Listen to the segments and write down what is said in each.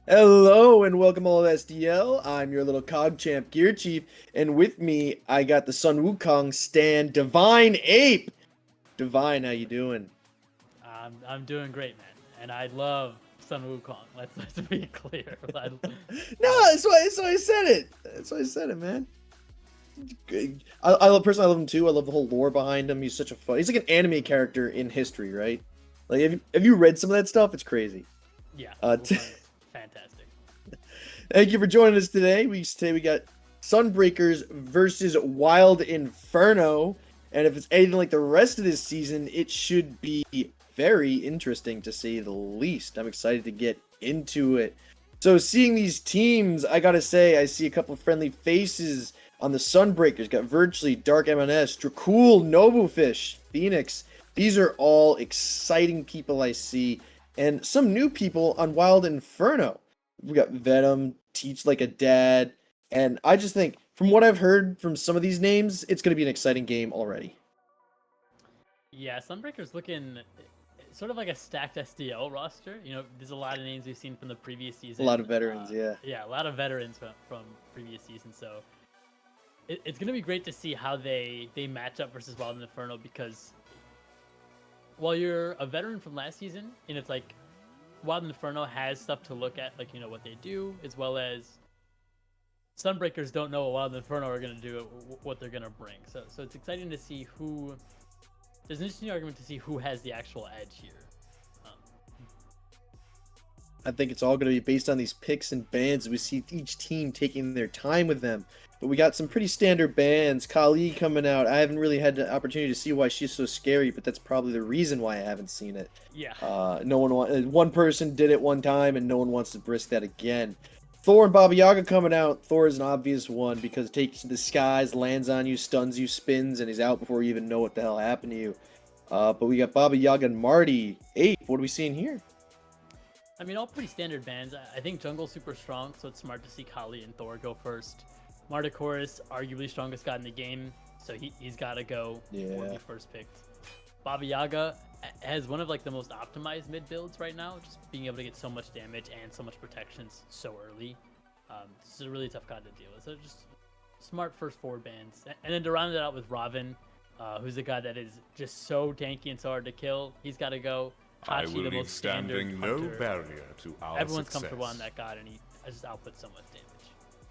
Hello and welcome all to SDL. I'm your little cog champ Gearchief, and with me I got the Sun Wukong stand DivineApe. Divine, how you doing? I'm doing great, man, and I love Sun Wukong. Let's be clear. No, that's why I said it. That's why I said it, man. I love personally. I love him too. I love the whole lore behind him. He's such a fun. He's like an anime character in history, right? Like, have you read some of that stuff? It's crazy. Yeah, Uh, Wukong is fantastic. Thank you for joining us today. Today we got Sunbreakers versus Wild Inferno, and if it's anything like the rest of this season, it should be very interesting to say the least. I'm excited to get into it. So seeing these teams, I gotta say, I see a couple of friendly faces on the Sunbreakers. Got Virtually, Darknms, Dracull, NoboFish, Phoenix. These are all exciting people I see, and some new people on Wild Inferno. We got Venom, TeachLikeADad, and I just think, from what I've heard from some of these names, it's going to be an exciting game already. Yeah, Sunbreaker's looking sort of like a stacked SDL roster. You know, there's a lot of names we've seen from the previous A season. lot of veterans, yeah. Yeah, a lot of veterans from previous seasons. So it's gonna be great to see how they match up versus Wild and Inferno, because while you're a veteran from last season, and it's like Wild and Inferno has stuff to look at, like, you know, what they do, as well as Sunbreakers don't know what Wild and Inferno are going to do, what they're going to bring. So it's exciting to see who. There's an interesting argument to see who has the actual edge here. I think it's all going to be based on these picks and bans. We see each team taking their time with them. But we got some pretty standard bans. Kali coming out. I haven't really had the opportunity to see why she's so scary, but that's probably the reason why I haven't seen it. Yeah. No one person did it one time, and no one wants to risk that again. Thor and Baba Yaga coming out. Thor is an obvious one because it takes you to the skies, lands on you, stuns you, spins, and he's out before you even know what the hell happened to you. But we got Baba Yaga and Marty. Ape, what are we seeing here? I mean, all pretty standard bans. I think Jungle's super strong, so it's smart to see Kali and Thor go first. Martichorus, arguably strongest guy in the game, so he's got to go before he first picked. Baba Yaga has one of like the most optimized mid builds right now, just being able to get so much damage and so much protections so early. This is a really tough card to deal with. So just smart first 4 bans, and then to round it out with Robin, who's a guy that is just so tanky and so hard to kill. He's got to go. I will leave standing no barrier to our Everyone's success. comfortable on that god, and he just outputs so much damage.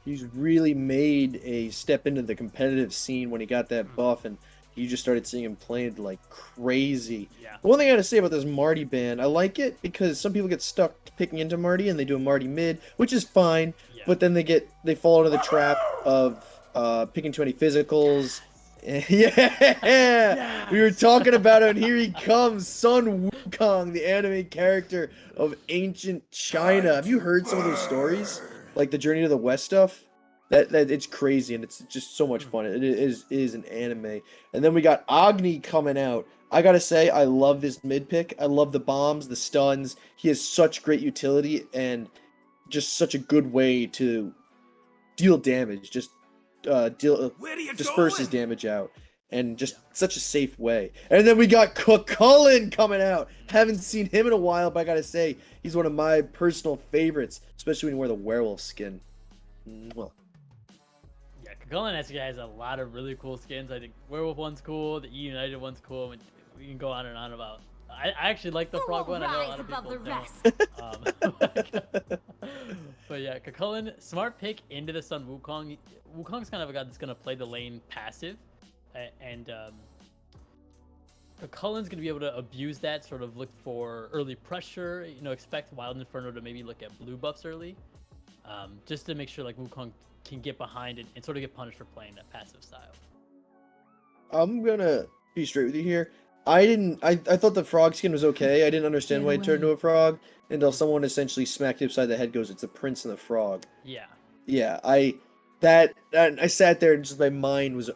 He's really made a step into the competitive scene when he got that buff, and you just started seeing him playing like crazy. Yeah. The one thing I gotta say about this Marty ban, I like it because some people get stuck picking into Marty and they do a Marty mid, which is fine, but then they fall into the trap of picking too many physicals. Yeah, we were talking about it, and here he comes, Sun Wukong, the anime character of ancient China. Have you heard some of those stories, like the Journey to the West stuff? That it's crazy, and it's just so much fun. It is an anime. And then we got Agni coming out. I gotta say, I love this mid pick. I love the bombs, the stuns. He has such great utility and just such a good way to deal damage. Just disperse his damage out, and just such a safe way. And then we got Cullen coming out. Haven't seen him in a while, but I gotta say, he's one of my personal favorites, especially when you wear the werewolf skin. Mwah. Yeah, Cullen actually has a lot of really cool skins. I think Werewolf one's cool, the E United one's cool. We can go on and on about. I actually like the frog one. I know a lot of people don't. But yeah, Cullen, smart pick into the Sun Wukong. Wukong's kind of a guy that's going to play the lane passive, and Cullen's going to be able to abuse that, sort of look for early pressure, you know, expect Wild Inferno to maybe look at blue buffs early, just to make sure like Wukong can get behind it and sort of get punished for playing that passive style. I'm gonna be straight with you here. I thought the frog skin was okay. I didn't understand why it turned into a frog until someone essentially smacked it upside the head, goes, "It's the prince and the frog." Yeah. Yeah, I sat there and just my mind was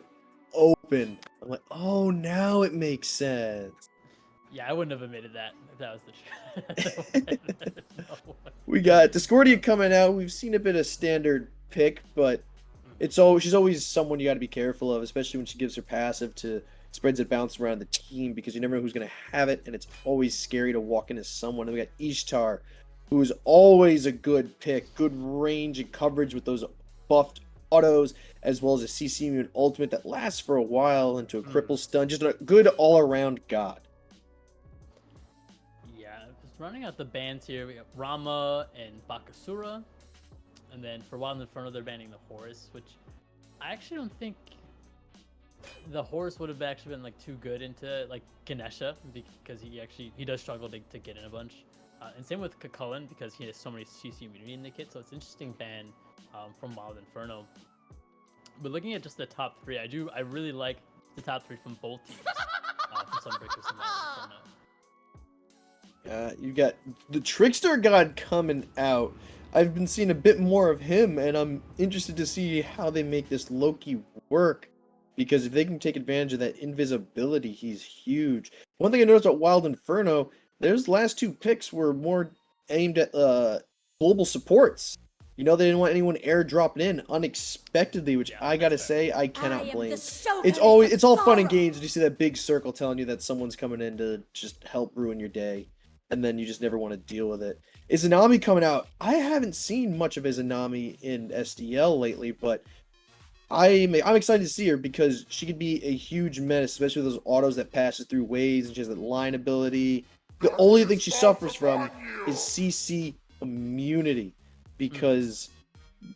open. I'm like, oh, now it makes sense. Yeah, I wouldn't have admitted that if that was the truth. No. We got Discordia coming out. We've seen a bit of standard pick, but she's always someone you got to be careful of, especially when she gives her passive to spreads it bounce around the team, because you never know who's going to have it, and it's always scary to walk into someone. And we got Ishtar. who's always a good pick. Good range and coverage with those buffed autos, as well as a CC immune ultimate that lasts for a while into a cripple stun. Just a good all-around god. Yeah, just running out the bans here, we have Rama and Bakasura. And then for Wild Inferno, they're banning the Horus, which I actually don't think the Horus would have actually been like too good into like Ganesha, because he does struggle to get in a bunch. And same with Kakulin, because he has so many CC immunity in the kit, so it's an interesting ban from Wild Inferno. But looking at just the top three, I really like the top three from both teams, from Sunbreakers and Wild Inferno. You got the Trickster God coming out. I've been seeing a bit more of him, and I'm interested to see how they make this Loki work, because if they can take advantage of that invisibility, he's huge. One thing I noticed about Wild Inferno, those last two picks were more aimed at global supports. You know, they didn't want anyone airdropping in unexpectedly, which I gotta say, I cannot blame. It's all fun and games when you see that big circle telling you that someone's coming in to just help ruin your day, and then you just never want to deal with it. Izanami coming out. I haven't seen much of Izanami in SDL lately, but I'm excited to see her because she could be a huge menace, especially with those autos that passes through waves, and she has that line ability. The only thing she suffers from is CC immunity, because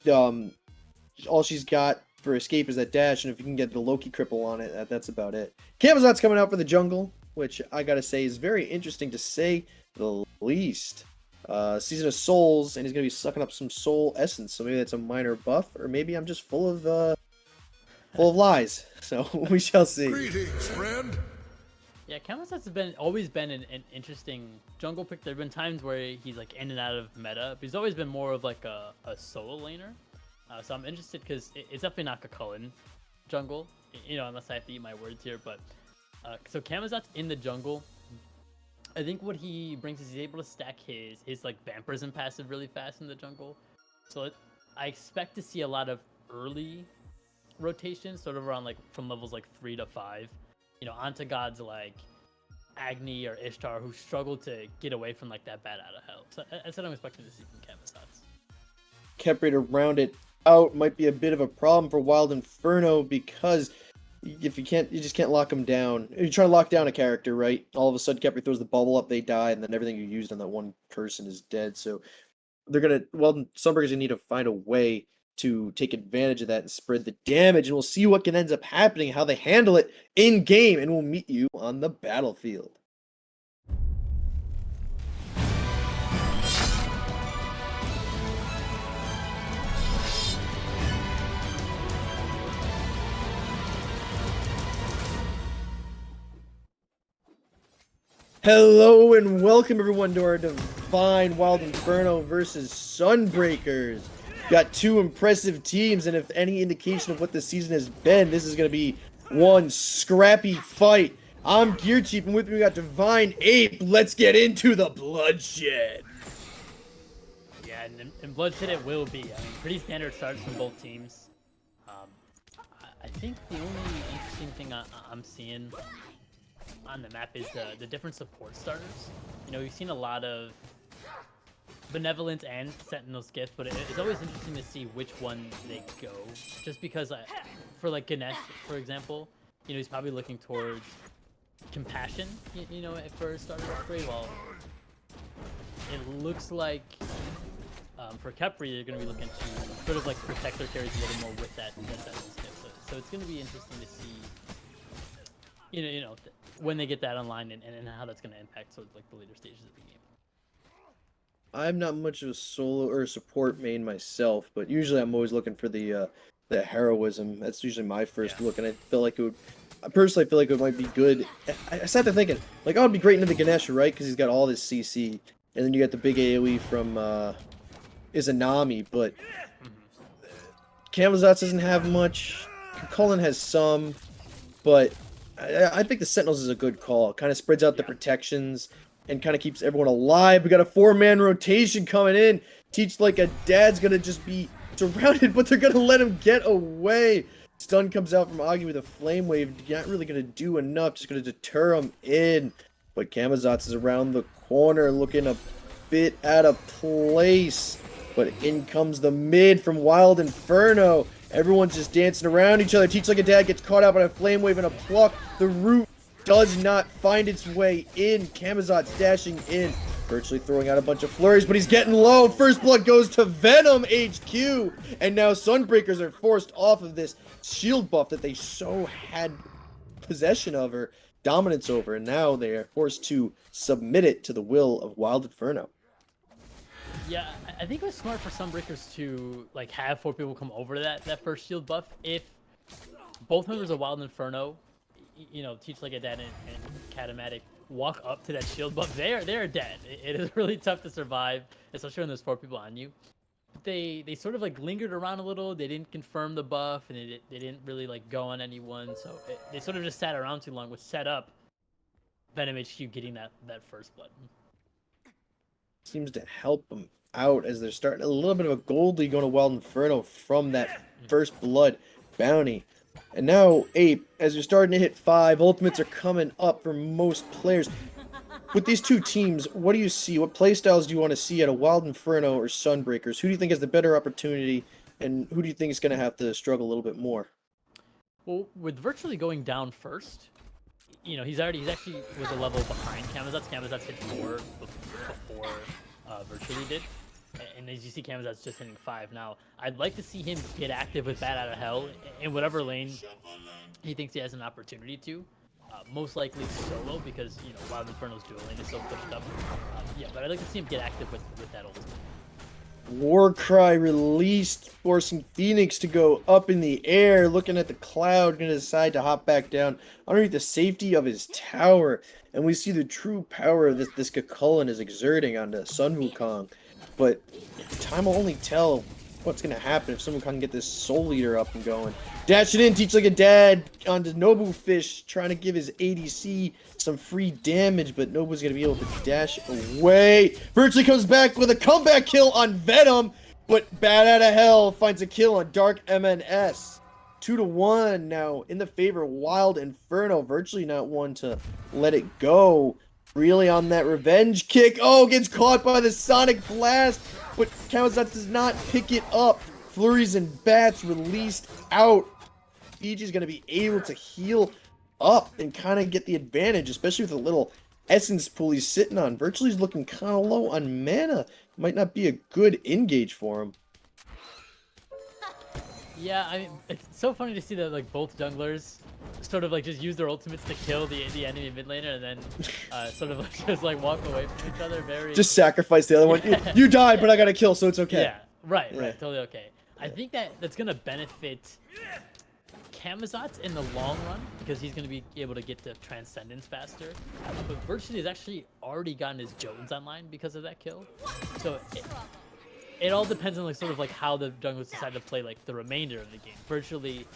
all she's got for escape is that dash, and if you can get the Loki cripple on it, that's about it. Camazot's coming out for the jungle, which I gotta say is very interesting to say the least. Season of Souls, and he's gonna be sucking up some soul essence, so maybe that's a minor buff, or maybe I'm just full of lies. So we shall see. Greetings, friend. Yeah, Kamazot's always been an interesting jungle pick. There have been times where he's like in and out of meta, but he's always been more of like a solo laner. So I'm interested because it's definitely not Kakulin jungle, you know, unless I have to eat my words here. But so Kamazot's in the jungle. I think what he brings is he's able to stack his like vampirism passive really fast in the jungle. So I expect to see a lot of early rotations, sort of around like from levels like 3 to 5. You know, onto gods like Agni or Ishtar, who struggle to get away from like that bat out of hell. So that's what I'm expecting to see from Kamazot's. Kept rate around it out might be a bit of a problem for Wild Inferno, because if you just can't lock them down. If you try to lock down a character, right? All of a sudden, Kepri throws the bubble up, they die, and then everything you used on that one person is dead. So Sunbreakers gonna need to find a way to take advantage of that and spread the damage, and we'll see what can end up happening, how they handle it in game, and we'll meet you on the battlefield. Hello and welcome everyone to our Divine Wild Inferno versus Sunbreakers. Got two impressive teams, and if any indication of what this season has been, this is going to be one scrappy fight. I'm Gearchief, and with me we got DivineApe. Let's get into the bloodshed. Yeah, and bloodshed it will be. I mean, pretty standard starts from both teams. I think the only interesting thing I'm seeing on the map is the different support starters. You know, we've seen a lot of Benevolence and Sentinel's gift, but it's always interesting to see which one they go. Just because, for like Ganesh, for example, you know, he's probably looking towards Compassion, you know, for a starter upgrade. Well, it looks like for Kepri, you're going to be looking to sort of like protect their carries a little more with that Sentinel's gift. So it's going to be interesting to see, you know, when they get that online and how that's going to impact sort of like the later stages of the game. I'm not much of a solo or support main myself, but usually I'm always looking for the heroism. That's usually my first look, and I feel like I personally feel like it might be good. I sat there thinking, like, oh, it'd be great into the Ganesha, right? Because he's got all this CC, and then you got the big AoE from Izanami, but Kamazot's doesn't have much. Kakulin has some, but I think the Sentinels is a good call. It kind of spreads out the protections and kind of keeps everyone alive. We got a 4-man rotation coming in. TeachLikeADad's going to just be surrounded, but they're going to let him get away. Stun comes out from Augie with a Flame Wave. Not really going to do enough. Just going to deter him in. But Kamazot's is around the corner looking a bit out of place. But in comes the mid from Wild Inferno. Everyone's just dancing around each other. TeachLikeADad gets caught out by a flame wave and a pluck. The root does not find its way in. Kamazot's dashing in, virtually throwing out a bunch of flurries, but he's getting low. First blood goes to VenomHQ, and now Sunbreakers are forced off of this shield buff that they so had possession of or dominance over, and now they are forced to submit it to the will of Wild Inferno. Yeah, I think it was smart for Sunbreakers to like have 4 people come over to that first shield buff. If both members of Wild Inferno, you know, TeachLikeADad and Katamatic walk up to that shield buff, they're dead. It is really tough to survive, especially when there's 4 people on you. But they sort of like lingered around a little. They didn't confirm the buff, and they didn't really like go on anyone. So they sort of just sat around too long, which set up VenomHQ getting that first blood. Seems to help them out as they're starting a little bit of a gold lead going to Wild Inferno from that first blood bounty. And now, Ape, as you're starting to hit 5, ultimates are coming up for most players. With these two teams, what do you see? What playstyles do you want to see out of Wild Inferno or Sunbreakers? Who do you think has the better opportunity, and who do you think is going to have to struggle a little bit more? Well, with virtually going down first, you know, he's actually was a level behind Kamazot's. Kamazot's hit 4 before virtually did. And as you see, Kamazot's just hitting 5 now. I'd like to see him get active with Bat Out of Hell in whatever lane he thinks he has an opportunity to. Most likely solo, because, you know, Wild Inferno's dual lane is so pushed up. Yeah, but I'd like to see him get active with that ultimate. Warcry released, forcing Phoenix to go up in the air, looking at the cloud, going to decide to hop back down underneath the safety of his tower. And we see the true power of this Gearchief is exerting onto Sun Wukong. But time will only tell what's going to happen if someone can get this Soul Eater up and going. Dash it in, TeachLikeADad onto NoboFish, trying to give his ADC some free damage, but Nobo's going to be able to dash away. Virtually comes back with a comeback kill on Venom, but Bat Out of Hell finds a kill on Darknms. 2-1 now in the favor of Wild Inferno. Virtually not one to let it go. Really on that revenge kick. Oh, gets caught by the Sonic Blast, but Kamazot does not pick it up. Flurries and bats released out. Fiji's going to be able to heal up and kind of get the advantage, especially with a little essence pool he's sitting on. Virtually is looking kind of low on mana. Might not be a good engage for him. Yeah, I mean, it's so funny to see that like both junglers sort of like just use their ultimates to kill the enemy mid laner, and then sort of like just like walk away from each other. Very just sacrifice the other one. You died, but I got a kill, so it's okay. Yeah, right, totally okay. I think that's gonna benefit Kamazot in the long run, because he's going to be able to get to Transcendence faster. But Virtually has actually already gotten his Jones online because of that kill. So it all depends on like sort of like how the junglers decide to play like the remainder of the game. Virtually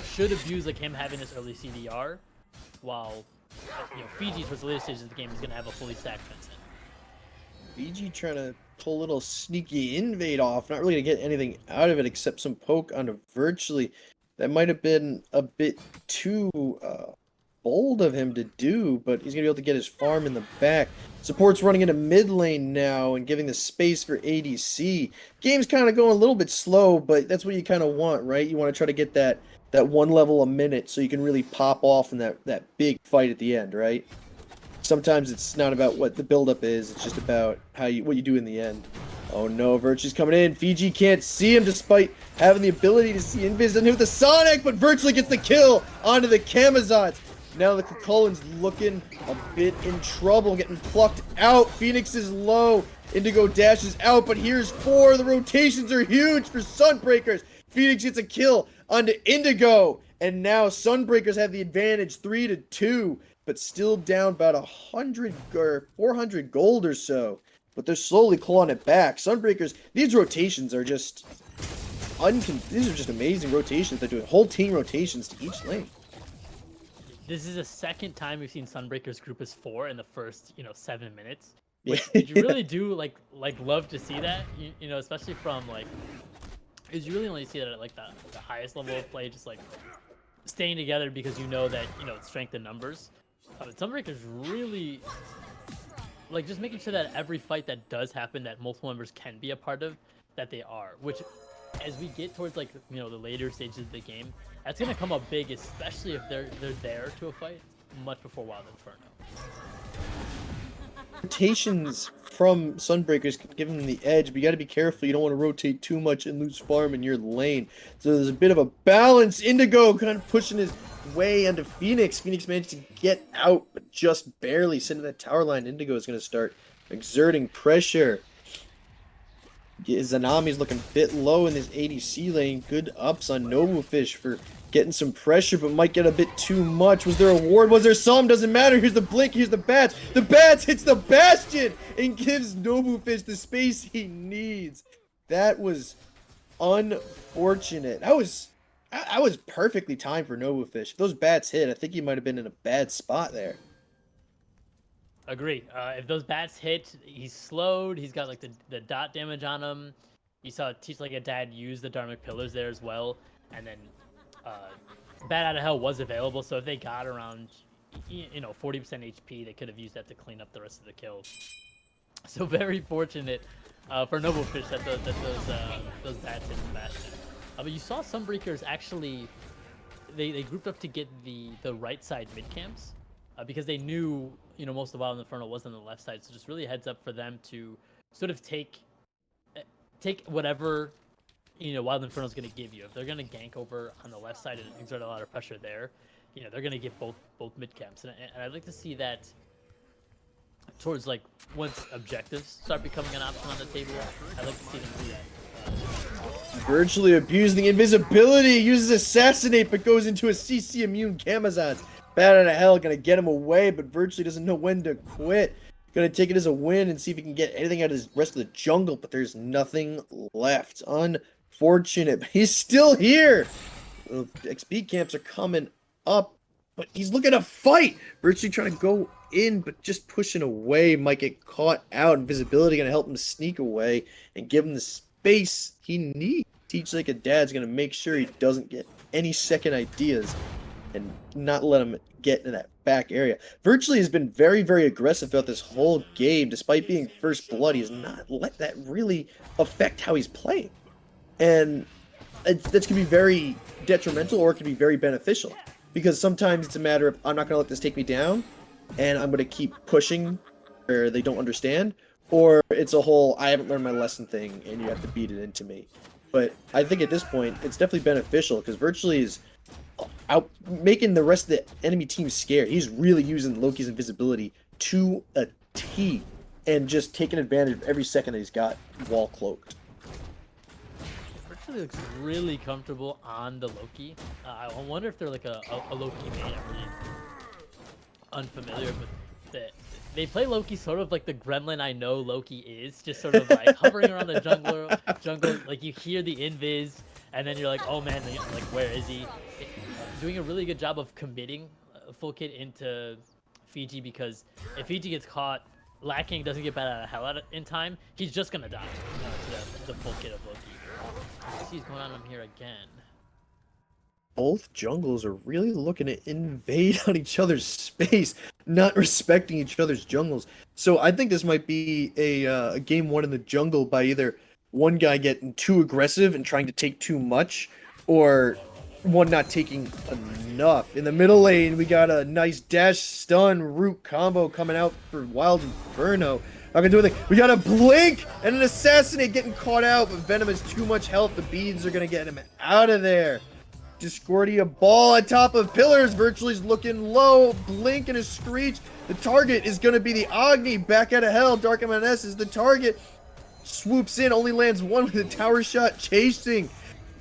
should abuse like him having this early CDR, while you know Fiji's for the later stages of the game is going to have a fully stacked Transcend. Fiji trying to pull a little sneaky invade off, not really going to get anything out of it except some poke onto Virtually. That might have been a bit too bold of him to do, but he's going to be able to get his farm in the back. Support's running into mid lane now and giving the space for ADC. Game's kind of going a little bit slow, but that's what you kind of want, right? You want to try to get that one level a minute so you can really pop off in that big fight at the end, right? Sometimes it's not about what the buildup is, it's just about what you do in the end. Oh no, Virtue's coming in. Fiji can't see him despite having the ability to see Invis. Doesn't hit the Sonic, but Virtually gets the kill onto the Kamazots. Now the Gearchief's looking a bit in trouble, getting plucked out. Phoenix is low. Indigo dashes out, but here's 4. The rotations are huge for Sunbreakers. Phoenix gets a kill onto Indigo, and now Sunbreakers have the advantage 3-2, but still down about 100 or 400 gold or so. But they're slowly clawing it back. Sunbreakers, these rotations are just these are just amazing rotations. They're doing whole team rotations to each lane. This is the second time we've seen Sunbreakers group as 4 in the first, 7 minutes. Which you really do like love to see that, you know, especially from like, because you really only see that at like the highest level of play, just like staying together because you know that it's strength in numbers. But Sunbreakers really like just making sure that every fight that does happen that multiple members can be a part of, that they are. Which, as we get towards like the later stages of the game, that's gonna come up big, especially if they're there to a fight much before Wild Inferno. Rotations from Sunbreakers can give them the edge, but you got to be careful. You don't want to rotate too much and lose farm in your lane. So there's a bit of a balance. Indigo kind of pushing his way onto Phoenix. Phoenix managed to get out, but just barely. Sitting that tower line, Indigo is going to start exerting pressure. Zanami's looking a bit low in this ADC lane. Good ups on NoboFish for getting some pressure, but might get a bit too much. Was there a ward? Was there some? Doesn't matter. Here's the blink. Here's the bats. The bats hits the bastion and gives NoboFish the space he needs. That was unfortunate. That was perfectly timed for NoboFish. If those bats hit, I think he might have been in a bad spot there. Agree. If those bats hit, he's slowed. He's got like the dot damage on him. You saw TeachLikeADad use the Dharmic Pillars there as well. And then Bat Out of Hell was available, so if they got around 40% HP, they could have used that to clean up the rest of the kills. So very fortunate for NoboFish that those bats hit the bastion. But you saw Sunbreakers actually, they grouped up to get the right side mid camps because they knew most of Wild Inferno was on the left side. So just really a heads up for them to sort of take whatever Wild Inferno is going to give you. If they're going to gank over on the left side and exert a lot of pressure there, they're going to get both mid camps. And I'd like to see that towards like once objectives start becoming an option on the table. I'd like to see them do that. Virtually abusing the invisibility, uses Assassinate, but goes into a CC immune Camazons. Bat Out of Hell gonna get him away, but Virtually doesn't know when to quit. Gonna take it as a win and see if he can get anything out of the rest of the jungle, but there's nothing left. Unfortunate, but he's still here. The XP camps are coming up, but he's looking to fight. Virtually trying to go in, but just pushing away. Might get caught out. Invisibility gonna help him sneak away and give him the space he needs. TeachLikeADad's gonna make sure he doesn't get any second ideas and not let him get in that back area. Virtually has been very, very aggressive throughout this whole game. Despite being first blood, he has not let that really affect how he's playing. And that's going to be very detrimental, or it can be very beneficial. Because sometimes it's a matter of, I'm not going to let this take me down, and I'm going to keep pushing where they don't understand. Or it's a whole, I haven't learned my lesson thing, and you have to beat it into me. But I think at this point, it's definitely beneficial, because Virtually is out making the rest of the enemy team scared. He's really using Loki's invisibility to a T and just taking advantage of every second that he's got wall cloaked. Virtually looks really comfortable on the Loki. I wonder if they're like a Loki main. I'm really unfamiliar with it. They play Loki sort of like the gremlin I know Loki is, just sort of like hovering around the jungle. Like you hear the invis, and then you're like, oh man, like where is he? Doing a really good job of committing a full kit into Fiji, because if Fiji gets caught lacking, doesn't get Bat Out of Hell in time, he's just gonna die to the full kit of Loki. Let's see what's going on here again. Both jungles are really looking to invade on each other's space, not respecting each other's jungles. So I think this might be a game one in the jungle by either one guy getting too aggressive and trying to take too much, or one not taking enough. In the middle lane, we got a nice dash stun root combo coming out for Wild Inferno. Not gonna do anything. We got a blink and an Assassinate getting caught out, but Venom has too much health. The beads are gonna get him out of there. Discordia ball on top of pillars. Virtually's looking low. Blink and a screech. The target is gonna be the Agni. Back Out of Hell. Darknms is the target. Swoops in, only lands one with a tower shot, chasing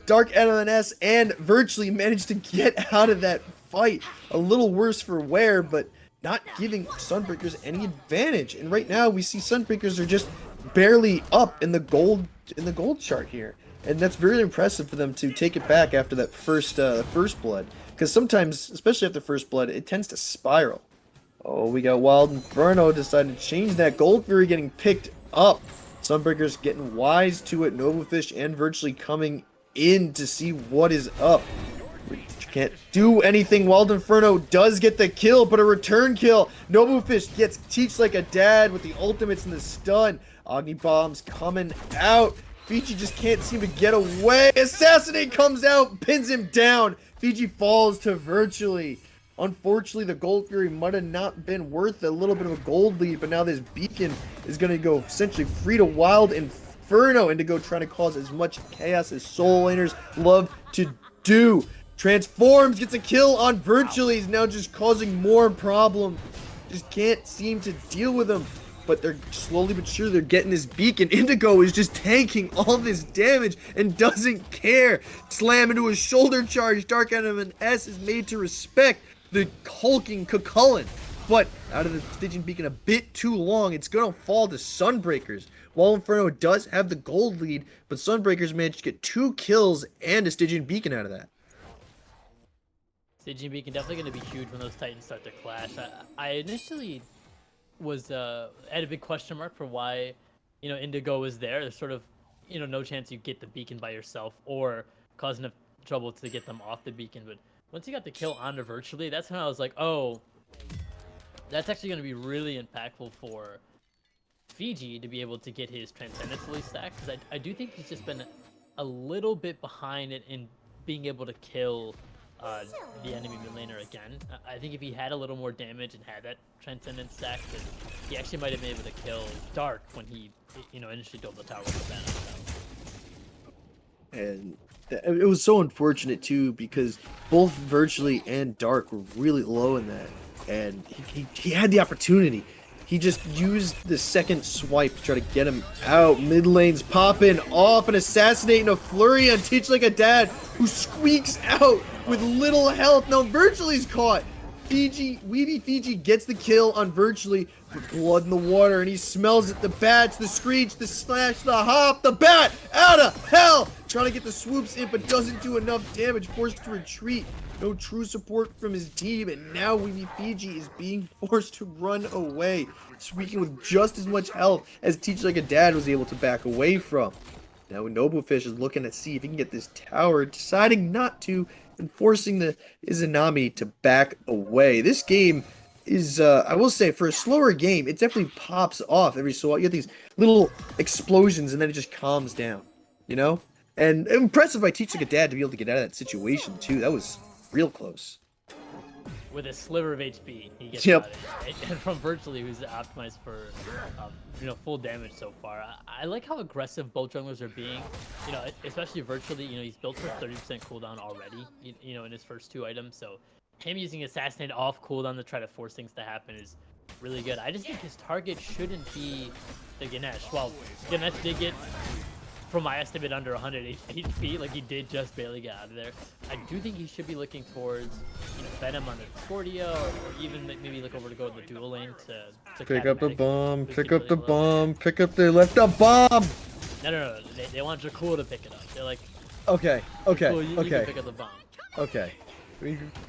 Darknms, and Virtually managed to get out of that fight. A little worse for wear, but not giving Sunbreakers any advantage. And right now we see Sunbreakers are just barely up in the gold chart here. And that's very impressive for them to take it back after that first blood. Because sometimes, especially after first blood, it tends to spiral. Oh, we got Wild Inferno deciding to change that. Gold Fury getting picked up. Sunbreakers getting wise to it. NoboFish and Virtually coming in to see what is up. Can't do anything. Wild Inferno does get the kill, but a return kill. NoboFish gets TeachLikeADad with the ultimates and the stun. Agni Bombs coming out. Fiji just can't seem to get away. Assassinate comes out, pins him down. Fiji falls to virtually. Unfortunately, the Gold Fury might have not been worth a little bit of a gold lead, but now this beacon is going to go essentially free to Wild Inferno and to go trying to cause as much chaos as Soul Laners love to do. Transforms, gets a kill on virtually. He's now just causing more problems. Just can't seem to deal with him. But they're slowly but sure they're getting this beacon. Indigo is just taking all this damage and doesn't care. Slam into a shoulder charge. Darknms is made to respect the hulking Cucullin. But out of the Stygian beacon a bit too long, it's going to fall to Sunbreakers. Wild Inferno does have the gold lead, but Sunbreakers managed to get 2 kills and a Stygian beacon out of that. Stygian beacon definitely going to be huge when those Titans start to clash. I initially was had a big question mark for why, you know, Indigo was there. There's sort of, you know, no chance you get the beacon by yourself or cause enough trouble to get them off the beacon. But once you got the kill onto virtually, that's when I was like, oh, that's actually going to be really impactful for Fiji to be able to get his Transcendence fully stacked, because I do think he's just been a little bit behind it in being able to kill the enemy mid laner again. I think if he had a little more damage and had that Transcendence stack, then he actually might have been able to kill Dark when he, you know, initially built the tower with the banner. And it was so unfortunate too, because both Virtually and Dark were really low in that, and he had the opportunity. He just used the second swipe to try to get him out. Mid lane's popping off and assassinating a flurry on TeachLikeADad, who squeaks out with little health. No, Virtually's caught. TheWeebyFiji gets the kill on Virtually with blood in the water, and he smells it. The bats, the screech, the slash, the hop, the bat out of hell. Trying to get the swoops in, but doesn't do enough damage. Forced to retreat. No true support from his team, and now VenomHQ is being forced to run away, squeaking with just as much health as TeachLikeADad was able to back away from. Now NoboFish is looking to see if he can get this tower, deciding not to, and forcing the Izanami to back away. This game is, I will say, for a slower game, it definitely pops off every so often. You get these little explosions, and then it just calms down, you know? And impressive by TeachLikeADad to be able to get out of that situation, too. That was real close. With a sliver of HP, he gets Yep. out of it. And from Virtually, who's optimized for, you know, full damage so far. I like how aggressive both junglers are being. You know, especially Virtually. You know, he's built for 30% cooldown already. You know, in his first 2 items. So him using Assassinate off cooldown to try to force things to happen is really good. I just think his target shouldn't be the Ganesh. Well, Ganesh did get, from my estimate, under 100 HP, like he did just barely get out of there. I do think he should be looking towards, you know, Venom on the Discordia, or even maybe look over to go to the dual lane to Pick up the Katamatic, bomb, who's pick been up the really low. bomb, pick up the left up bomb! No. They want Dracull to pick it up. They're like, Okay, cool, you can okay, pick up the bomb. okay.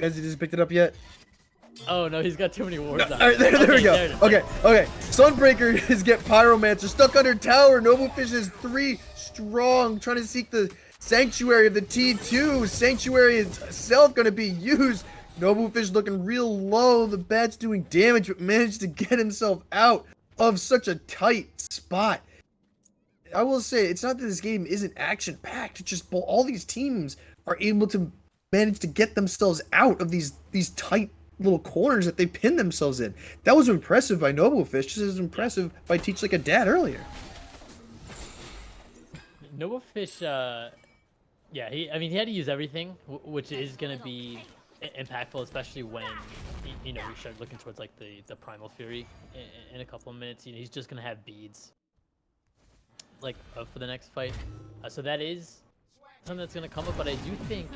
Has he just picked it up yet? Oh no, he's got too many wards on. Alright, there we go. There it is. Okay. Sunbreaker get Pyromancer stuck under tower. NoboFish is 3 strong, trying to seek the Sanctuary of the T2. Sanctuary itself going to be used. NoboFish looking real low. The bat's doing damage, but managed to get himself out of such a tight spot. I will say, it's not that this game isn't action-packed. It's just all these teams are able to manage to get themselves out of these tight little corners that they pin themselves in. That was impressive by NoboFish, just as impressive by TeachLikeADad earlier. NoboFish, yeah, he had to use everything, which is gonna be impactful, especially when you know, we start looking towards like the Primal Fury in a couple of minutes. You know, he's just gonna have beads like for the next fight, so that is something that's gonna come up. But I do think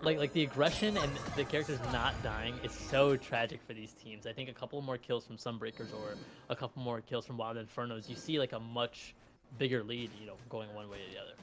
like the aggression and the characters not dying is so tragic for these teams. I think a couple more kills from Sunbreakers or a couple more kills from Wild Infernos, you see like a much bigger lead, you know, going one way or the other.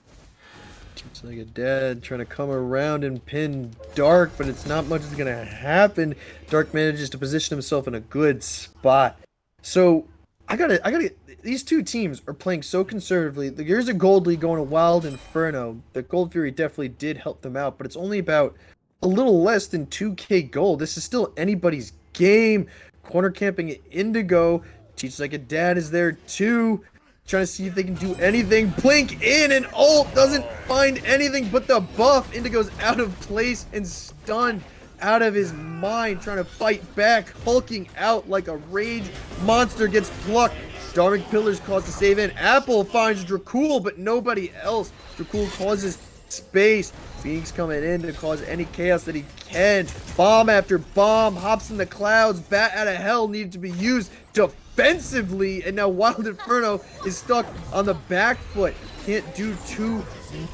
TeachLikeADad trying to come around and pin Dark, but it's not much is gonna happen. Dark manages to position himself in a good spot. So I gotta. These two teams are playing so conservatively. There's a gold lead going to Wild Inferno. The Gold Fury definitely did help them out, but it's only about a little less than 2k gold. This is still anybody's game. Corner camping Indigo. TeachLikeADad is there too. Trying to see if they can do anything. Blink in and ult doesn't find anything but the buff. Indigo's out of place and stunned out of his mind. Trying to fight back. Hulking out like a rage monster. Gets plucked. Dark Pillars cause the save in. Apple finds Dracull, but nobody else. Dracull causes space. Phoenix coming in to cause any chaos that he can. Bomb after bomb. Hops in the clouds. Bat out of hell needed to be used defensively. And now Wild Inferno is stuck on the back foot. Can't do too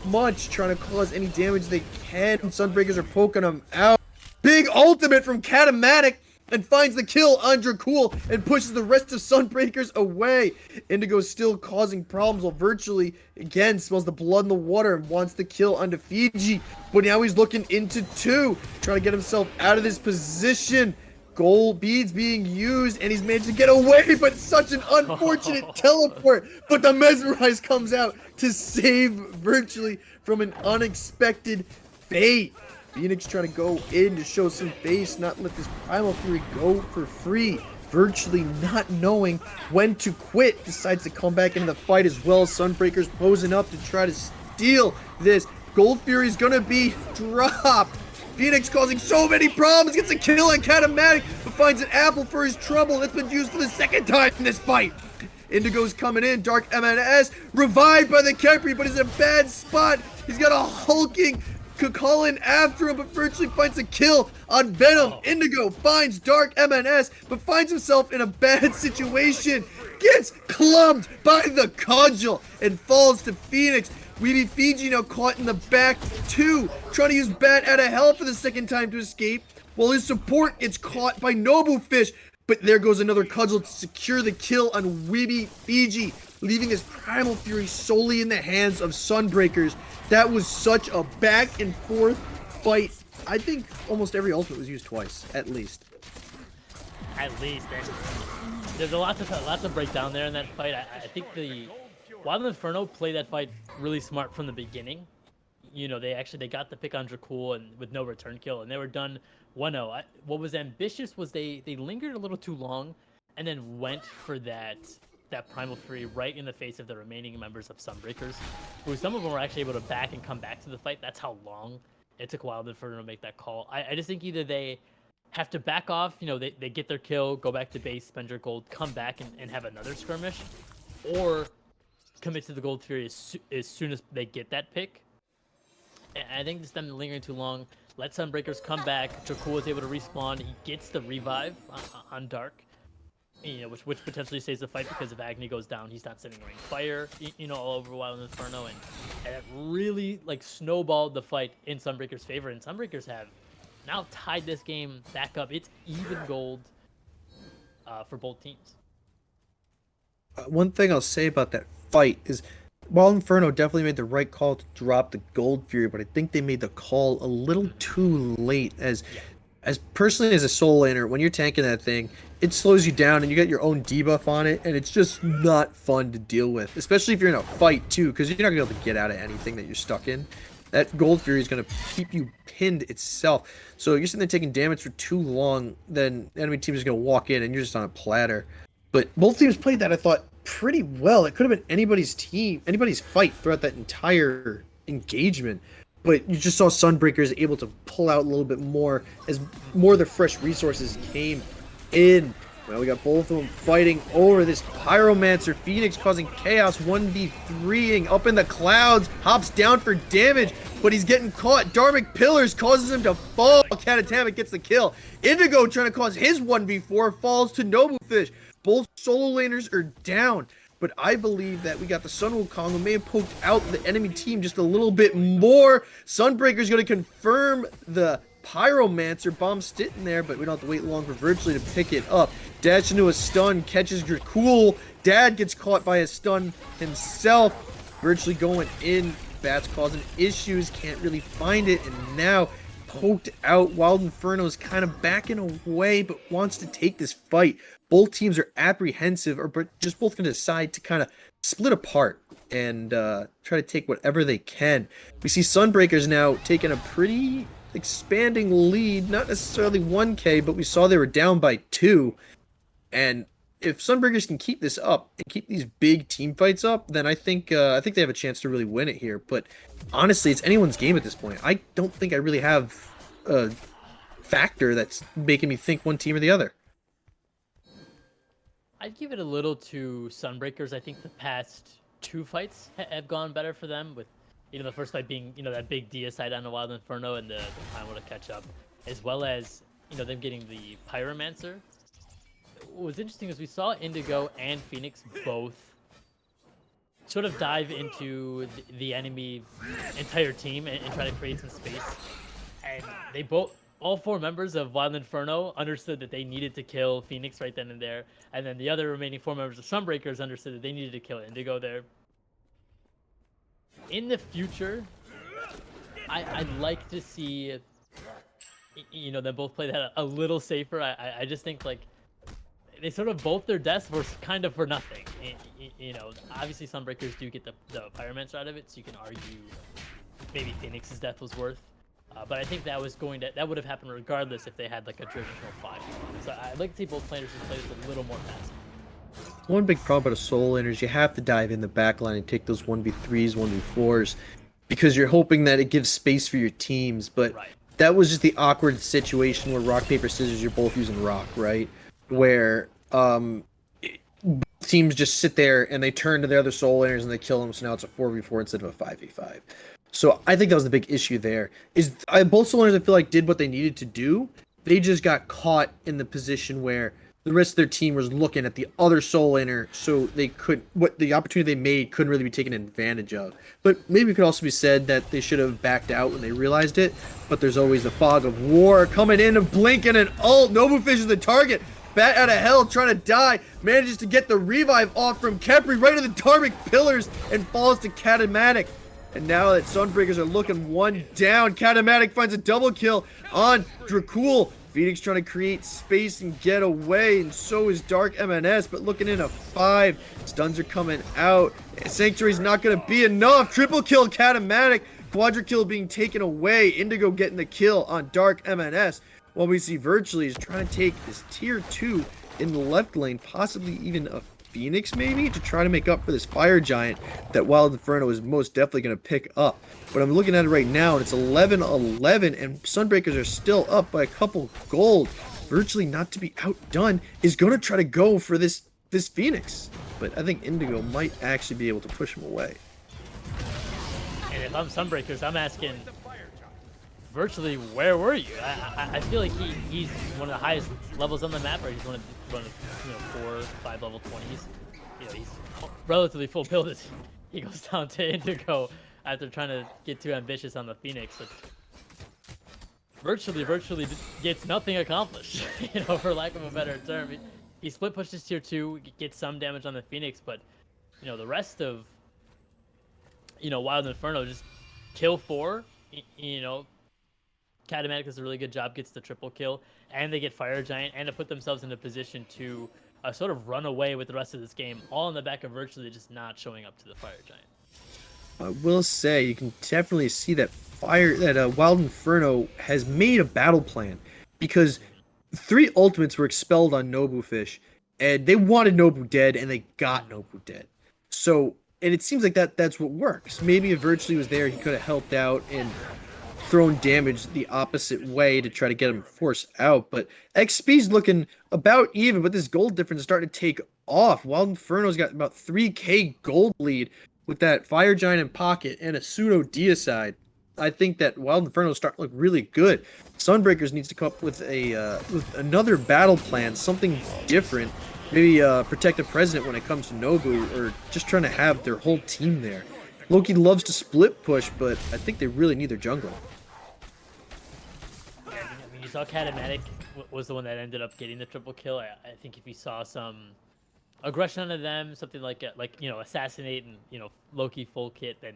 much. Trying to cause any damage they can. Sunbreakers are poking them out. Big ultimate from Katamatic. And finds the kill on Dracull and pushes the rest of Sunbreakers away. Indigo's still causing problems while virtually, again, smells the blood in the water and wants the kill onto Fiji. But now he's looking into 2, trying to get himself out of this position. Gold beads being used, and he's managed to get away, but such an unfortunate teleport. But the Mesmerize comes out to save virtually from an unexpected fate. Phoenix trying to go in to show some face, not let this Primal Fury go for free. Virtually not knowing when to quit, decides to come back into the fight as well. Sunbreakers posing up to try to steal this. Gold Fury's gonna be dropped. Phoenix causing so many problems, gets a kill on Katamatic, but finds an apple for his trouble. That's been used for the 2nd time in this fight. Indigo's coming in, Darknms, revived by the Kepri, but is in a bad spot. He's got a hulking Cullen after him, but virtually finds a kill on Venom. Indigo finds Darknms, but finds himself in a bad situation. Gets clubbed by the cudgel and falls to Phoenix. VenomHQ now caught in the back too, trying to use Bat out of hell for the 2nd time to escape, while his support gets caught by NoboFish. But there goes another cudgel to secure the kill on VenomHQ, leaving his Primal Fury solely in the hands of Sunbreakers. That was such a back and forth fight. I think almost every ultimate was used twice, at least. At least, and there's a lot to break down there in that fight. I think the Wild Inferno played that fight really smart from the beginning. You know, they got the pick on Dracull and with no return kill, and they were done 1-0. What was ambitious was they lingered a little too long, and then went for that Primal Fury right in the face of the remaining members of Sunbreakers, who some of them were actually able to back and come back to the fight. That's how long it took Wild Inferno to make that call. I just think either they have to back off, you know, they get their kill, go back to base, spend your gold, come back and have another skirmish, or commit to the Gold Fury as soon as they get that pick. And I think this them lingering too long. Let Sunbreakers come back. Dracull is able to respawn. He gets the revive on Dark. You know, which potentially saves the fight, because if Agni goes down, he's not sitting rain fire, you know, all over Wild Inferno, and it really like snowballed the fight in Sunbreakers' favor. And Sunbreakers have now tied this game back up. It's even gold for both teams. One thing I'll say about that fight is Wild Inferno definitely made the right call to drop the Gold Fury, but I think they made the call a little too late. As personally as a soul laner, when you're tanking that thing, it slows you down and you get your own debuff on it, and it's just not fun to deal with, especially if you're in a fight too, because you're not gonna be able to get out of anything that you're stuck in. That Gold Fury is gonna keep you pinned itself. So if you're sitting there taking damage for too long, then the enemy team is gonna walk in and you're just on a platter. But both teams played that, I thought, pretty well. It could have been anybody's fight throughout that entire engagement. But you just saw Sunbreakers able to pull out a little bit more as more of the fresh resources came in. Well, we got both of them fighting over this Pyromancer. Phoenix causing chaos, 1v3ing up in the clouds, hops down for damage, but he's getting caught. Dark Pillars causes him to fall. Katamatic gets the kill. Indigo trying to cause his 1v4 falls to NoboFish. Both solo laners are down. But I believe that we got the Sun Wukong, who may have poked out the enemy team just a little bit more. Sunbreaker's going to confirm the Pyromancer. Bomb sitting there, but we don't have to wait long for Virtually to pick it up. Dash into a stun, catches Dracull. Dad gets caught by a stun himself. Virtually going in. Bat's causing issues, can't really find it, and now poked out. Wild Inferno's kind of backing away, but wants to take this fight. Both teams are apprehensive, or just both going to decide to kind of split apart and try to take whatever they can. We see Sunbreakers now taking a pretty expanding lead, not necessarily 1K, but we saw they were down by 2. And if Sunbreakers can keep this up and keep these big team fights up, then I think they have a chance to really win it here. But honestly, it's anyone's game at this point. I don't think I really have a factor that's making me think one team or the other. I'd give it a little to Sunbreakers. I think the past 2 fights have gone better for them, with the first fight being that big deicide on the Wild Inferno and the time to catch up, as well as them getting the Pyromancer. What was interesting is we saw Indigo and Phoenix both sort of dive into the enemy entire team and try to create some space, and they both. All 4 members of Wild Inferno understood that they needed to kill Phoenix right then and there, and then the other remaining 4 members of Sunbreakers understood that they needed to kill Indigo there. In the future, I'd like to see, them both play that a little safer. I just think, like, they sort of both their deaths were kind of for nothing. Obviously Sunbreakers do get the Pyromancer out of it, so you can argue maybe Phoenix's death was worth. But I think that would have happened regardless if they had like a traditional 5. So I'd like to see both players just play this a little more passive. One big problem about a solo laner is you have to dive in the backline and take those 1v3s, 1v4s, because you're hoping that it gives space for your teams. But that was just the awkward situation where rock, paper, scissors, you're both using rock, right? Where teams just sit there and they turn to the other solo laners and they kill them, so now it's a 4v4 instead of a 5v5. So I think that was the big issue there. Both solo laners, I feel like, did what they needed to do. They just got caught in the position where the rest of their team was looking at the other solo laner, so the opportunity they made couldn't really be taken advantage of. But maybe it could also be said that they should have backed out when they realized it. But there's always the fog of war coming in, of blinking and ult. NoboFish is the target. Bat out of hell, trying to die, manages to get the revive off from Kepri right into the Dharmic pillars and falls to Katamatic. And now that Sunbreakers are looking 1 down, Katamatic finds a double kill on Dracull. Phoenix trying to create space and get away, and so is Darknms, but looking in a 5. Stuns are coming out. Sanctuary's not going to be enough. Triple kill Katamatic. Quadra kill being taken away. Indigo getting the kill on Darknms. While we see Virtually is trying to take his tier 2 in the left lane, possibly even a Phoenix maybe, to try to make up for this Fire Giant that Wild Inferno is most definitely going to pick up. But I'm looking at it right now, and it's 11-11, and Sunbreakers are still up by a couple gold. Virtually not to be outdone is going to try to go for this Phoenix. But I think Indigo might actually be able to push him away. And if I'm Sunbreakers, I'm asking, Virtually, where were you? I feel like he's one of the highest levels on the map, or he's one of 4 or 5 level 20s. He's relatively full build. He goes down to Indigo after trying to get too ambitious on the Phoenix. But virtually gets nothing accomplished, for lack of a better term. He split pushes tier 2, gets some damage on the Phoenix, but the rest of Wild Inferno just kill 4. Katamatic does a really good job, gets the triple kill, and they get Fire Giant, and to put themselves in a position to sort of run away with the rest of this game, all in the back of Virtually just not showing up to the Fire Giant. I will say, you can definitely see that Wild Inferno has made a battle plan, because 3 ultimates were expelled on NoboFish, and they wanted Nobu dead, and they got Nobu dead. So, and it seems like that's what works. Maybe if Virtually was there, he could have helped out and thrown damage the opposite way to try to get him forced out. But XP's looking about even, but this gold difference is starting to take off. Wild Inferno's got about 3k gold lead with that Fire Giant in pocket and a pseudo deicide. I think that Wild Inferno is starting to look really good. Sunbreakers needs to come up with with another battle plan, something different. Maybe protect the president when it comes to Nobu, or just trying to have their whole team there. Loki loves to split push, but I think they really need their jungler. You saw Katamatic was the one that ended up getting the triple kill. I think if you saw some aggression out of them, something like assassinate and Loki full kit, then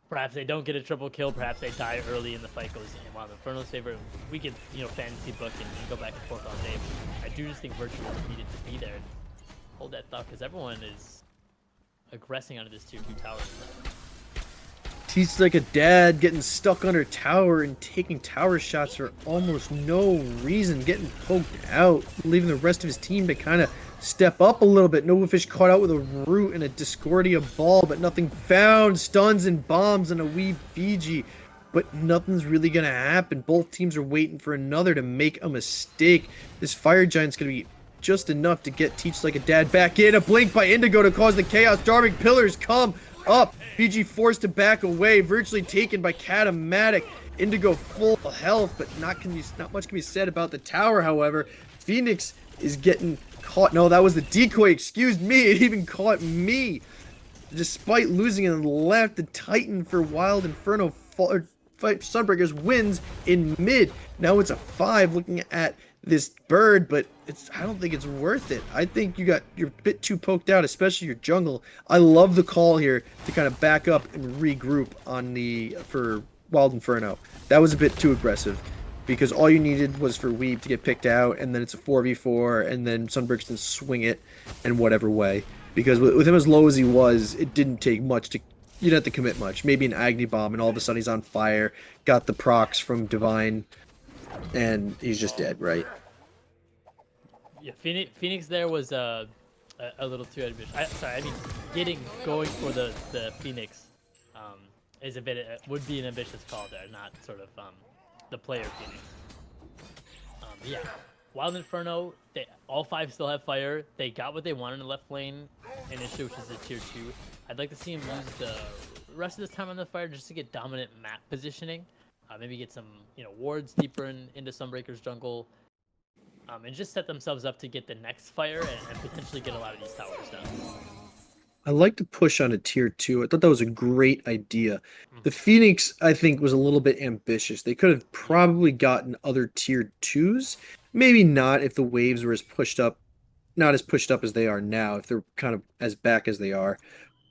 perhaps they don't get a triple kill. Perhaps they die early and the fight goes in Wild Inferno's favor. We could fantasy book and go back and forth all day. But I do just think Virtual needed to be there and hold that thought, because everyone is aggressing onto this tier 2 tower. TeachLikeADad getting stuck under tower and taking tower shots for almost no reason, getting poked out, leaving the rest of his team to kind of step up a little bit. NoboFish caught out with a root and a Discordia ball, but nothing found. Stuns and bombs on a VenomHQ, but nothing's really going to happen. Both teams are waiting for another to make a mistake. This Fire Giant's going to be just enough to get TeachLikeADad back in. A blink by Indigo to cause the chaos. Dark Pillars come up. Fiji forced to back away, virtually taken by Katamatic. Indigo full health, but not much can be said about the tower, however. Phoenix is getting caught. No, that was the decoy. Excuse me. It even caught me. Despite losing and left, the Titan for Wild Inferno Sunbreakers wins in mid. Now it's a 5 looking at this bird, but I don't think it's worth it. I think you're a bit too poked out, especially your jungle. I love the call here to kind of back up and regroup for Wild Inferno. That was a bit too aggressive because all you needed was for Weeb to get picked out, and then it's a 4v4, and then Sunbreakers can swing it in whatever way. Because with him as low as he was, it didn't take much to. You didn't have to commit much. Maybe an Agni Bomb, and all of a sudden he's on fire. Got the procs from Divine, and he's just dead, right? Yeah, Phoenix there was a little too ambitious. Going for the Phoenix is would be an ambitious call there, not sort of the player Phoenix. Yeah, Wild Inferno, all 5 still have fire. They got what they wanted in the left lane initially, which is a tier 2. I'd like to see him use the rest of this time on the fire just to get dominant map positioning. Maybe get some wards deeper into Sunbreakers jungle. And just set themselves up to get the next fire and potentially get a lot of these towers done. I like to push on a tier 2. I thought that was a great idea. The Phoenix, I think, was a little bit ambitious. They could have probably gotten other tier 2s. Maybe not if the waves were not as pushed up as they are now, if they're kind of as back as they are.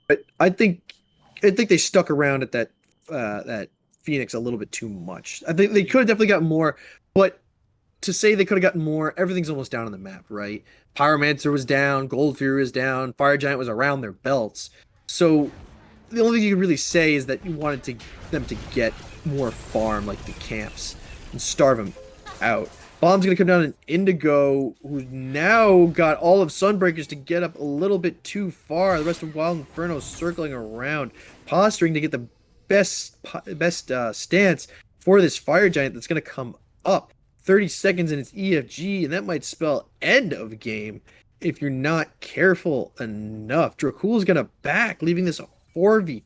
But I think they stuck around at that Phoenix a little bit too much. I think they could have definitely gotten more, but to say they could have gotten more, everything's almost down on the map, right? Pyromancer was down, Gold Fury was down, Fire Giant was around their belts. So the only thing you can really say is that you wanted them to get more farm, like the camps, and starve them out. Bomb's going to come down in Indigo, who's now got all of Sunbreakers to get up a little bit too far. The rest of Wild Inferno circling around, posturing to get the best stance for this Fire Giant that's going to come up. 30 seconds in its EFG, and that might spell end of game if you're not careful enough. Dracull's going to back, leaving this a 4v5.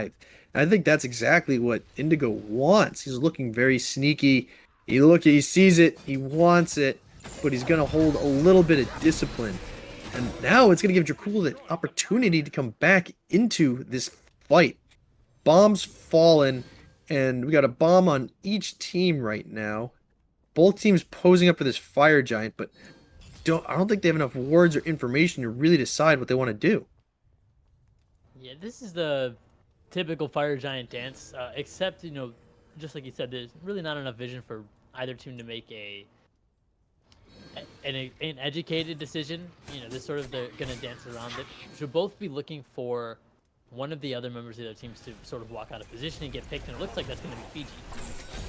And I think that's exactly what Indigo wants. He's looking very sneaky. He sees it, he wants it, but he's going to hold a little bit of discipline. And now it's going to give Dracull the opportunity to come back into this fight. Bomb's fallen, and we got a bomb on each team right now. Both teams posing up for this Fire Giant, but I don't think they have enough wards or information to really decide what they want to do. Yeah, this is the typical Fire Giant dance, except, just like you said, there's really not enough vision for either team to make an educated decision. This sort of they're going to dance around it. Should both be looking for one of the other members of their teams to sort of walk out of position and get picked, and it looks like that's going to be Fiji.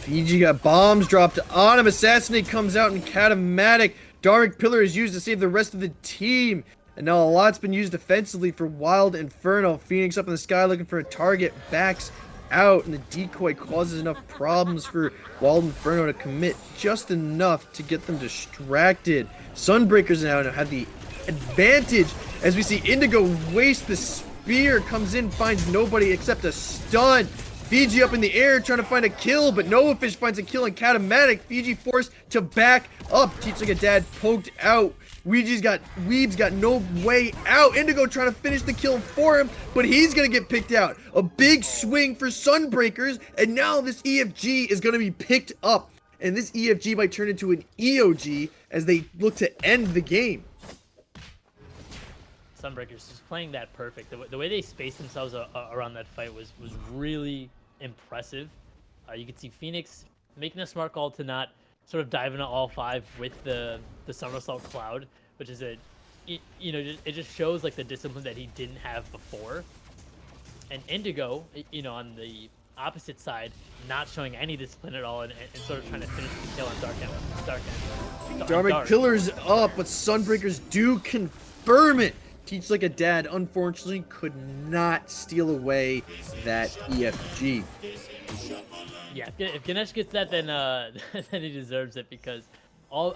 Fiji got bombs dropped on him. Assassinate comes out in Katamatic. Dark Pillar is used to save the rest of the team. And now a lot's been used defensively for Wild Inferno. Phoenix up in the sky looking for a target. Backs out, and the decoy causes enough problems for Wild Inferno to commit just enough to get them distracted. Sunbreakers now have the advantage as we see Indigo waste the spear. Comes in, finds nobody except a stun. Fiji up in the air trying to find a kill, but NoboFish finds a kill in Katamatic. Fiji forced to back up. TeachLikeADad poked out. Weeb's got no way out. Indigo trying to finish the kill for him, but he's going to get picked out. A big swing for Sunbreakers, and now this EFG is going to be picked up. And this EFG might turn into an EOG as they look to end the game. Sunbreakers just playing that perfect. The way they spaced themselves around that fight was really impressive. You could see Phoenix making a smart call to not sort of dive into all 5 with the somersault cloud, which is it just shows like the discipline that he didn't have before. and Indigo, you know, on the opposite side, not showing any discipline at all, and sort of trying to finish the kill on Darknms. Dark Pillars up, but Sunbreakers do confirm it. TeachLikeADad, unfortunately, could not steal away that EFG. Yeah, if Ganesh gets that, then then he deserves it, because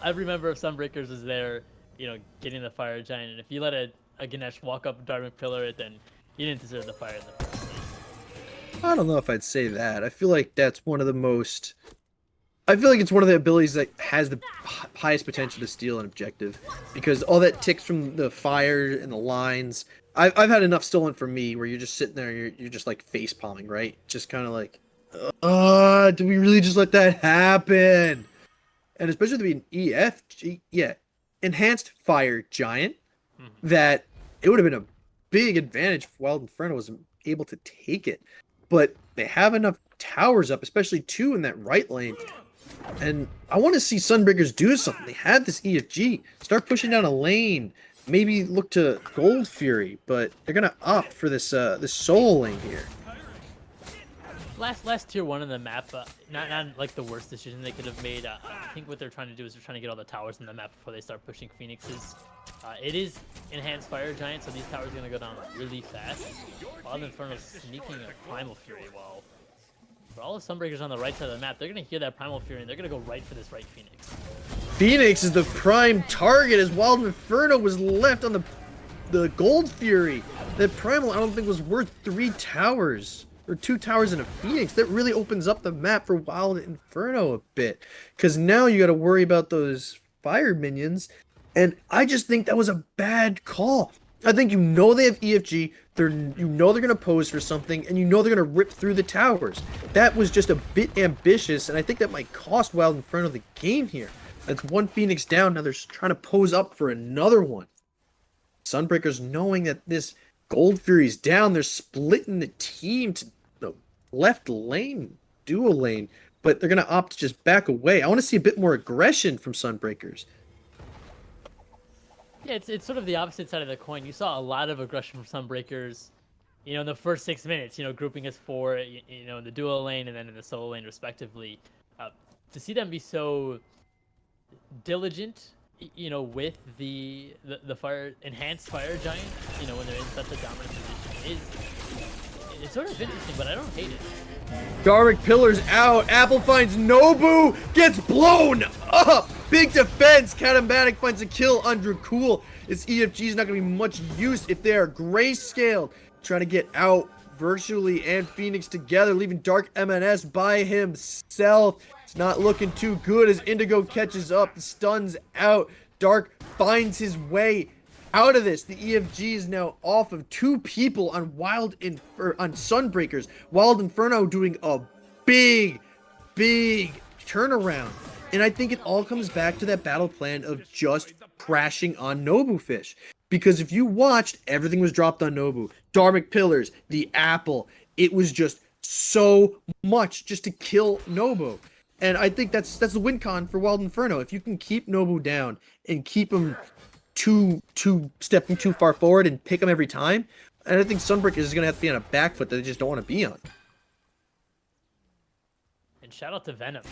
every member of Sunbreakers is there, you know, getting the Fire Giant, and if you let a Ganesh walk up Dark Pillar it, then you didn't deserve the fire in the first place. I don't know if I'd say that. I feel like that's one of the most... I feel like it's one of the abilities that has the highest potential to steal an objective, because all that ticks from the fire and the lines. I've had enough stolen from me where you're just sitting there and you're just like face palming, right? Just kind of like, do we really just let that happen? And especially to be an EFG, yeah, enhanced fire giant, that it would have been a big advantage if Wild Inferno was able to take it. But they have enough towers up, especially 2 in that right lane. And I want to see Sunbreakers do something. They have this EFG. Start pushing down a lane. Maybe look to Gold Fury, but they're gonna opt for this this solo lane here. Last tier 1 in the map, not like the worst decision they could have made. I think what they're trying to do is they're trying to get all the towers in the map before they start pushing Phoenixes. It is enhanced fire giant, so these towers are gonna go down really fast. Wild Inferno sneaking a Primal Fury while for all of Sunbreakers on the right side of the map, they're gonna hear that Primal Fury and they're gonna go right for this right Phoenix. Phoenix is the prime target as Wild Inferno was left on the Gold Fury. That Primal I don't think was worth 3 towers. Or 2 towers and a Phoenix. That really opens up the map for Wild Inferno a bit. Because now you got to worry about those fire minions. And I just think that was a bad call. I think you know they have EFG. You know they're going to pose for something. And you know they're going to rip through the towers. That was just a bit ambitious. And I think that might cost Wild Inferno the game here. That's 1 Phoenix down. Now they're trying to pose up for another one. Sunbreakers knowing that this Gold Fury's down. They're splitting the team to the left lane, dual lane, but they're going to opt to just back away. I want to see a bit more aggression from Sunbreakers. Yeah, it's sort of the opposite side of the coin. You saw a lot of aggression from Sunbreakers, you know, in the first 6 minutes, you know, grouping as 4, you know, in the dual lane and then in the solo lane respectively. To see them be so diligent, you know, with the enhanced fire giant, you know, when they're in such a dominant position, it's sort of interesting, but I don't hate it. Dark Pillars out. Apple finds Nobu, gets blown up. Big defense. Katamatic finds a kill on Dracull. This EFG is not going to be much use if they are grayscaled. Trying to get out virtually and Phoenix together, leaving Darknms by himself. It's not looking too good as Indigo catches up. The stun's out. Dark finds his way out of this. The EFG is now off of 2 people on Sunbreakers. Wild Inferno doing a big turnaround. And I think it all comes back to that battle plan of just crashing on NoboFish. Because if you watched, everything was dropped on Nobu. Dark Pillars, the apple. It was just so much just to kill Nobu. And I think that's the win con for Wild Inferno. If you can keep Nobu down and keep him stepping too far forward and pick him every time, and I think Sunbreakers is going to have to be on a back foot that they just don't want to be on. And shout out to Venom.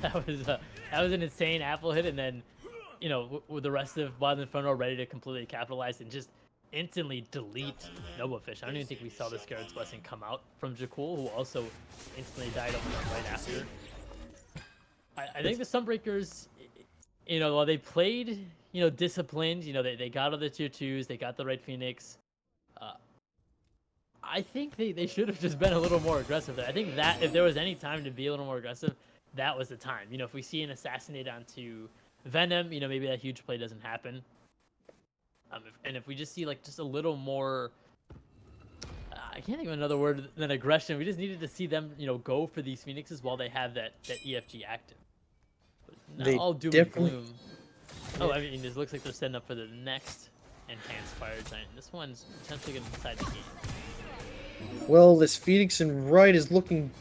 That was an insane apple hit, and then, you know, with the rest of Wild Inferno ready to completely capitalize and just instantly delete NoboFish. I don't even think we saw the Scarlet's Blessing come out from Dracull, who also instantly died almost right after. I think the Sunbreakers, you know, while they played, you know, disciplined, you know, they got all the tier 2s, they got the right Phoenix. I think they should have just been a little more aggressive there. I think that if there was any time to be a little more aggressive, that was the time. You know, if we see an assassinate onto Venom, you know, maybe that huge play doesn't happen. And if we just see like just a little more, I can't think of another word than aggression. We just needed to see them, you know, go for these Phoenixes while they have that EFG active. But not all doom and gloom. Oh, I mean, it looks like they're setting up for the next enhanced fire giant. This one's potentially going to decide the game. Well, this Phoenix in right is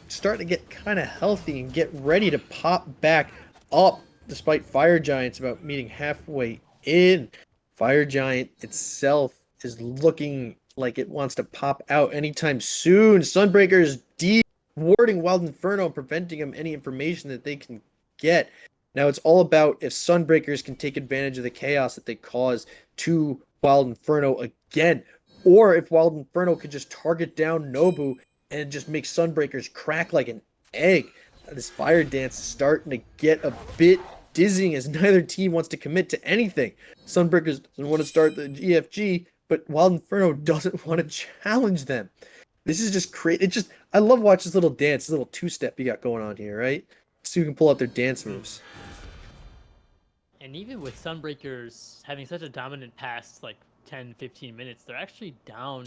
starting to get kind of healthy and get ready to pop back up, despite Fire Giant's about meeting halfway in. Fire Giant itself is looking like it wants to pop out anytime soon. Sunbreakers deep, warding Wild Inferno and preventing him any information that they can get. Now it's all about if Sunbreakers can take advantage of the chaos that they cause to Wild Inferno again, or if Wild Inferno could just target down Nobu and just make Sunbreakers crack like an egg. This fire dance is starting to get a bit dizzying as neither team wants to commit to anything. Sunbreakers doesn't want to start the EFG, but Wild Inferno doesn't want to challenge them. This is just crazy. I love watching this little dance, this little two-step you got going on here, right? So you can pull out their dance moves. And even with Sunbreakers having such a dominant past, like 10-15 minutes, they're actually down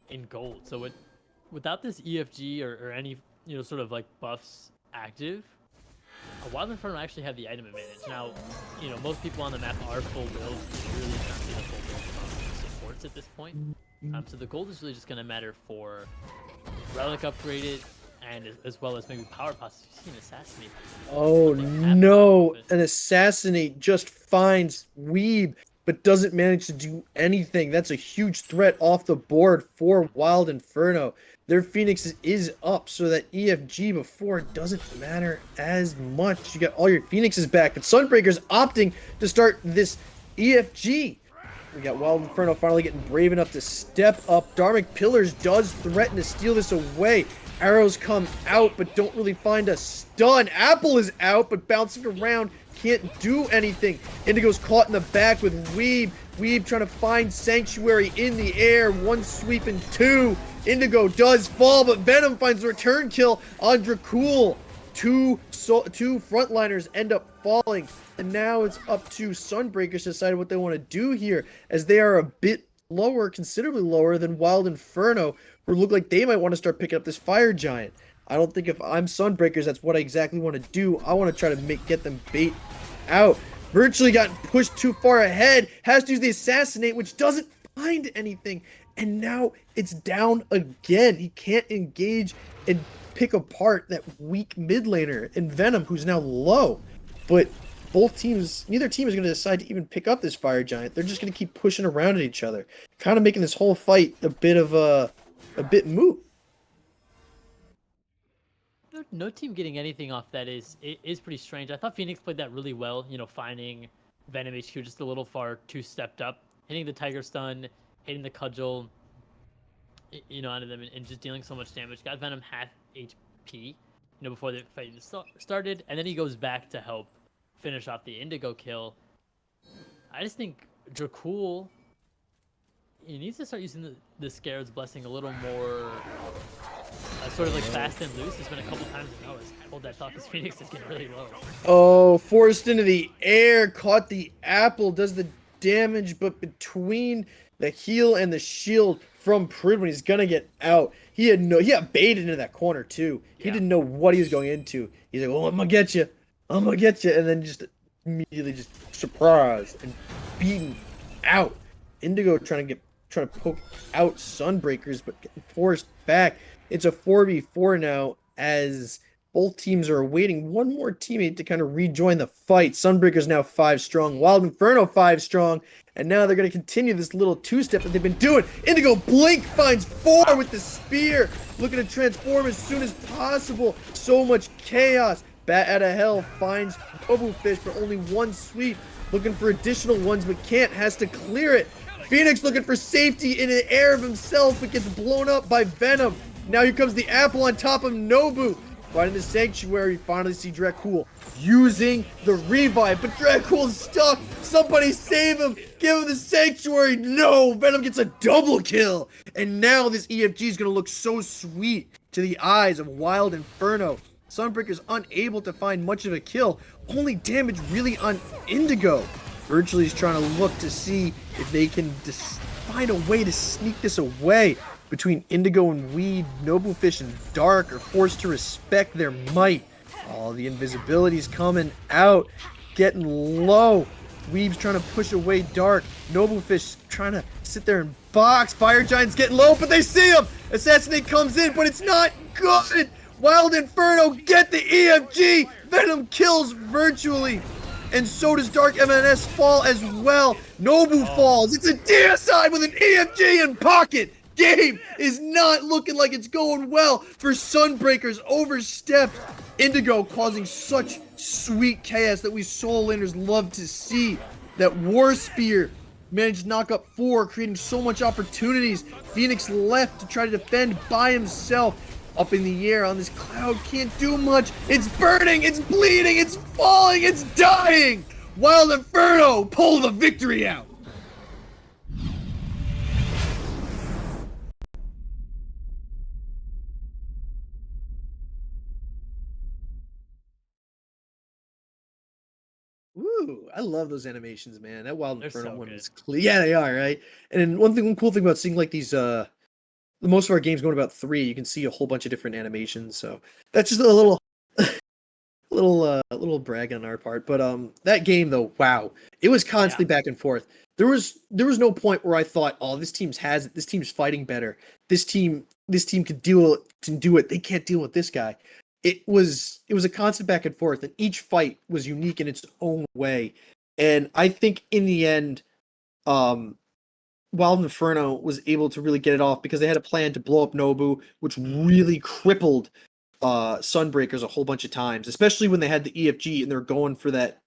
in gold. So without this EFG or any sort of like buffs active, Wild Inferno actually have the item advantage. Now, most people on the map are full build. You really not seeing a full build from supports at this point. So the gold is really just going to matter for relic upgraded and as well as maybe power pots. You've seen assassinate. Oh no! An assassinate just finds Weeb, but doesn't manage to do anything. That's a huge threat off the board for Wild Inferno. Their Phoenix is up, so that EFG before doesn't matter as much. You got all your Phoenixes back, but Sunbreakers opting to start this EFG. We got Wild Inferno finally getting brave enough to step up. Dharmic Pillars does threaten to steal this away. Arrows come out, but don't really find a stun. Apple is out, but bouncing around, can't do anything. Indigo's caught in the back with Weeb. Weeb trying to find Sanctuary in the air. One sweep and two. Indigo does fall, but Venom finds the return kill on Dracull. Two frontliners end up falling, and now it's up to Sunbreakers to decide what they want to do here, as they are a bit lower, considerably lower than Wild Inferno, who look like they might want to start picking up this Fire Giant. I don't think if I'm Sunbreakers, that's what I exactly want to do. I want to try to get them bait out. Virtually got pushed too far ahead, has to use the Assassinate, which doesn't find anything, and now it's down again. He can't engage and pick apart that weak mid laner in Venom, who's now low. But neither team is going to decide to even pick up this Fire Giant. They're just going to keep pushing around at each other, kind of making this whole fight a bit moot. No team getting anything off that is pretty strange. I thought Phoenix played that really well, finding VenomHQ just a little far too stepped up, hitting the Tiger Stun, hitting the Cudgel, onto them, and just dealing so much damage. Got Venom half HP, before the fight started, and then he goes back to help finish off the Indigo kill. I just think Dracull, he needs to start using the Scared's Blessing a little more, sort of like fast and loose. There's been a couple times I hold that thought because Phoenix is getting really low. Oh, forced into the air, caught the apple, does the damage, but between the heal and the shield from Prid when he's gonna get out, he got baited into that corner too. He didn't know what he was going into. He's like, "Oh, I'm gonna get you," and then just immediately just surprised and beaten out. Indigo trying to poke out Sunbreakers, but getting forced back. It's a 4v4 now, as both teams are awaiting one more teammate to kind of rejoin the fight. Sunbreakers now 5 strong, Wild Inferno 5 strong, and now they're going to continue this little two-step that they've been doing. Indigo Blink finds 4 with the spear, looking to transform as soon as possible. So much chaos. Bat out of Hell finds NoboFish for only 1 sweep, looking for additional ones but can't, has to clear it. Phoenix looking for safety in the air of himself, but gets blown up by Venom. Now here comes the apple on top of Nobu. Finding the Sanctuary, finally see Dracull using the revive, but Dracull's stuck. Somebody save him. Give him the Sanctuary. No, Venom gets a double kill. And now this EFG is going to look so sweet to the eyes of Wild Inferno. Sunbreaker's unable to find much of a kill. Only damage really on Indigo. Virtually is trying to look to see if they can find a way to sneak this away. Between Indigo and Weed, NoboFish and Dark are forced to respect their might. All the invisibility's coming out, getting low. Weeb's trying to push away Dark. NoboFish trying to sit there and box. Fire Giant's getting low, but they see him. Assassinate comes in, but it's not good. Wild Inferno get the EFG. Venom kills virtually. and so does Darknms fall as well. Nobu falls. It's a DSI with an EFG in pocket. Game is not looking like it's going well for Sunbreakers. Overstepped Indigo, causing such sweet chaos that we Soul Landers love to see. That War Spear managed to knock up 4, creating so much opportunities. Phoenix left to try to defend by himself. Up in the air on this cloud, can't do much. It's burning, it's bleeding, it's falling, it's dying. Wild Inferno pull the victory out. Ooh, I love those animations, man. That Wild Inferno so one good. is clear. Yeah, they are, right? And one cool thing about seeing like these most of our games going about 3, you can see a whole bunch of different animations. So that's just a little little brag on our part. But that game though, wow. It was constantly back and forth. There was no point where I thought, "Oh, this team's has it. This team's fighting better. This team could do it. They can't deal with this guy." It was a constant back and forth, and each fight was unique in its own way. And I think in the end, Wild Inferno was able to really get it off because they had a plan to blow up Nobu, which really crippled Sunbreakers a whole bunch of times, especially when they had the EFG and they're going for that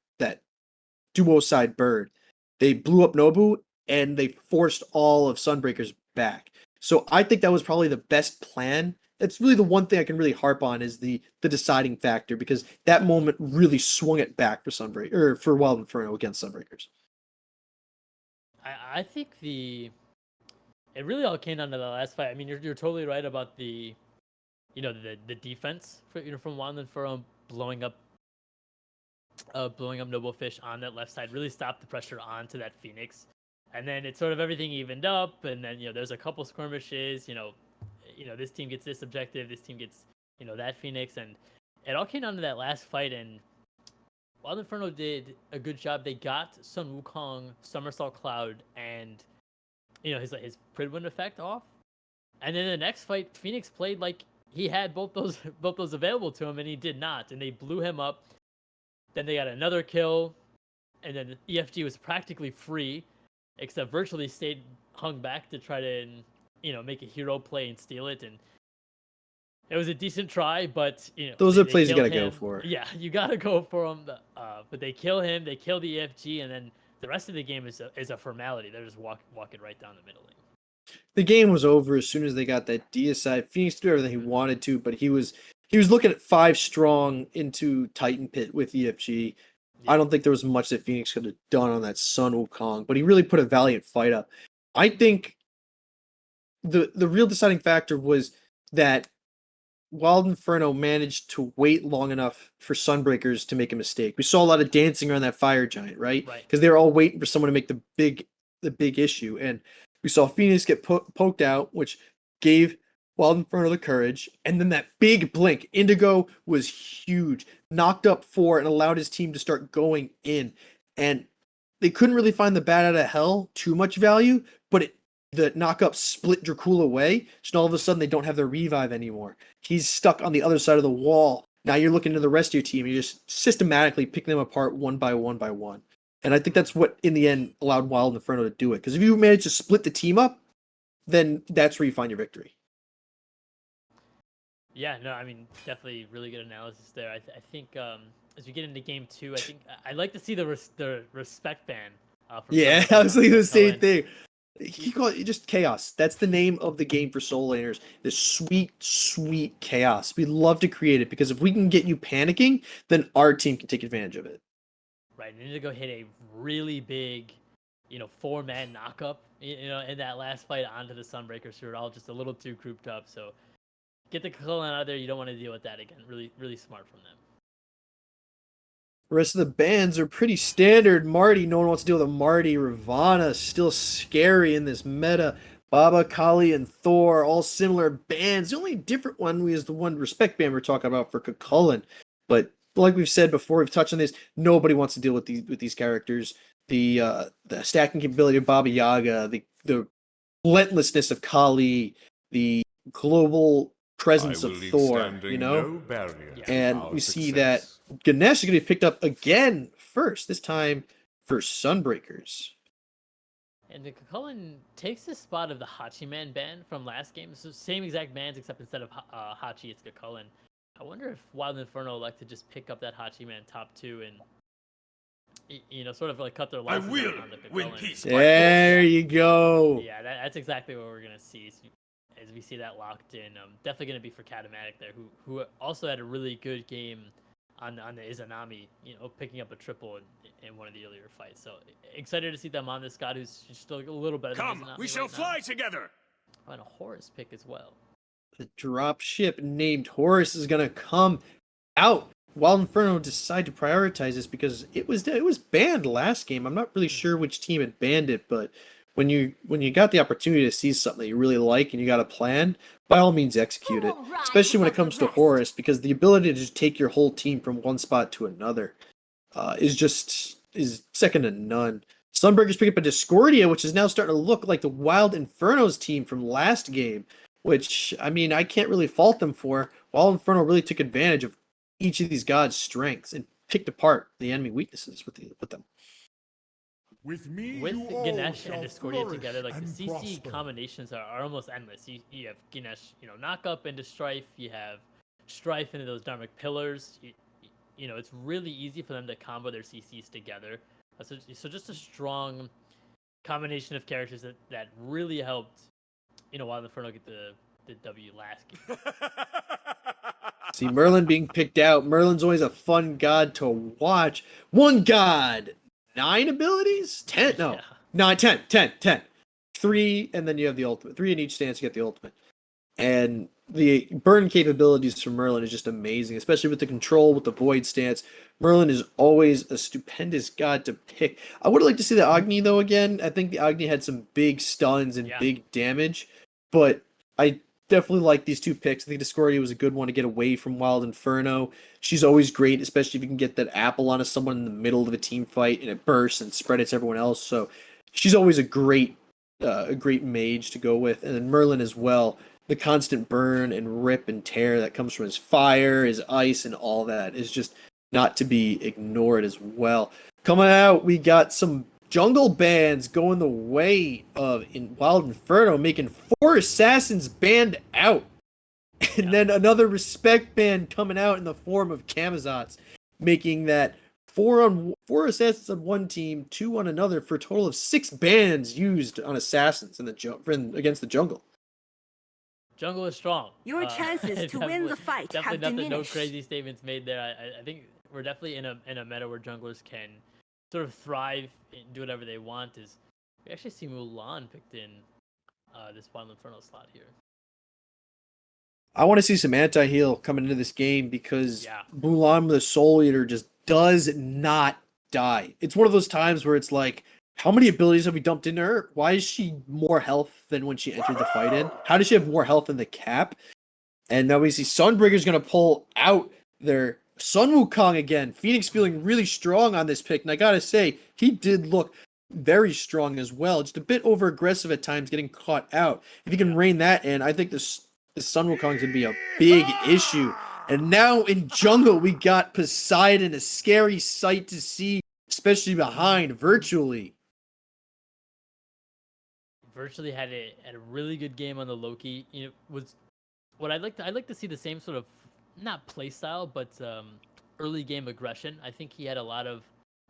duo side bird. They blew up Nobu and they forced all of Sunbreakers back. So I think that was probably the best plan. That's really the one thing I can really harp on is the deciding factor, because that moment really swung it back for Wild Inferno against Sunbreakers. I think it really all came down to the last fight. I mean, you're totally right about the defense from Wild Inferno blowing up NoboFish on that left side really stopped the pressure onto that Phoenix, and then it's sort of everything evened up, and then there's a couple skirmishes. This team gets this objective, this team gets that Phoenix, and it all came down to that last fight. And Wild Inferno did a good job. They got Sun Wukong Somersault Cloud and his Pridwind effect off, and then the next fight Phoenix played like he had both those available to him, and he did not, and they blew him up. Then they got another kill, and then EFG was practically free, except virtually hung back to try to make a hero play and steal it. And it was a decent try, but those are plays you gotta go for. Yeah, you gotta go for them. But they kill him, they kill the EFG, and then the rest of the game is a formality. They're just walking right down the middle lane. The game was over as soon as they got that DSI. Phoenix did everything he wanted to, but he was looking at 5 strong into Titan Pit with EFG. Yeah. I don't think there was much that Phoenix could have done on that Sun Wukong, but he really put a valiant fight up. I think the real deciding factor was that Wild Inferno managed to wait long enough for Sunbreakers to make a mistake. We saw a lot of dancing around that fire giant, right? Because they were all waiting for someone to make the big issue, and we saw Phoenix get poked out, which gave Wild Inferno the courage, and then that big blink. Indigo was huge, knocked up 4 and allowed his team to start going in, and they couldn't really find the bat out of hell too much value, but the knock-up split Dracull away, so all of a sudden they don't have their revive anymore. He's stuck on the other side of the wall. Now you're looking to the rest of your team, you're just systematically picking them apart one by one. And I think that's what, in the end, allowed Wild Inferno to do it. Because if you manage to split the team up, then that's where you find your victory. Yeah, no, I mean, definitely really good analysis there. I think as we get into game 2, I think I'd like to see the respect ban. Yeah, I was thinking the same thing. He called it just chaos. That's the name of the game for Soul Laners. This sweet, sweet chaos. We love to create it because if we can get you panicking, then our team can take advantage of it. Right, and Indigo hit a really big, 4-man knockup, in that last fight onto the Sunbreakers, who were all just a little too grouped up. So get the Cullen out of there. You don't want to deal with that again. Really, really smart from them. The rest of the bands are pretty standard. Marty, no one wants to deal with a Marty. Ravana, still scary in this meta. Baba, Kali, and Thor, all similar bands. The only different one is the one respect band we're talking about for Cullen. But like we've said before, we've touched on this. Nobody wants to deal with these characters. The stacking capability of Baba Yaga, the relentlessness of Kali, the global presence of Thor. No and we see that Ganesh is going to be picked up again first, this time for Sunbreakers. And the Cucullin takes the spot of the Hachiman ban from last game. So same exact bans, except instead of Hachi, it's Cucullin. I wonder if Wild Inferno elect to just pick up that Hachiman top 2 and sort of like cut their losses on the Cucullin. There you go. Yeah, that's exactly what we're gonna see as we see that locked in. Definitely gonna be for Katamatic there, who also had a really good game on the Izanami, picking up a triple in one of the earlier fights. So excited to see them on this god who's still a little better than Izanami. We shall fly together. Oh, and a Horus pick as well. The drop ship named Horus is gonna come out. Wild Inferno decided to prioritize this because it was banned last game. I'm not really sure which team had banned it, but when you got the opportunity to see something that you really like and you got a plan, by all means execute it. Especially when it comes to Horus, because the ability to just take your whole team from one spot to another is second to none. Sunbreakers pick up a Discordia, which is now starting to look like the Wild Inferno's team from last game, which, I mean, I can't really fault them for. Wild Inferno really took advantage of each of these gods' strengths and picked apart the enemy weaknesses with them. With Ganesh and Discordia together, like the CC combinations are almost endless. You have Ganesh, knock up into Strife. You have Strife into those Dharmic pillars. It's really easy for them to combo their CCs together. So just a strong combination of characters that really helped, Wild Inferno get the W last game. See, Merlin being picked out. Merlin's always a fun god to watch. One god, 9 abilities? 10? No. Yeah. 9, 10. 3, and then you have the ultimate. 3 in each stance, you get the ultimate. And the burn capabilities from Merlin is just amazing, especially with the control, with the void stance. Merlin is always a stupendous god to pick. I would like to see the Agni, though, again. I think the Agni had some big stuns and big damage, but I definitely like these two picks. I think Discordia was a good one to get away from Wild Inferno. She's always great, especially if you can get that apple onto someone in the middle of a team fight and it bursts and spread it to everyone else. So she's always a great mage to go with. And then Merlin as well. The constant burn and rip and tear that comes from his fire, his ice, and all that is just not to be ignored as well. Coming out, we got some jungle bans going the way of Wild Inferno, making 4 assassins banned out. And then another respect ban coming out in the form of Camazotz, making that 4 assassins on one team, 2 on another, for a total of 6 bans used on assassins against the jungle. Jungle is strong. Your chances to win the fight have diminished. No crazy statements made there. I think we're definitely in a meta where junglers can sort of thrive and do whatever they want. We actually see Mulan picked in this Wild Inferno slot here. I want to see some anti-heal coming into this game because Mulan with a Soul Eater just does not die. It's one of those times where it's like, how many abilities have we dumped into her? Why is she more health than when she entered the fight in? How does she have more health than the cap? And now we see Sunbreaker's going to pull out their Sun Wukong again. Phoenix feeling really strong on this pick. And I got to say, he did look very strong as well. Just a bit over aggressive at times, getting caught out. If he can rein that in, I think this Sun Wukong is going to be a big issue. And now in jungle, we got Poseidon, a scary sight to see, especially behind virtually. Virtually had a really good game on the Loki. Was what I'd like to see the same sort of, not play style, but early game aggression. I think he had a lot of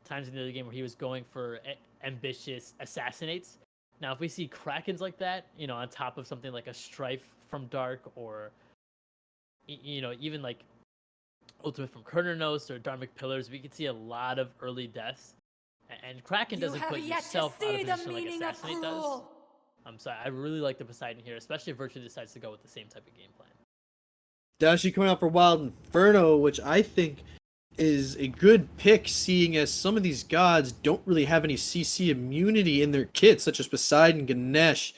times in the early game where he was going for ambitious assassinates. Now, if we see Krakens like that, on top of something like a Strife from Dark, or even like Ultimate from Kernernos or Dharmic Pillars, we could see a lot of early deaths. And Kraken doesn't put yourself out of position like Assassinate does. So I really like the Poseidon here, especially if Virtue decides to go with the same type of game plan. Dashi coming out for Wild Inferno, which I think is a good pick, seeing as some of these gods don't really have any CC immunity in their kits, such as Poseidon, Ganesh.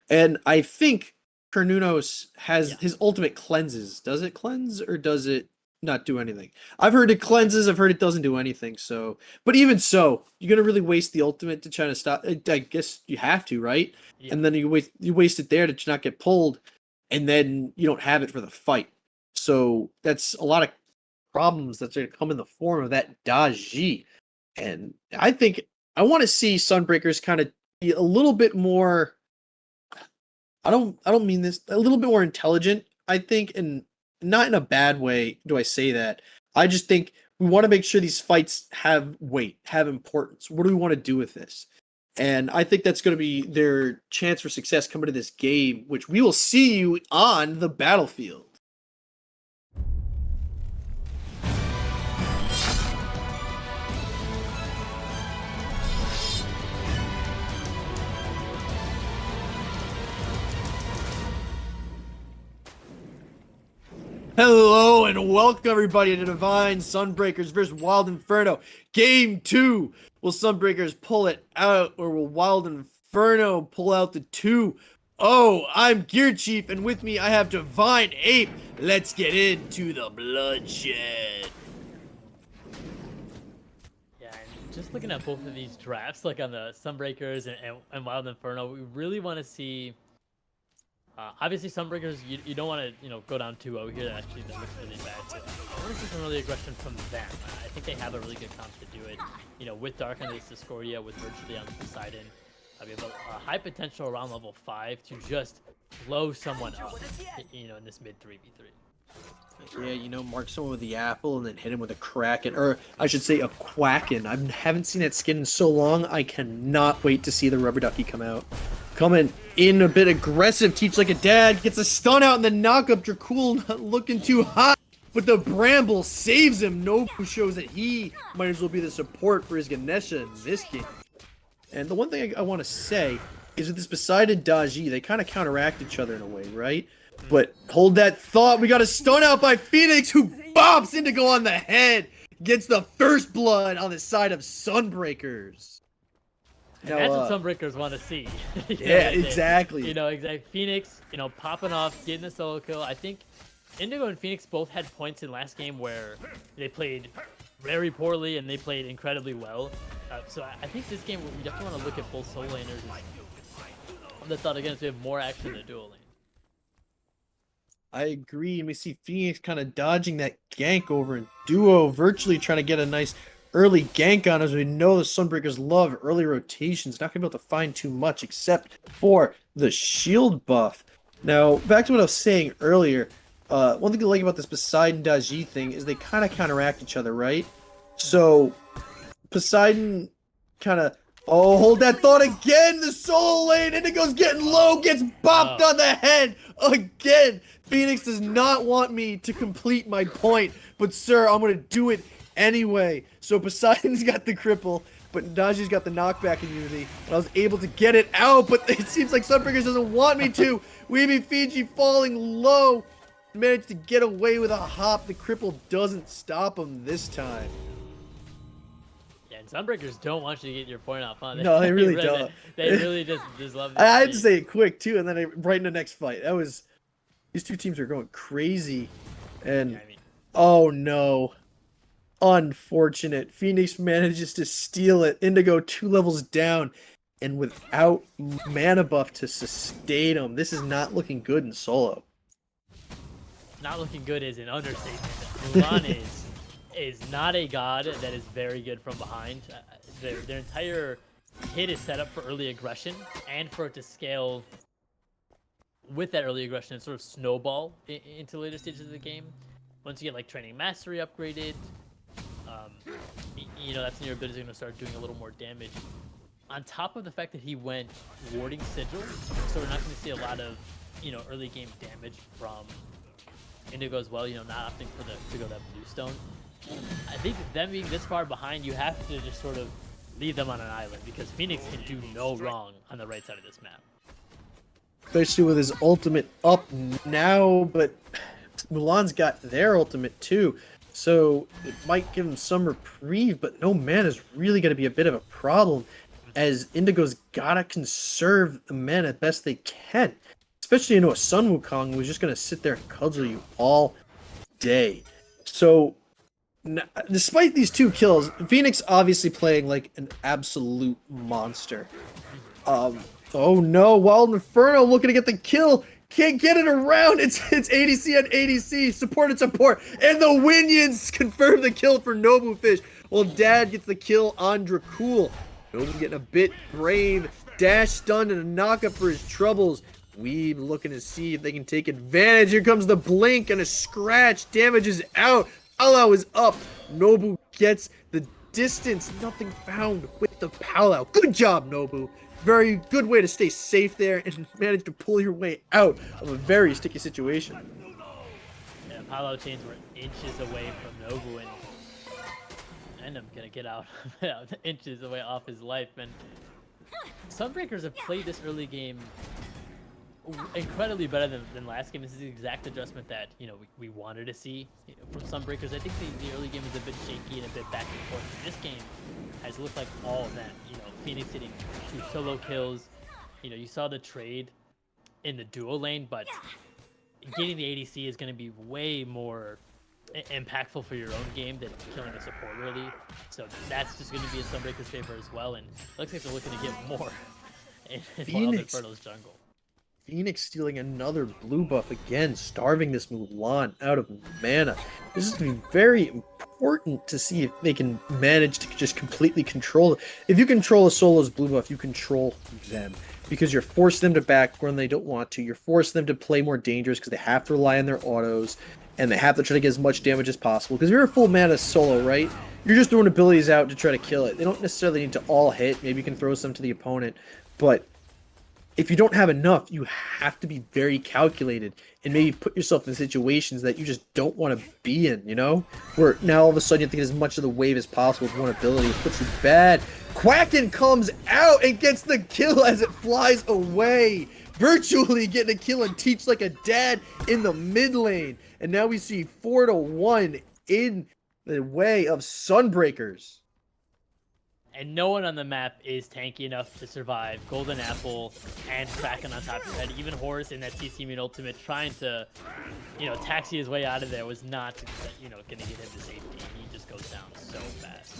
And I think Kernunos has his ultimate cleanses. Does it cleanse or does it not do anything? I've heard it cleanses, I've heard it doesn't do anything. So, but even so, you're gonna really waste the ultimate to try to stop. I guess you have to, right? Yeah. And then you waste it there to not get pulled, and then you don't have it for the fight. So that's a lot of problems that's going to come in the form of that Daji. And I think I want to see Sunbreakers kind of be a little bit more. I don't mean this, a little bit more intelligent, I think, and not in a bad way do I say that. I just think we want to make sure these fights have weight, have importance. What do we want to do with this? And I think that's going to be their chance for success coming to this game, which we will see you on the battlefield. Hello and welcome everybody to Divine Sunbreakers versus Wild Inferno. Game 2. Will Sunbreakers pull it out, or will Wild Inferno pull out the 2-0? I'm Gearchief, and with me I have DivineApe. Let's get into the bloodshed. Yeah, and just looking at both of these drafts, like on the Sunbreakers and Wild Inferno, we really want to see. Obviously, Sunbreakers, you don't want to go down 2-0 here. Actually, that looks really bad. So I want to see some early aggression from them. I think they have a really good comp to do it. With Darknms, Discordia, with virtually on Poseidon, we have a high potential around level 5 to just blow someone up. In this mid 3v3. Yeah, mark someone with the apple and then hit him with a kraken, or I should say a quacken. I haven't seen that skin in so long. I cannot wait to see the rubber ducky come out. Coming in a bit aggressive, TeachLikeADad gets a stun out and the knockup. Dracull not looking too hot, but the bramble saves him. Nobu shows that he might as well be the support for his Ganesha in this game. And the one thing I want to say is with this Poseidon Daji, they kind of counteract each other in a way, right? But hold that thought. We got a stun out by Phoenix, who bops Indigo on the head. Gets the first blood on the side of Sunbreakers. Now, that's what Sunbreakers want to see. Yeah, exactly. Exactly. Phoenix, popping off, getting a solo kill. I think Indigo and Phoenix both had points in last game where they played very poorly and they played incredibly well. So I think this game, we definitely want to look at both solo laners. The thought again is we have more action in the duo lane. I agree, and we see Phoenix kind of dodging that gank over in duo, virtually trying to get a nice early gank on us. We know the Sunbreakers love early rotations. Not going to be able to find too much except for the shield buff. Now, back to what I was saying earlier. One thing I like about this Poseidon Daji thing is they kind of counteract each other, right? So, Poseidon kind of... Oh, hold that thought again! The solo lane! Indigo's getting low, gets bopped on the head again! Phoenix does not want me to complete my point, but sir, I'm going to do it anyway. So Poseidon's got the cripple, but Daji's got the knockback immunity. And I was able to get it out, but it seems like Sunbreakers doesn't want me to. TheWeebyFiji falling low. Managed to get away with a hop. The cripple doesn't stop him this time. Yeah, and Sunbreakers don't want you to get your point off, huh? No, they really don't. They really just love I had to say it quick, too, and then right in the next fight. That was... These two teams are going crazy. And... Yeah, oh, no. Unfortunate. Phoenix manages to steal it. Indigo 2 levels down. And without mana buff to sustain him. This is not looking good in solo. Not looking good is an understatement. Mulan is not a god that is very good from behind. Their entire hit is set up for early aggression and for it to scale with that early aggression and sort of snowball into later stages of the game. Once you get like training mastery upgraded, that's when your ability is going to start doing a little more damage. On top of the fact that he went warding Sigil, so we're not going to see a lot of early game damage from Indigo as well, not opting to go that blue stone. I think them being this far behind, you have to just sort of leave them on an island because Phoenix can do no wrong on the right side of this map. Especially with his ultimate up now, but Mulan's got their ultimate too, so it might give him some reprieve, but no mana is really going to be a bit of a problem as Indigo's gotta conserve the mana best they can. Especially a Sun Wukong who's just going to sit there and cudgel you all day. So, despite these 2 kills, Phoenix obviously playing like an absolute monster. Oh no, Wild Inferno looking to get the kill. Can't get it around. It's ADC on ADC. Support and support. And the Winions confirm the kill for NoboFish. Well, Dad gets the kill on Dracull. Nobu getting a bit brave. Dash stunned and a knockup for his troubles. Weeb looking to see if they can take advantage. Here comes the blink and a scratch. Damage is out. Palau is up. Nobu gets the distance. Nothing found with the Palau. Good job, Nobu. Very good way to stay safe there and manage to pull your way out of a very sticky situation. Yeah, Palau chains were inches away from Nobu, and I'm gonna get out inches away off his life. And Sunbreakers have played this early game incredibly better than last game. This is the exact adjustment that we wanted to see from Sunbreakers. I think the early game was a bit shaky and a bit back and forth. This game has looked like all of that. Phoenix hitting 2 solo kills. You saw the trade in the duo lane, but getting the ADC is going to be way more impactful for your own game than killing a support early. So that's just going to be in Sunbreakers' favor as well. And it looks like they're looking to get more in Wild Inferno's jungle. Phoenix stealing another blue buff again, starving this Mulan out of mana. This is going to be very important to see if they can manage to just completely control it. If you control a solo's blue buff, you control them. Because you're forcing them to back when they don't want to. You're forcing them to play more dangerous because they have to rely on their autos. And they have to try to get as much damage as possible. Because if you're a full mana solo, right? You're just throwing abilities out to try to kill it. They don't necessarily need to all hit. Maybe you can throw some to the opponent. But if you don't have enough, you have to be very calculated and maybe put yourself in situations that you just don't want to be in, Where now all of a sudden you have to get as much of the wave as possible with one ability. It puts you bad. Quacken comes out and gets the kill as it flies away. Virtually getting a kill and TeachLikeADad in the mid lane. And now we see 4-1 in the way of Sunbreakers. And no one on the map is tanky enough to survive Golden Apple and Kraken on top of his head. Even Horus in that CC Immune ultimate trying to, taxi his way out of there was not, going to get him to safety. He just goes down so fast.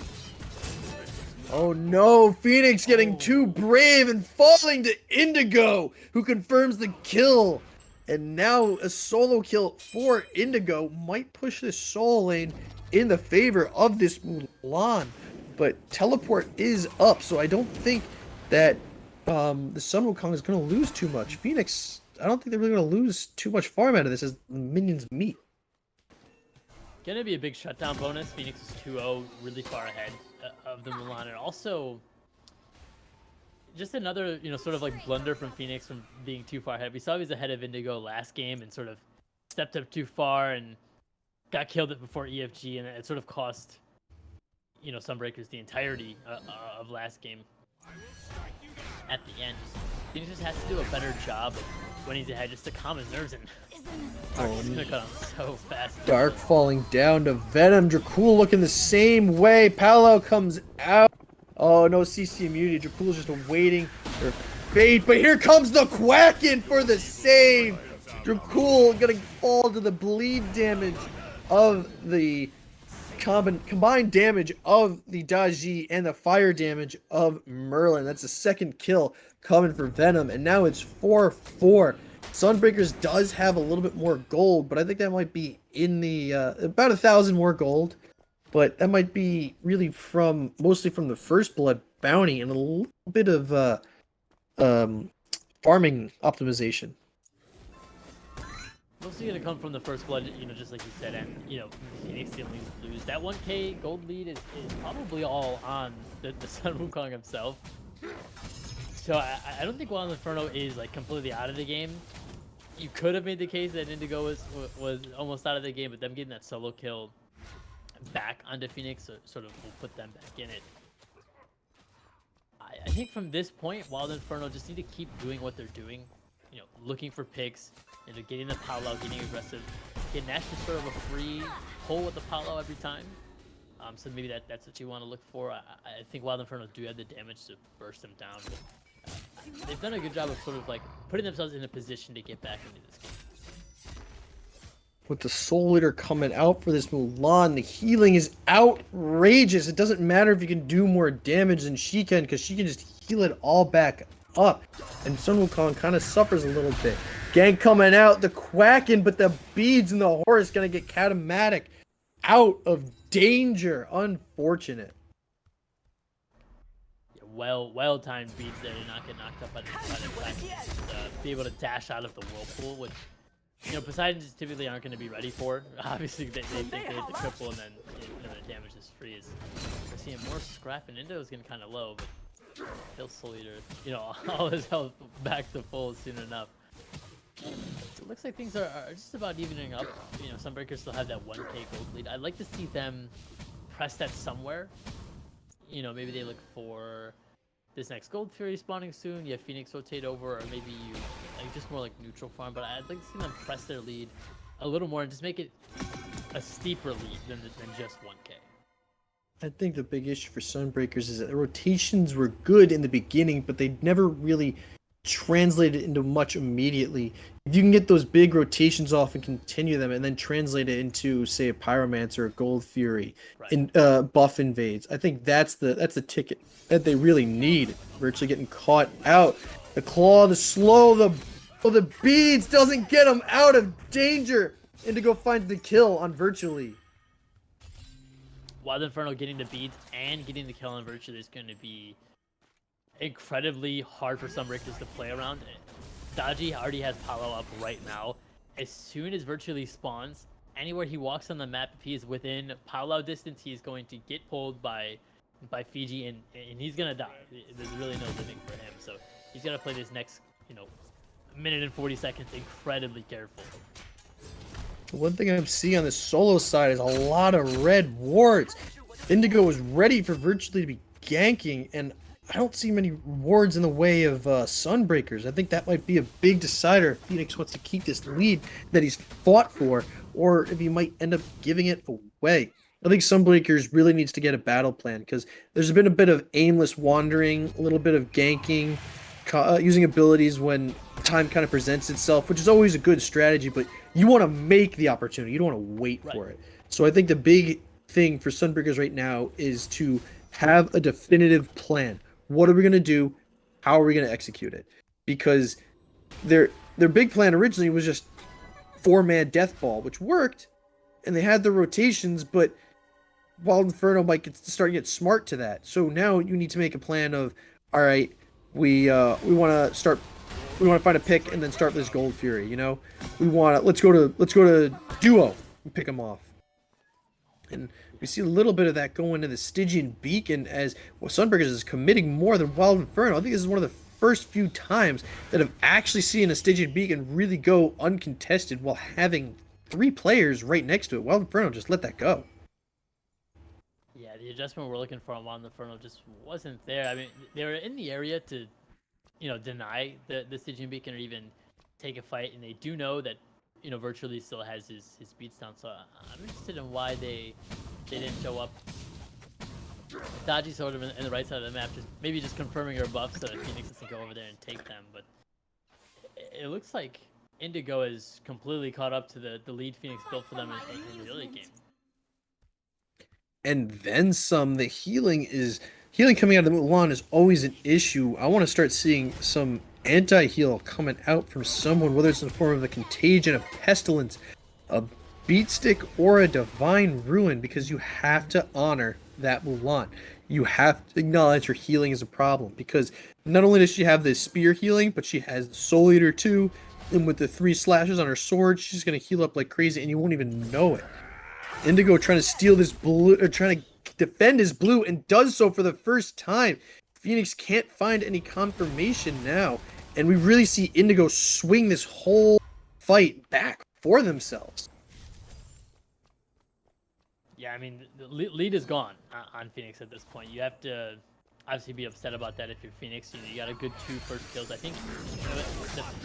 Oh no, Phoenix getting too brave and falling to Indigo, who confirms the kill. And now a solo kill for Indigo might push this solo lane in the favor of this Mulan. But teleport is up, so I don't think that the Sun Wukong is going to lose too much. Phoenix, I don't think they're really going to lose too much farm out of this as the minions meet. Gonna be a big shutdown bonus. Phoenix is 2-0, really far ahead of the Mulan, and also just another, sort of like blunder from Phoenix from being too far ahead. We saw he was ahead of Indigo last game and sort of stepped up too far and got killed it before EFG, and it sort of cost Sunbreakers the entirety of last game at the end. Phoenix just has to do a better job when he's ahead just to calm his nerves, and he's gonna cut him so fast. Dark falling down to Venom. Dracull looking the same way. Palau comes out. Oh, no CC immunity. Dracull's just waiting for fate, but here comes the Quacken for the save. Dracull gonna fall to the bleed damage of the combined damage of the Daji and the fire damage of Merlin. That's the second kill coming for Venom, and now it's 4-4. Sunbreakers does have a little bit more gold, but I think that might be in the about 1,000 more gold, but that might be really mostly from the First Blood bounty and a little bit of farming optimization. Mostly going to come from the First Blood, just like you said, and, Phoenix still needs to lose. That 1k gold lead is probably all on the Sun Wukong himself. So I don't think Wild Inferno is, completely out of the game. You could have made the case that Indigo was almost out of the game, but them getting that solo kill back onto Phoenix sort of will put them back in it. I think from this point, Wild Inferno just need to keep doing what they're doing. Looking for picks, getting the Palau, getting aggressive. Get Nash to sort of a free pull with the Palau every time. So maybe that's what you want to look for. I think Wild Inferno do have the damage to burst them down. But they've done a good job of sort of putting themselves in a position to get back into this game. With the Soul Eater coming out for this Mulan, the healing is outrageous. It doesn't matter if you can do more damage than she can, because she can just heal it all back up. And Sun Wukong kind of suffers a little bit. Gang coming out, the Quacken, but the beads and the Horus gonna get Katamatic out of danger. Unfortunate. Well timed beats there to not get knocked up by the attack. Be able to dash out of the whirlpool, which, you know, Poseidons typically aren't going to be ready for. Obviously, they think they hit the triple and then the damage is free. We're seeing more scrap, and Indo is getting kind of low, but he'll Soul Eater, you know, all his health back to full soon enough. So it looks like things are just about evening up. You know, Sunbreakers still have that 1k gold lead. I'd like to see them press that somewhere. You know, maybe they look for this next Gold Fury spawning soon. You have Phoenix rotate over, or maybe you like just more like neutral farm. But I'd like to see them press their lead a little more and just make it a steeper lead than just 1k. I think the big issue for Sunbreakers is that the rotations were good in the beginning, but they never really translated into much immediately. If you can get those big rotations off and continue them, and then translate it into, say, a Pyromancer or a Gold Fury, right, in buff invades, I think that's the ticket that they really need. Virtually getting caught out. The claw, the slow, the beads doesn't get them out of danger. Indigo finds the kill on Virtually. Wild Inferno getting the beads and getting the kill on Virtually is going to be incredibly hard for Sunbreakers to play around. Dodgy already has Paolo up right now. As soon as Virtually spawns, anywhere he walks on the map, if he is within Paolo distance, he is going to get pulled by Fiji, and he's gonna die. There's really no living for him. So he's gonna play this next, you know, minute and 40 seconds incredibly careful. One thing I'm seeing on the solo side is a lot of red wards. Indigo was ready for Virtually to be ganking, and I don't see many wards in the way of Sunbreakers. I think that might be a big decider if Phoenix wants to keep this lead that he's fought for, or if he might end up giving it away. I think Sunbreakers really needs to get a battle plan, because there's been a bit of aimless wandering, a little bit of ganking, using abilities when time kind of presents itself, which is always a good strategy, but you want to make the opportunity. You don't want to wait for it. So I think the big thing for Sunbreakers right now is to have a definitive plan. What are we going to do? How are we going to execute it? Because their big plan originally was just 4-man death ball, which worked, and they had the rotations, but Wild Inferno might start to get smart to that. So now you need to make a plan of, all right, we want to find a pick and then start this Gold Fury. You know, let's go to duo and pick them off. And we see a little bit of that going to the Stygian Beacon as Sunbreakers is committing more than Wild Inferno. I think this is one of the first few times that I've actually seen a Stygian Beacon really go uncontested while having 3 players right next to it. Wild Inferno just let that go. Yeah, the adjustment we're looking for on Wild Inferno just wasn't there. I mean, they were in the area to, you know, deny the Stygian Beacon or even take a fight, and they do know that, you know, Virtually still has his beats down, so I'm interested in why they didn't show up. Dodgy sort of in the right side of the map, maybe just confirming her buff so that Phoenix doesn't go over there and take them, but it looks like Indigo is completely caught up to the lead Phoenix built for them in the early game. And then some. The healing coming out of the Mulan is always an issue. I want to start seeing some anti-heal coming out from someone, whether it's in the form of a Contagion, a Pestilence, a Beatstick, or a Divine Ruin, because you have to honor that Mulan. You have to acknowledge her healing is a problem, because not only does she have this spear healing, but she has the Soul Eater too, and with the 3 slashes on her sword, she's going to heal up like crazy, and you won't even know it. Indigo trying to steal this blue, or trying to defend his blue, and does so for the first time. Phoenix can't find any confirmation now, and we really see Indigo swing this whole fight back for themselves. Yeah, I mean, the lead is gone on Phoenix at this point. You have to obviously be upset about that if you're Phoenix. You know, you got a good 2 first kills. I think, you know, the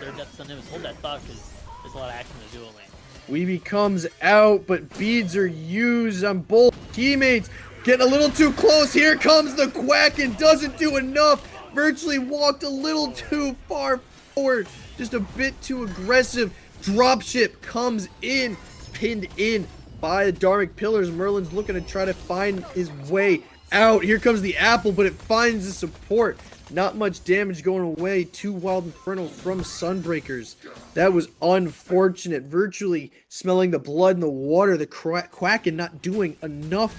third death on him is hold that thought, because there's a lot of action in the dual lane. Weeby comes out, but beads are used on both teammates. Getting a little too close. Here comes the Quack and doesn't do enough. Virtually walked a little too far forward. Just a bit too aggressive. Dropship comes in, pinned in by the Dharmic Pillars. Merlin's looking to try to find his way out. Here comes the apple, but it finds the support. Not much damage going away to Wild Inferno from Sunbreakers. That was unfortunate. Virtually smelling the blood in the water. The Quacken not doing enough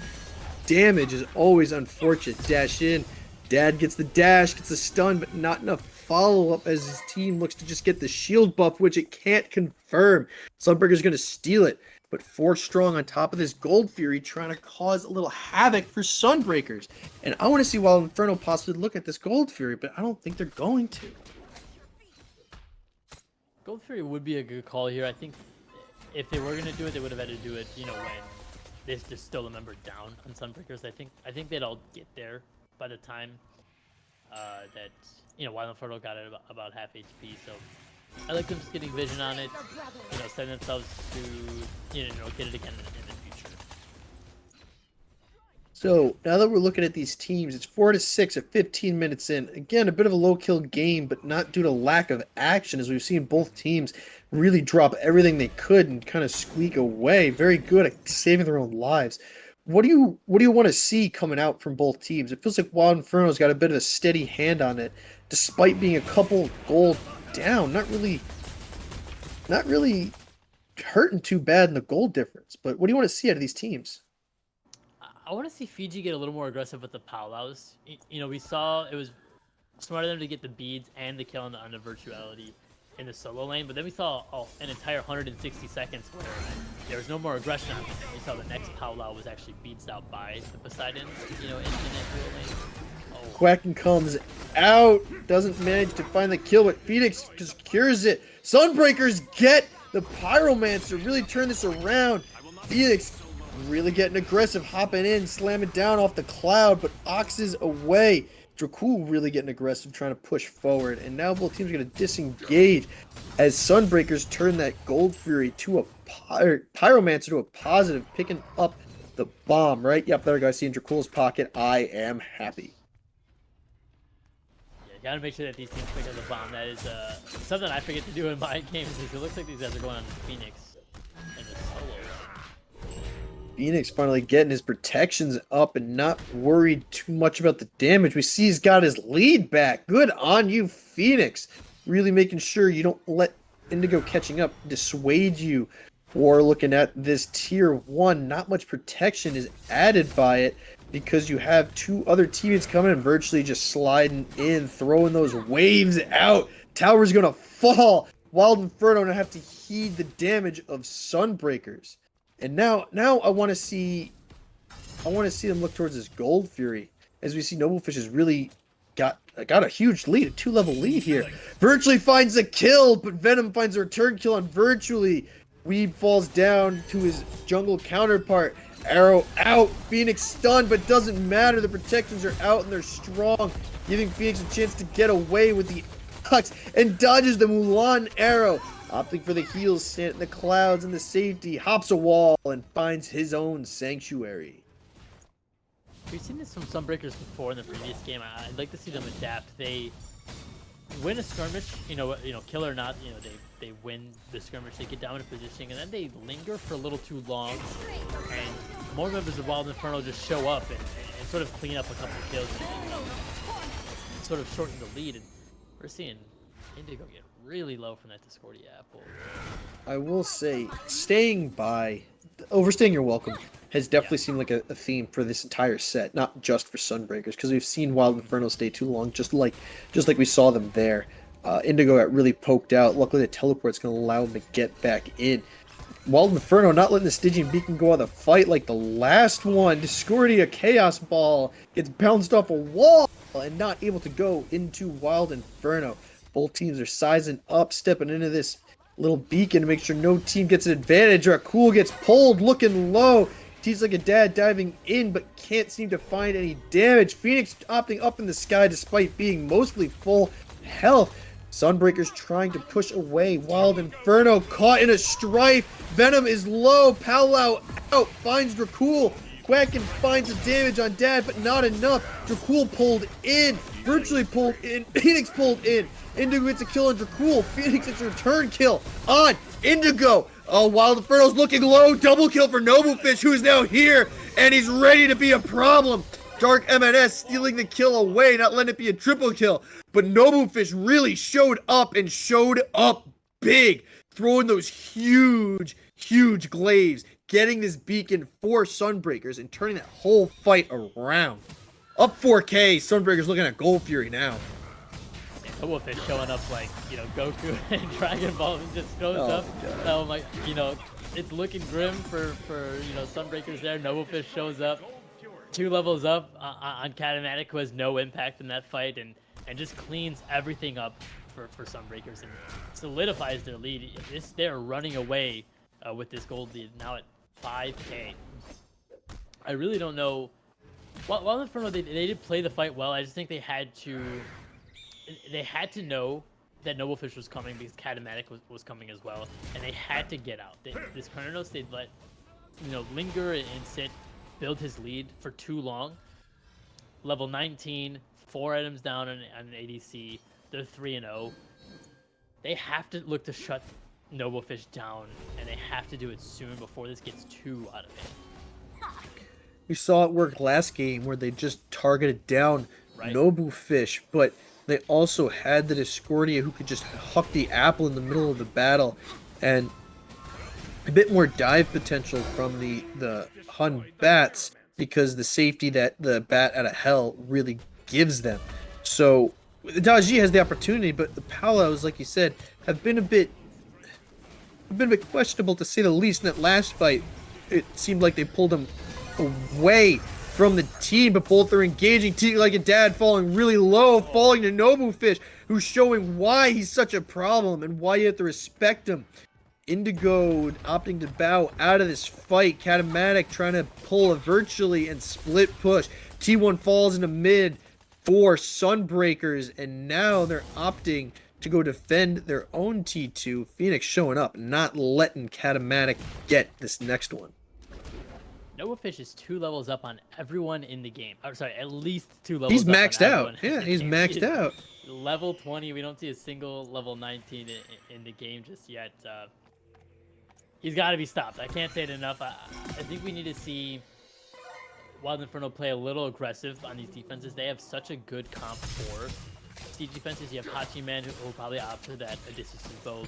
damage is always unfortunate. Dash in. Dad gets the dash, gets the stun, but not enough follow-up as his team looks to just get the shield buff, which it can't confirm. Sunbreaker's going to steal it. But Forge Strong on top of this Gold Fury trying to cause a little havoc for Sunbreakers. And I want to see Wild Inferno possibly look at this Gold Fury, but I don't think they're going to. Gold Fury would be a good call here. I think if they were going to do it, they would have had to do it, you know, when there's just still a member down on Sunbreakers. I think they'd all get there by the time that, you know, Wild Inferno got it about half HP. So I like them just getting vision on it, you know, setting themselves to, you know, get it again in the future. So now that we're looking at these teams, it's 4-6 at 15 minutes in. Again, a bit of a low kill game, but not due to lack of action, as we've seen both teams really drop everything they could and kind of squeak away. Very good at saving their own lives. What do you want to see coming out from both teams? It feels like Wild Inferno's got a bit of a steady hand on it, despite being a couple gold down. Not really hurting too bad in the gold difference. But what do you want to see out of these teams? I want to see Fiji get a little more aggressive with the powwows. You know, we saw it was smart of them to get the beads and the kill on the virtuality in the solo lane, but then we saw an entire 160 seconds where there was no more aggression on it. We saw the next powwow was actually beads out by the Poseidon, you know, in that dual lane. Quacken comes out, doesn't manage to find the kill, but Phoenix just cures it. Sunbreakers get the Pyromancer, really turn this around. Phoenix really getting aggressive, hopping in, slamming down off the cloud, but Ox's away. Dracull really getting aggressive, trying to push forward, and now both teams are going to disengage as Sunbreakers turn that Gold Fury to a Pyromancer to a positive, picking up the bomb, right? Yep, there we go. I see in Dracull's pocket. I am happy. Gotta make sure that these teams pick up the bomb. That is something I forget to do in my games. It looks like these guys are going on Phoenix and the solo. Phoenix finally getting his protections up and not worried too much about the damage. We see he's got his lead back. Good on you, Phoenix. Really making sure you don't let Indigo catching up dissuade you. Or looking at this tier 1, not much protection is added by it, because you have two other teammates coming and virtually just sliding in, throwing those waves out. Tower's gonna fall. Wild Inferno gonna have to heed the damage of Sunbreakers. And now I want to see them look towards this Gold Fury, as we see NoboFish has really got a huge lead, a 2-level lead here. Virtually finds a kill, but Venom finds a return kill on Virtually. Weeb falls down to his jungle counterpart. Arrow out. Phoenix stunned, but doesn't matter. The protections are out and they're strong, giving Phoenix a chance to get away with the Hux and dodges the Mulan arrow. Opting for the heals, stand in the clouds and the safety, hops a wall and finds his own sanctuary. We've seen this from Sunbreakers before in the previous game. I'd like to see them adapt. They win a skirmish, you know, kill or not, you know, they win the skirmish, they get down in positioning, and then they linger for a little too long, and more members of Wild Inferno just show up and sort of clean up a couple kills and sort of shorten the lead. And we're seeing Indigo get really low from that Discordia apple. I will say, overstaying your welcome has definitely seemed like a theme for this entire set, not just for Sunbreakers, because we've seen Wild Inferno stay too long, just like we saw them there. Indigo got really poked out. Luckily, the teleport's going to allow him to get back in. Wild Inferno not letting the Stygian Beacon go on the fight like the last one. Discordia Chaos Ball gets bounced off a wall and not able to go into Wild Inferno. Both teams are sizing up, stepping into this little beacon to make sure no team gets an advantage. Dracull gets pulled, looking low. TeachLikeADad diving in, but can't seem to find any damage. Phoenix opting up in the sky despite being mostly full health. Sunbreakers trying to push away. Wild Inferno caught in a strife. Venom is low. Powwow out. Finds Dracull. Quacken finds the damage on Dad, but not enough. Dracull pulled in. Virtually pulled in. Phoenix pulled in. Indigo gets a kill on Dracull. Phoenix gets a return kill on Indigo. Oh, Wild Inferno's looking low. Double kill for NoboFish, who is now here, and he's ready to be a problem. Darknms stealing the kill away, not letting it be a triple kill. But NoboFish really showed up and showed up big, throwing those huge glaives, getting this beacon for Sunbreakers and turning that whole fight around. Up 4K, Sunbreakers looking at Gold Fury now. NoboFish showing up like, you know, Goku and Dragon Ball and just shows up. Oh my, you know, it's looking grim for you know, Sunbreakers there. NoboFish shows up 2 levels up on Katamatic, who has no impact in that fight, and just cleans everything up for Sunbreakers and solidifies their lead. They're running away with this gold lead now at 5K. I really don't know. While Inferno, they did play the fight well. I just think they had to know that NoboFish was coming because Katamatic was coming as well, and they had to get out. This Kronos, they'd let, you know, linger and sit, build his lead for too long. Level 19, 4 items down on an ADC. They're 3-0. They have to look to shut NoboFish down, and they have to do it soon before this gets too out of hand. We saw it work last game where they just targeted down NoboFish, but they also had the Discordia who could just huck the apple in the middle of the battle, and a bit more dive potential from the Hun bats because the safety that the bat out of hell really gives them. So the Daji has the opportunity, but the Palos, like you said, have been a bit questionable to say the least. In that last fight, it seemed like they pulled them away from the team, but both are engaging. TeachLikeADad falling really low, falling to NoboFish, who's showing why he's such a problem and why you have to respect him. Indigo opting to bow out of this fight. Katamatic trying to pull a virtually and split push. T1 falls into mid for Sunbreakers, and now they're opting to go defend their own T2. Phoenix showing up, not letting Katamatic get this next one. NoboFish is 2 levels up on everyone in the game. I'm sorry, at least 2 levels He's up maxed on out. Yeah, he's maxed out. Level 20. We don't see a single level 19 in the game just yet. He's got to be stopped. I can't say it enough. I think we need to see Wild Inferno play a little aggressive on these defenses. They have such a good comp for siege defenses. You have Hachiman, who will probably opt for that Odysseus bow,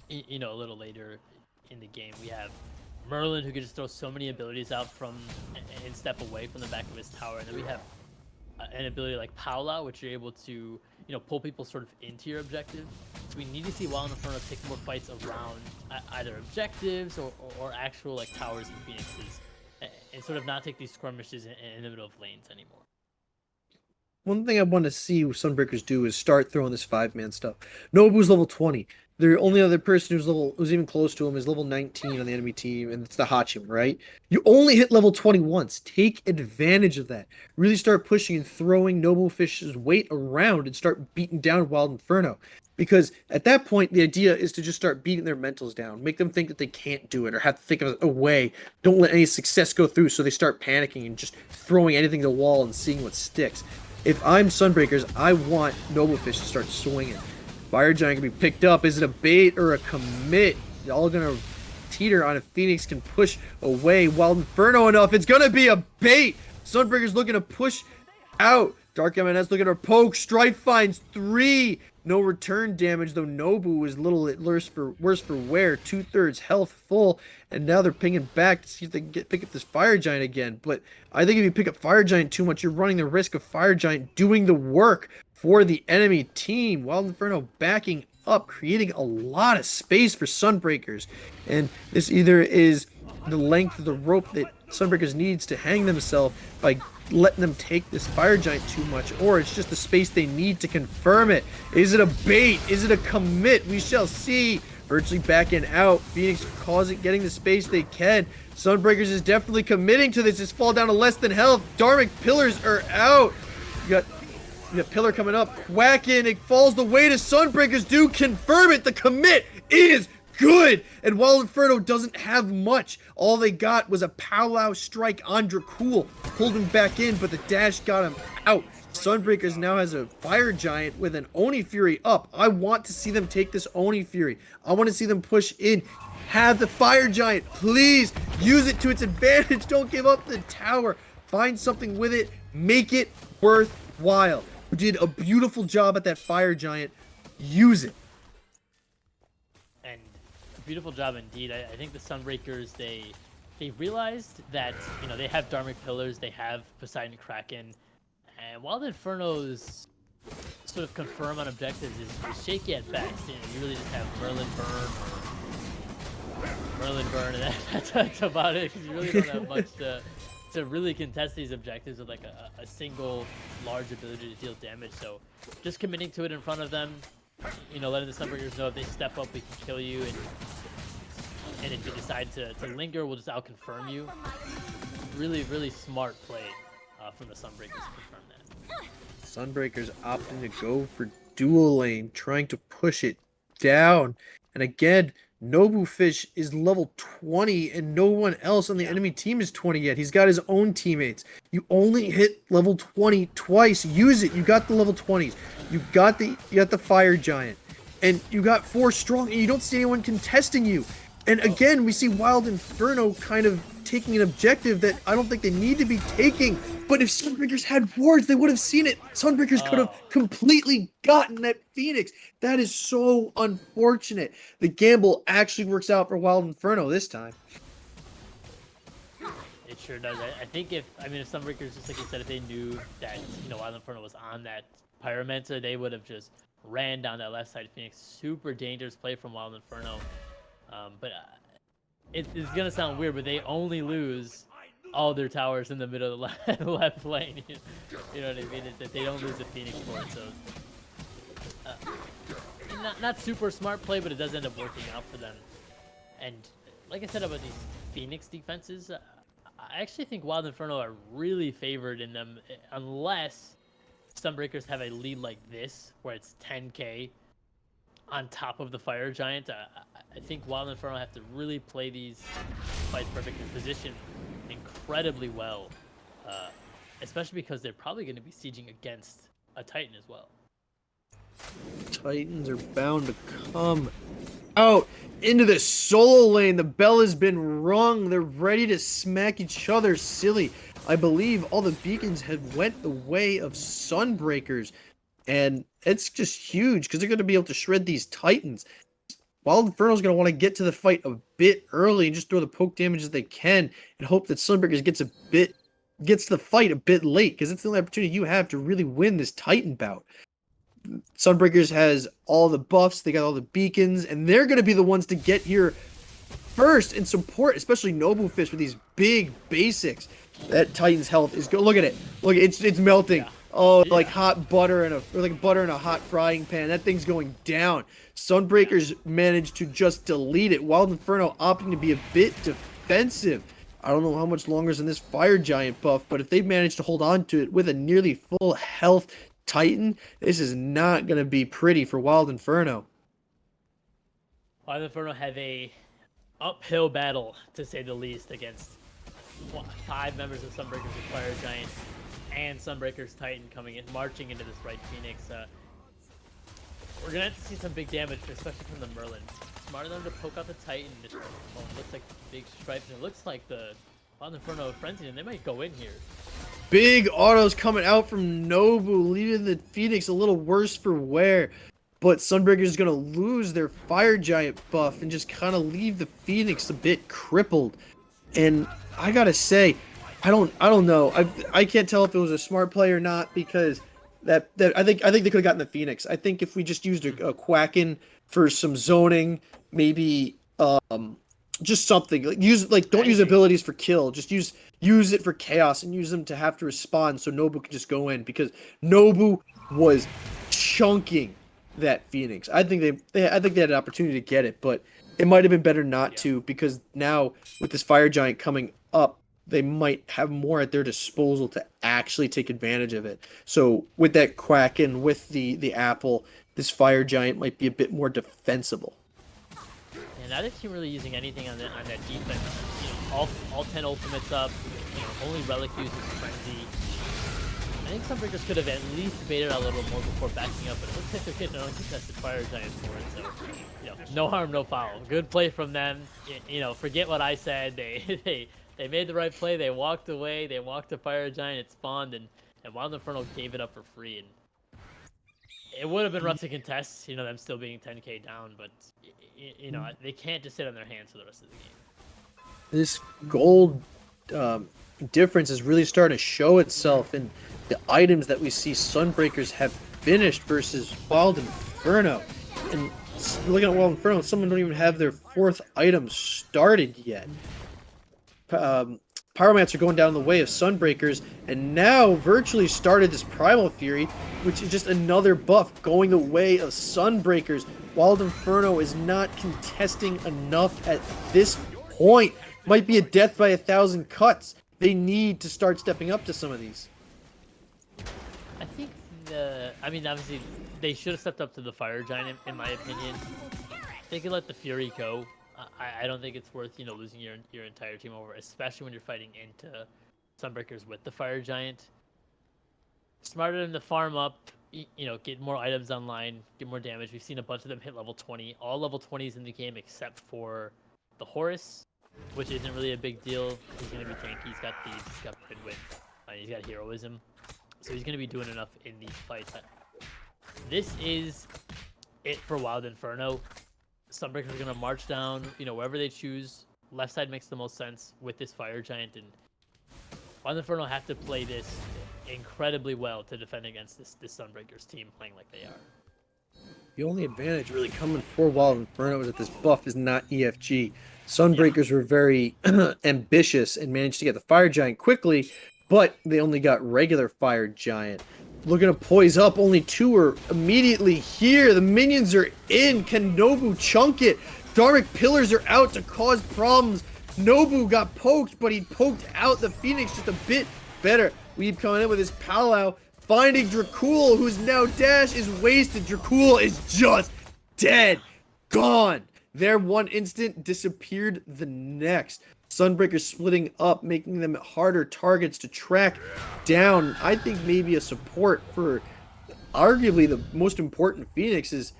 you know, a little later in the game. We have Merlin, who can just throw so many abilities out from and step away from the back of his tower. And then we have an ability like Paula, which you're able to, you know, pull people sort of into your objective. So we need to see Wild Inferno take more fights around either objectives or actual like towers and phoenixes, and sort of not take these skirmishes in the middle of lanes anymore. One thing I want to see Sunbreakers do is start throwing this 5-man stuff. Nobu's level 20. The only other person who's even close to him is level 19 on the enemy team, and it's the Hachiman, right? You only hit level 20 once. Take advantage of that. Really start pushing and throwing NoboFish's weight around and start beating down Wild Inferno. Because at that point, the idea is to just start beating their mentals down. Make them think that they can't do it or have to think of a way. Don't let any success go through so they start panicking and just throwing anything to the wall and seeing what sticks. If I'm Sunbreakers, I want NoboFish to start swinging. Fire Giant can be picked up. Is it a bait or a commit? All gonna teeter on if Phoenix can push away Wild Inferno enough. It's gonna be a bait. Sunbreakers looking to push out. Darknms looking to poke. Strife finds 3. No return damage, though Nobu is a little worse for wear. 2/3 health full, and now they're pinging back to see if they can pick up this Fire Giant again. But I think if you pick up Fire Giant too much, you're running the risk of Fire Giant doing the work for the enemy team. Wild Inferno backing up, creating a lot of space for Sunbreakers. And this either is the length of the rope that Sunbreakers needs to hang themselves by letting them take this Fire Giant too much, or it's just the space they need to confirm it. Is it a bait? Is it a commit? We shall see. Virtually backing out. Phoenix getting the space they can. Sunbreakers is definitely committing to this. It's fall down to less than health. Dharmic pillars are out. You got Pillar coming up. Quacking. It falls the way to Sunbreakers. Do confirm it. The commit is good. And Wild Inferno doesn't have much. All they got was a powwow strike on Dracull. Pulled him back in, but the dash got him out. Sunbreakers now has a Fire Giant with an Oni Fury up. I want to see them take this Oni Fury. I want to see them push in. Have the Fire Giant. Please use it to its advantage. Don't give up the tower. Find something with it. Make it worthwhile. You did a beautiful job at that fire giant. Use it. And beautiful job indeed. I think the Sunbreakers, they realized that, you know, they have Dharmic Pillars, they have Poseidon Kraken, and while the Inferno's sort of confirm on objectives is shaky at best, you know, you really just have Merlin Burn, and that's about it, because you really don't have much to really contest these objectives with like a single large ability to deal damage. So just committing to it in front of them, you know, letting the Sunbreakers know if they step up, we can kill you, and if you decide to linger, we'll just out-confirm you. Really, really smart play from the Sunbreakers to confirm that. Sunbreakers opting to go for dual lane, trying to push it down. And again, NoboFish is level 20 and no one else on the enemy team is 20 yet. He's got his own teammates. You only hit level 20 twice. Use it. You got the level 20s. You got the fire giant. And you got 4 strong and you don't see anyone contesting you. And again, we see Wild Inferno kind of taking an objective that I don't think they need to be taking. But if Sunbreakers had wards, they would have seen it. Sunbreakers could have completely gotten that Phoenix. That is so unfortunate. The gamble actually works out for Wild Inferno this time. It sure does. I think if Sunbreakers, just like you said, if they knew that, you know, Wild Inferno was on that Pyromancer, they would have just ran down that left side Phoenix. Super dangerous play from Wild Inferno. But it's gonna sound weird, but they only lose all their towers in the middle of the left lane. You know what I mean? They don't lose the Phoenix for it, so not super smart play, but it does end up working out for them. And like I said about these Phoenix defenses, I actually think Wild Inferno are really favored in them, unless Sunbreakers have a lead like this, where it's 10k on top of the fire giant. I think Wild Inferno have to really play these fights perfect in position incredibly well, especially because they're probably going to be sieging against a Titan as well. Titans are bound to come out into the solo lane. The bell has been rung. They're ready to smack each other silly. I believe all the beacons have went the way of Sunbreakers, and it's just huge because they're going to be able to shred these Titans. Wild Inferno's going to want to get to the fight a bit early and just throw the poke damage that they can and hope that Sunbreakers gets to the fight a bit late, because it's the only opportunity you have to really win this Titan bout. Sunbreakers has all the buffs, they got all the beacons, and they're going to be the ones to get here first and support, especially NoboFish with these big basics. That Titan's health is good. Look at it. Look, it's melting. Yeah. Oh, yeah. Like hot butter like butter in a hot frying pan. That thing's going down. Sunbreakers managed to just delete it. Wild Inferno opting to be a bit defensive. I don't know how much longer is in this fire giant buff, but if they manage to hold on to it with a nearly full health Titan, this is not going to be pretty for Wild Inferno. Wild Inferno have a uphill battle, to say the least, against 5 members of Sunbreakers with Fire Giant and Sunbreakers Titan coming in, marching into this right Phoenix. We're going to have to see some big damage, especially from the Merlin. Smart enough to poke out the Titan. It looks like big stripes, and it looks like the Wild Inferno Frenzy, and they might go in here. Big autos coming out from Nobu, leaving the Phoenix a little worse for wear. But Sunbreakers is going to lose their Fire Giant buff and just kind of leave the Phoenix a bit crippled. And I gotta say, I don't know. I can't tell if it was a smart play or not, because that I think they could have gotten the Phoenix. I think if we just used a Quacken for some zoning, maybe just something don't use abilities for kill. Just use it for chaos and use them to have to respond so Nobu can just go in, because Nobu was chunking that Phoenix. I think they had an opportunity to get it, but it might have been better not to, because now with this Fire Giant coming up, they might have more at their disposal to actually take advantage of it. So with that Kraken, with the Apple, this Fire Giant might be a bit more defensible. And neither team really using anything on that defense. You know, all 10 ultimates up. You know, only Relic uses Frenzy. I think Sunbreakers could have at least baited out a little more before backing up, but it looks like they're getting an uncontested Fire Giant for it. So, you know, no harm, no foul. Good play from them. You know, forget what I said. They They made the right play. They walked away. They walked to Fire Giant. It spawned, and Wild Inferno gave it up for free. And it would have been rough to contest, you know, them still being 10k down, but you know, they can't just sit on their hands for the rest of the game. This gold difference is really starting to show itself in the items that we see Sunbreakers have finished versus Wild Inferno. And looking at Wild Inferno, some don't even have their 4th item started yet. Pyromancer going down the way of Sunbreakers, and now virtually started this Primal Fury, which is just another buff going the way of Sunbreakers. Wild Inferno is not contesting enough at this point. Might be a death by 1,000 cuts. They need to start stepping up to some of these. I think I mean, obviously, they should have stepped up to the Fire Giant, in my opinion. They could let the Fury go. I don't think it's worth, you know, losing your entire team over, especially when you're fighting into Sunbreakers with the Fire Giant. Smarter than to farm up, you know, get more items online, get more damage. We've seen a bunch of them hit level 20. All level 20s in the game except for the Horus, which isn't really a big deal. He's going to be tanky. He's got Thieves. He's got Pridwin. He's got Heroism. So he's going to be doing enough in these fights. This is it for Wild Inferno. Sunbreakers are going to march down, you know, wherever they choose. Left side makes the most sense with this Fire Giant, and Wild Inferno have to play this incredibly well to defend against this Sunbreakers team playing like they are. The only advantage really coming for Wild Inferno is that this buff is not EFG. Sunbreakers were very ambitious and managed to get the Fire Giant quickly, but they only got regular Fire Giant. Looking to poise up, only 2 are immediately here. The minions are in. Can Nobu chunk it? Dharmic Pillars are out to cause problems. Nobu got poked, but he poked out the Phoenix just a bit better. Weeb coming in with his Palau, finding Dracull, who's now dash is wasted. Dracull is just dead. Gone. There one instant, disappeared the next. Sunbreakers splitting up, making them harder targets to track down. I think maybe a support for arguably the most important Phoenix is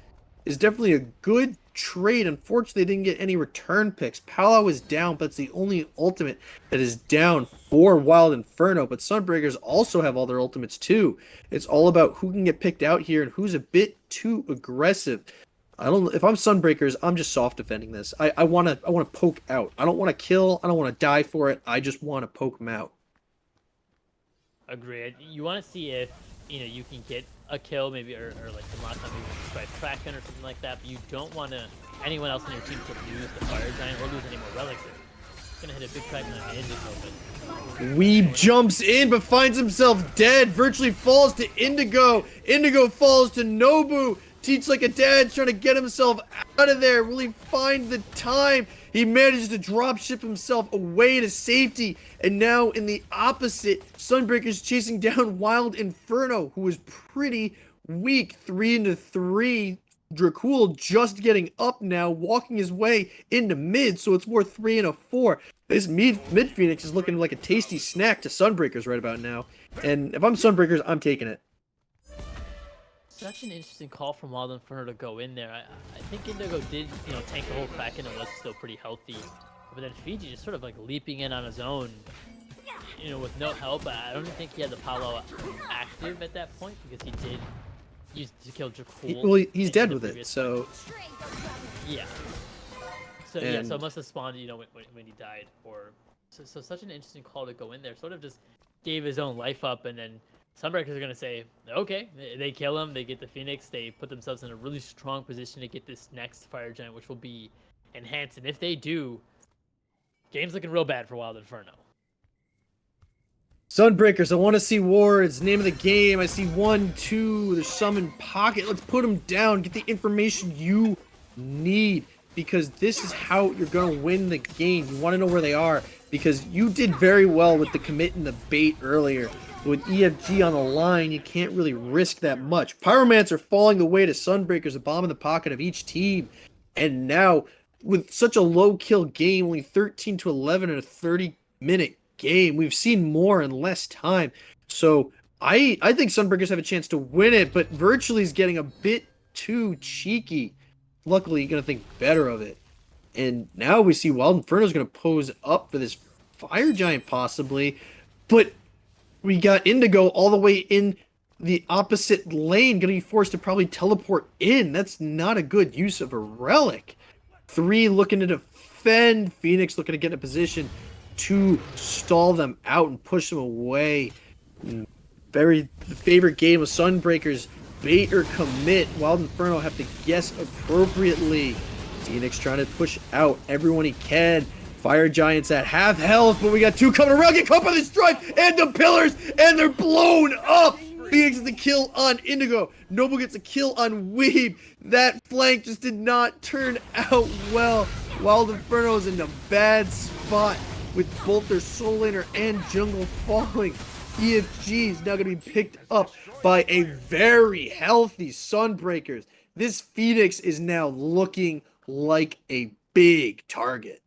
definitely a good trade. Unfortunately, they didn't get any return picks. Palau is down, but it's the only ultimate that is down for Wild Inferno. But Sunbreakers also have all their ultimates too. It's all about who can get picked out here and who's a bit too aggressive. If I'm Sunbreakers, I'm just soft defending this. I want to poke out. I don't want to kill. I don't want to die for it. I just want to poke them out. Agreed. You want to see if, you know, you can get a kill, maybe, or like the last time maybe try Kraken or something like that. But you don't want anyone else on your team to lose the Fire Giant or lose any more relics. It's gonna hit a big Kraken on the Indigo, but Weeb jumps in but finds himself dead. Virtually falls to Indigo. Indigo falls to Nobu. TeachLikeADad trying to get himself out of there. Will he find the time? He manages to drop ship himself away to safety. And now in the opposite, Sunbreakers chasing down Wild Inferno, who is pretty weak. 3-3. Dracull just getting up now, walking his way into mid, so it's more 3-4. This mid Phoenix is looking like a tasty snack to Sunbreakers right about now. And if I'm Sunbreakers, I'm taking it. such an interesting call from Wild Inferno to go in there. I think Indigo did, you know, tank the whole Kraken and was still pretty healthy. But then Fiji just sort of like leaping in on his own, you know, with no help. I don't think he had the Palau active at that point because he did use to kill Dracull. Well, he's dead with it, so... Yeah. So, yeah, so it must have spawned, you know, when he died. Or so such an interesting call to go in there. Sort of just gave his own life up, and then Sunbreakers are going to say, okay, they kill him, they get the Phoenix, they put themselves in a really strong position to get this next Fire Giant, which will be enhanced. And if they do, game's looking real bad for Wild Inferno. Sunbreakers, I want to see war. It's the name of the game. I see 1, 2. There's some in pocket. Let's put them down. Get the information you need, because this is how you're going to win the game. You want to know where they are, because you did very well with the commit and the bait earlier. With EFG on the line, you can't really risk that much. Pyromancer falling the way to Sunbreakers, a bomb in the pocket of each team. And now, with such a low kill game, only 13-11 in a 30-minute game, we've seen more in less time. So I think Sunbreakers have a chance to win it, but Virtually is getting a bit too cheeky. Luckily, you're going to think better of it. And now we see Wild Inferno is going to pose up for this Fire Giant possibly, but we got Indigo all the way in the opposite lane, gonna be forced to probably teleport in. That's not a good use of a relic. 3 looking to defend, Phoenix looking to get in a position to stall them out and push them away. Very favorite game of Sunbreakers, bait or commit. Wild Inferno have to guess appropriately. Phoenix trying to push out everyone he can. Fire Giants at half health, but we got 2 coming around, get caught by the strike and the pillars, and they're blown up. Phoenix gets the kill on Indigo. Noble gets a kill on Weeb. That flank just did not turn out well. Wild Inferno is in a bad spot with both their soul laner and jungle falling. EFG is now going to be picked up by a very healthy Sunbreakers. This Phoenix is now looking like a big target.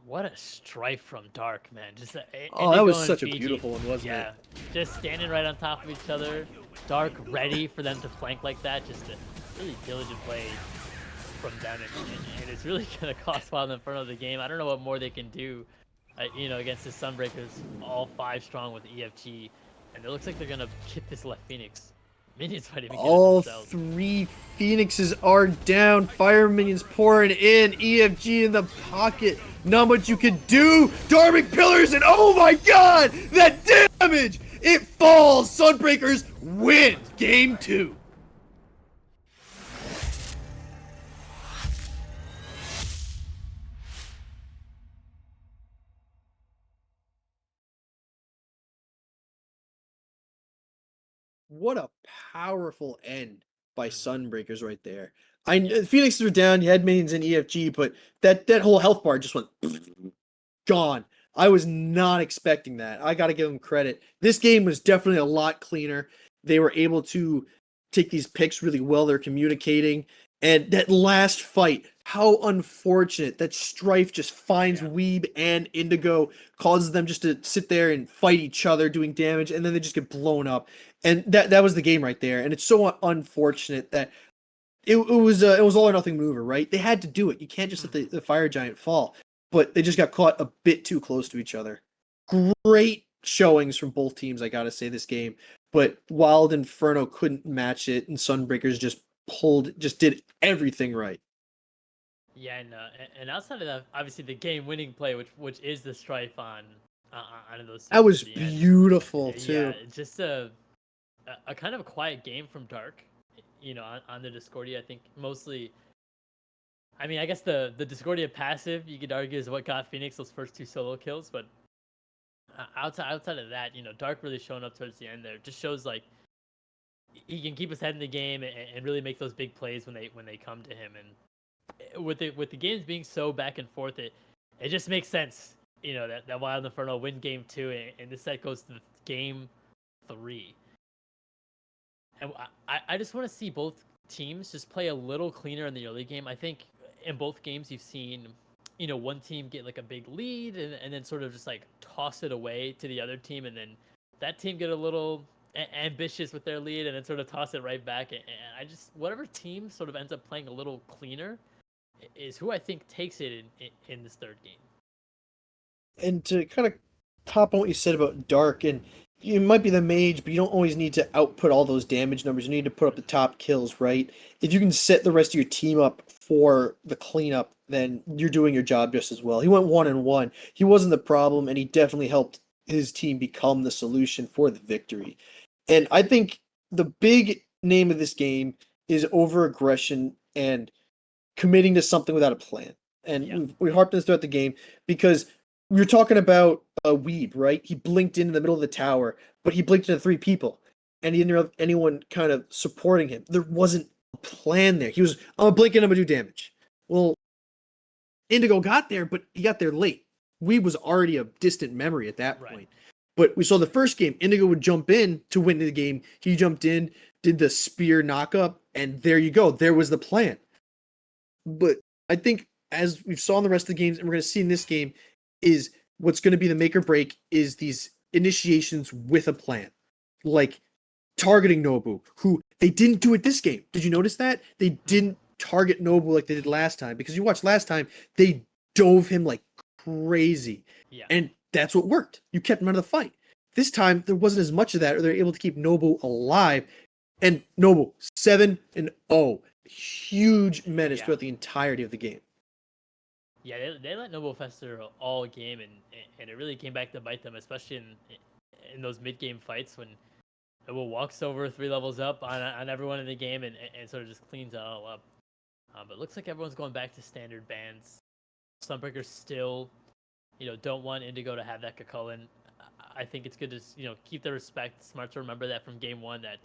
What a strife from Dark, man. Just oh, that was such a beautiful one, wasn't it? Yeah, just standing right on top of each other. Dark ready for them to flank like that. Just a really diligent play from them, and it's really gonna cost Wild Inferno the game. I don't know what more they can do, you know, against the Sunbreakers, all 5 strong with EFG, and it looks like they're gonna get this left Phoenix. Minions might even get all 3 Phoenixes are down. Fire minions pouring in. EFG in the pocket. Not much you can do. Darmic pillars, and oh my god, that damage! It falls. Sunbreakers win game 2. What a powerful end by Sunbreakers right there. Phoenixes were down, you had minions in EFG, but that whole health bar just went gone. I was not expecting that. I got to give them credit. This game was definitely a lot cleaner. They were able to take these picks really well. They're communicating. And that last fight, how unfortunate that Strife just finds Weeb and Indigo, causes them just to sit there and fight each other, doing damage, and then they just get blown up. And that was the game right there. And it's so unfortunate that it was all or nothing maneuver, right? They had to do it. You can't just let the Fire Giant fall. But they just got caught a bit too close to each other. Great showings from both teams, I gotta say, this game. But Wild Inferno couldn't match it, and Sunbreakers just did everything right. Yeah, and outside of that, obviously the game-winning play, which is the Strife on those. That was beautiful too. Yeah, just a kind of a quiet game from Dark, you know, on the Discordia. I think mostly. I mean, I guess the Discordia passive, you could argue, is what got Phoenix those first 2 solo kills. But outside of that, you know, Dark really showing up towards the end there. Just shows like he can keep his head in the game and really make those big plays when they come to him. And with the games being so back and forth, it just makes sense, you know, that Wild Inferno win game 2 and this set goes to game 3. And I just want to see both teams just play a little cleaner in the early game. I think in both games you've seen, you know, one team get like a big lead and then sort of just like toss it away to the other team, and then that team get a little ambitious with their lead and then sort of toss it right back. And I just, whatever team sort of ends up playing a little cleaner is who I think takes it in this 3rd game. And to kind of top on what you said about Dark, and you might be the mage, but you don't always need to output all those damage numbers. You need to put up the top kills, right? If you can set the rest of your team up for the cleanup, then you're doing your job just as well. He went 1-1. He wasn't the problem, and he definitely helped his team become the solution for the victory. And I think the big name of this game is over-aggression and committing to something without a plan. And we harped on this throughout the game because we were talking about Weeb, right? He blinked into the middle of the tower, but he blinked into 3 people, and he didn't have anyone kind of supporting him. There wasn't a plan there. He was, I'm blinking, I'm gonna do damage. Well, Indigo got there, but he got there late. Weeb was already a distant memory at that point. But we saw the first game, Indigo would jump in to win the game. He jumped in, did the spear knockup, and there you go. There was the plan. But I think, as we saw in the rest of the games, and we're going to see in this game, is what's going to be the make or break is these initiations with a plan. Like targeting Nobu, who they didn't do it this game. Did you notice that? They didn't target Nobu like they did last time, because you watched last time, they dove him like crazy. Yeah. And that's what worked. You kept him out of the fight. This time, there wasn't as much of that, or they're able to keep Nobu alive. And Nobu, 7-0. Huge menace throughout the entirety of the game. Yeah, they let Nobu fester all game, and it really came back to bite them, especially in those mid-game fights when Nobu walks over 3 levels up on everyone in the game and sort of just cleans it all up. But it looks like everyone's going back to standard bans. Sunbreakers still, don't want Indigo to have that Kakulin. I think it's good to, keep the respect. Smart to remember that from game 1 that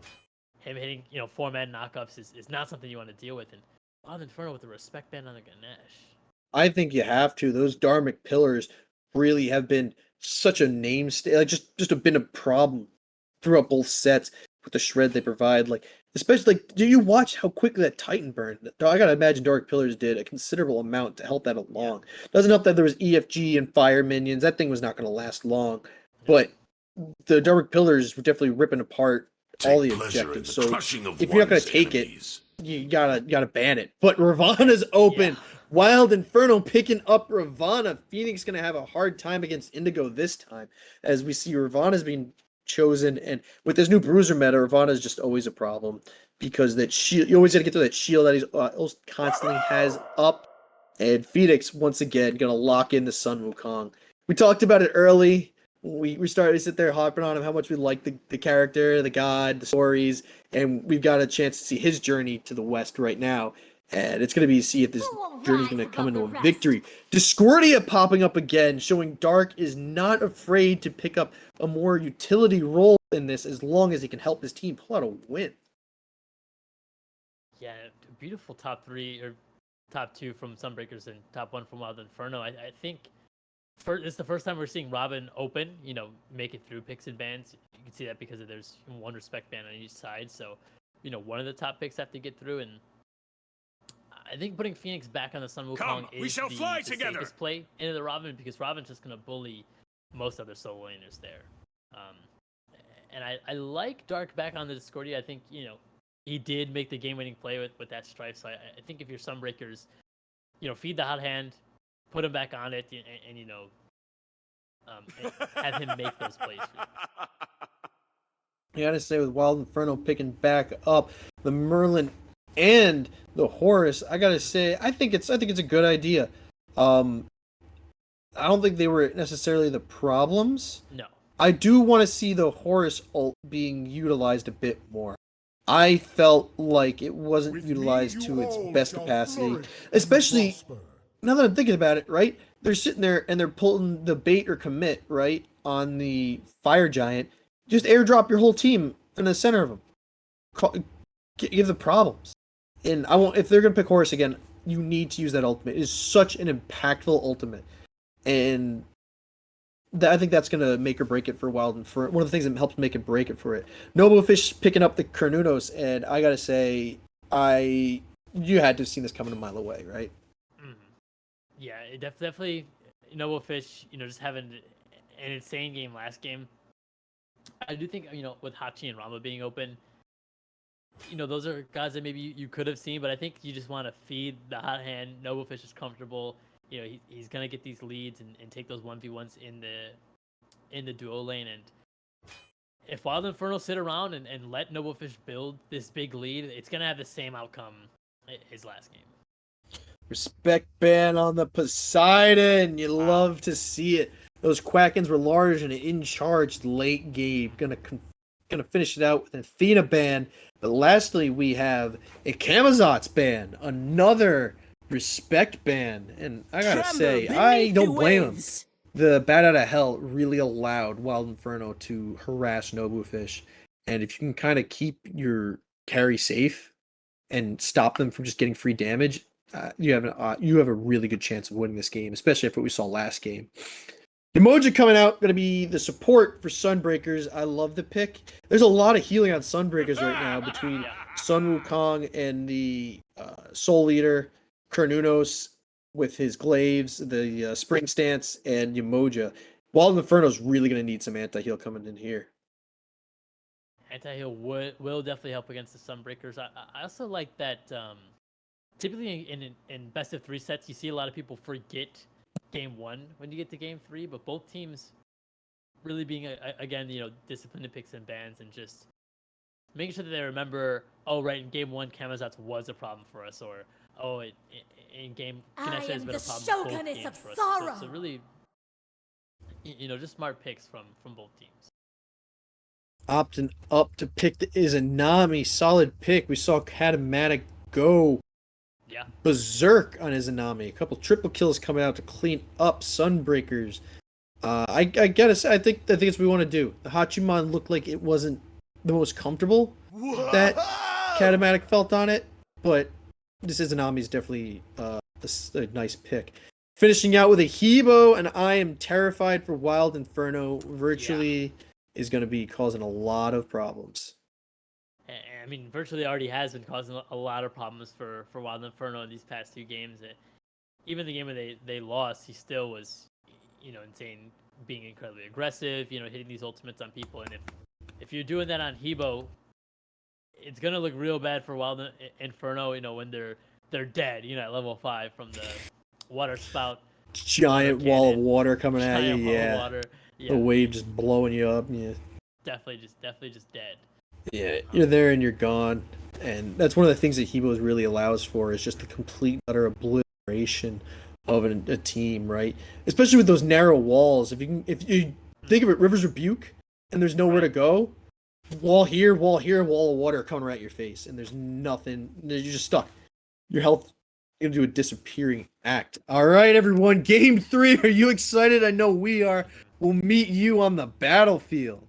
him hitting, 4-man knockups is not something you want to deal with. And Wild Inferno with the respect ban on the Ganesh. I think you have to. Those Dharmic pillars really have been such a namestay. Like just have been a problem throughout both sets with the shred they provide. Like especially do you watch how quickly that Titan burned? I gotta imagine Dark Pillars did a considerable amount to help that along. Doesn't help that there was EFG and fire minions. That thing was not gonna last long. But the Dharmic pillars were definitely ripping apart all the objectives. So if you're not gonna take it, you gotta ban it. But Ravana's open. Yeah. Wild Inferno picking up Ravana. Phoenix gonna have a hard time against Indigo this time, as we see Ravana's being chosen, and with this new bruiser meta, Ravana is just always a problem because that shield. You always gotta get to that shield that he's constantly has up. And Phoenix once again gonna lock in the Sun Wukong. We talked about it early. We started to sit there hopping on him how much we like the character, the god, the stories, and we've got a chance to see his journey to the West right now. And it's going to be see if this journey's going to come into a victory. Discordia popping up again, showing Dark is not afraid to pick up a more utility role in this as long as he can help his team pull out a win. Yeah, beautiful top 3 or top 2 from Sunbreakers and top 1 from Wild Inferno. I think it's the first time we're seeing Robin open, make it through picks and bans. You can see that because there's 1 respect ban on each side. So, one of the top picks have to get through, and I think putting Phoenix back on the Sun Wukong is the safest play into the Robin, because Robin's just going to bully most other solo laners there. And I like Dark back on the Discordia. I think, he did make the game-winning play with that strife. So I think if you're Sunbreakers, feed the hot hand, put him back on it, and have him make those plays for you. I gotta say, with Wild Inferno picking back up the Merlin and the Horus, I gotta say, I think it's a good idea. I don't think they were necessarily the problems. No. I do want to see the Horus ult being utilized a bit more. I felt like it wasn't utilized to its best capacity, especially now that I'm thinking about it, right? They're sitting there and they're pulling the bait or commit, right, on the Fire Giant. Just airdrop your whole team in the center of them. Give the problems. And if they're going to pick Horus again, you need to use that ultimate. It is such an impactful ultimate. And I think that's going to make or break it for Wild Inferno. One of the things that helps make it break it for it. NoboFish picking up the Carnunos, and I got to say, you had to have seen this coming a mile away, right? Mm-hmm. Yeah, it definitely, NoboFish, just having an insane game last game. I do think, with Hachi and Rama being open, those are guys that maybe you could have seen, but I think you just want to feed the hot hand. NoboFish is comfortable. He's going to get these leads and take those 1v1s in the duo lane. And if Wild Inferno sit around and let NoboFish build this big lead, it's going to have the same outcome as last game. Respect ban on the Poseidon. You love to see it. Those Quackens were large and in charge late game. Gonna finish it out with an Athena ban. But lastly, we have a Camazotz ban. Another respect ban. And I gotta say, I don't blame him. The Bat Out of Hell really allowed Wild Inferno to harass NoboFish. And if you can kind of keep your carry safe and stop them from just getting free damage, you have a really good chance of winning this game, especially after what we saw last game. Emoji coming out, going to be the support for Sunbreakers. I love the pick. There's a lot of healing on Sunbreakers right now between Sun Wukong and the Soul Eater, Carnunos with his glaives, the Spring Stance, and Umoja. Wild Inferno's really going to need some anti-heal coming in here. Anti-heal will definitely help against the Sunbreakers. I also like that typically in best of 3 sets, you see a lot of people forget game 1 when you get to game 3, but both teams really being again, disciplined picks and bans and just making sure that they remember, oh right, in game 1 Camazotz was a problem for us, or oh in game Ganesha has been a problem both games for us. So really, just smart picks from both teams. Opting up to pick the Izanami, solid pick. We saw Katamatic go berserk on Izanami. A couple triple kills coming out to clean up Sunbreakers. I gotta say, I think it's what we want to do. The Hachiman looked like it wasn't the most comfortable that Katamatic felt on it, but this Izanami is definitely a nice pick. Finishing out with a Hebo, and I am terrified for Wild Inferno. Virtually is going to be causing a lot of problems. I mean, virtually already has been causing a lot of problems for Wild Inferno in these past 2 games. Even the game where they lost, he still was, insane, being incredibly aggressive, hitting these ultimates on people. And if you're doing that on Hebo, it's gonna look real bad for Wild Inferno, when they're dead, at level 5 from the water spout. Giant wall of water coming at you, Yeah. The wave just blowing you up, Definitely just dead. Yeah, you're there and you're gone. And that's one of the things that Hebo really allows for, is just the complete utter obliteration of a team, right? Especially with those narrow walls. If you think of it, River's Rebuke, and there's nowhere to go, wall here, wall of water coming right at your face, and there's nothing. You're just stuck. Your health is going to do a disappearing act. All right, everyone, game 3. Are you excited? I know we are. We'll meet you on the battlefield.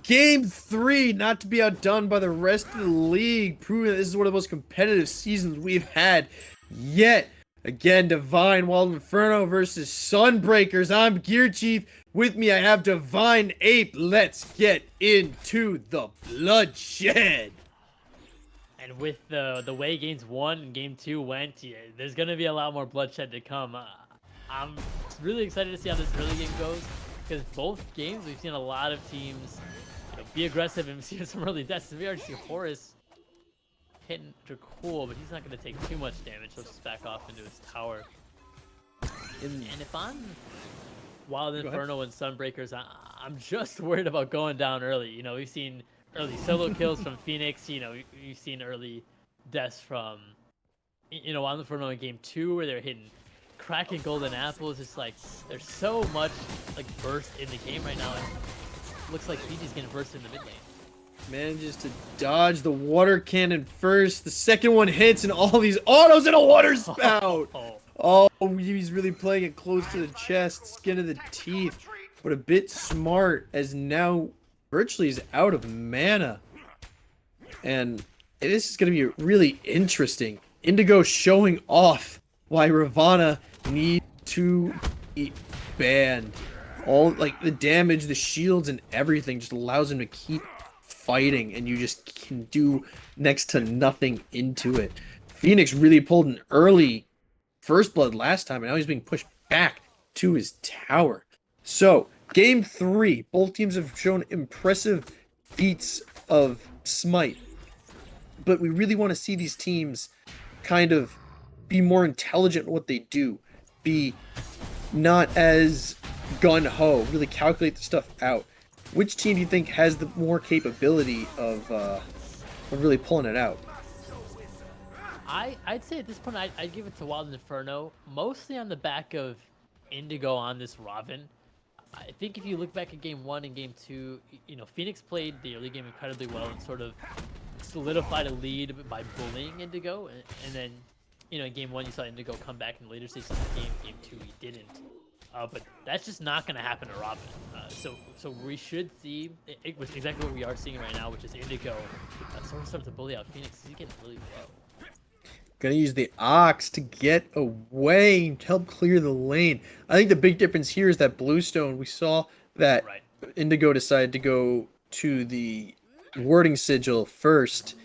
Game 3, not to be outdone by the rest of the league, proving that this is one of the most competitive seasons we've had yet. Again, Divine Wild Inferno versus Sunbreakers. I'm Gearchief. With me, I have DivineApe. Let's get into the bloodshed. And with the way games 1 and game 2 went, there's going to be a lot more bloodshed to come. I'm really excited to see how this early game goes, because both games we've seen a lot of teams be aggressive and see some early deaths. We already see Horus hitting Dracull, but he's not going to take too much damage. He'll just back off into his tower. And if I'm Wild Inferno and Sunbreakers, I'm just worried about going down early. We've seen early solo kills from Phoenix. We've seen early deaths from, Wild Inferno in game 2, where they're hitting cracking golden apples. It's like there's so much burst in the game right now. Looks like Fiji's gonna burst in the mid lane. Manages to dodge the water cannon first. The second one hits, and all these autos in a water spout. Oh, he's really playing it close to the chest, skin of the teeth. But a bit smart, as now virtually is out of mana. And this is gonna be really interesting. Indigo showing off why Ravana needs to be banned. All the damage, the shields, and everything just allows him to keep fighting, and you just can do next to nothing into it. Phoenix really pulled an early first blood last time, and now he's being pushed back to his tower. So, game 3, both teams have shown impressive feats of Smite, but we really want to see these teams kind of be more intelligent in what they do, be not as gun-ho, really calculate the stuff out. Which team do you think has the more capability of really pulling it out? I'd say at this point I'd give it to Wild Inferno, mostly on the back of Indigo on this Raven. I think if you look back at game 1 and game 2, Phoenix played the early game incredibly well and sort of solidified a lead by bullying Indigo, and then in game 1 you saw Indigo come back in the later stages of the game. Game 2 he didn't. But that's just not going to happen to Robin. So we should see exactly what we are seeing right now, which is Indigo sort of starts to bully out Phoenix. He's getting really low. Gonna use the Ox to get away to help clear the lane. I think the big difference here is that Bluestone, we saw that Indigo decided to go to the Warding Sigil first,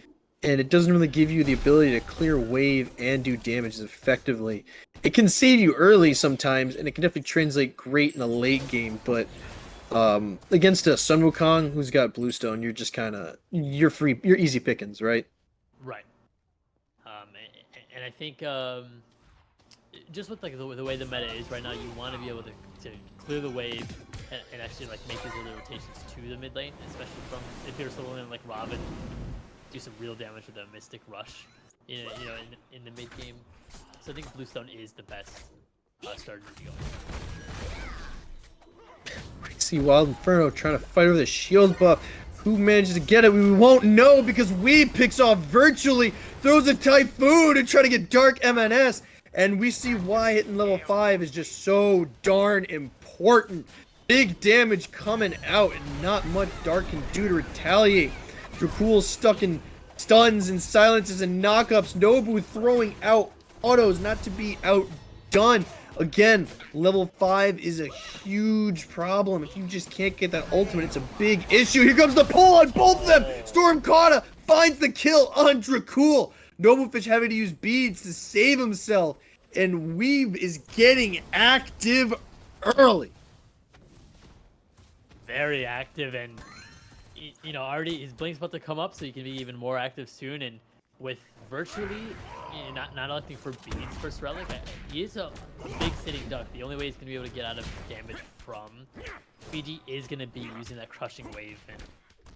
and it doesn't really give you the ability to clear wave and do damage effectively. it can save you early sometimes, and it can definitely translate great in a late game, but against a Sun Wukong who's got Bluestone, you're just kind of, you're free, you're easy pickings, right? Right. And I think just with like the way the meta is right now, you want to be able to clear the wave and actually like make these early rotations to the mid lane, especially from if you're soloing like Robin, do some real damage with a Mystic Rush in the mid game. So I think Bluestone is the best starter to go. We see Wild Inferno trying to fight over the shield buff. Who manages to get it? We won't know because Weeb picks off virtually, throws a Typhoon and try to get Dark MNS. And we see why hitting level 5 is just so darn important. Big damage coming out and not much Dark can do to retaliate. Dracull stuck in stuns and silences and knockups. Nobu throwing out autos not to be outdone. Again, level 5 is a huge problem. If you just can't get that ultimate, it's a big issue. Here comes the pull on both of them. Stormkata finds the kill on Dracull. NoboFish having to use beads to save himself. And Weeb is getting active early. Very active, and already his blink's about to come up, so he can be even more active soon. And with virtually not electing for beads first relic, he is a big sitting duck. The only way he's gonna be able to get out of damage from Fiji is gonna be using that crushing wave, and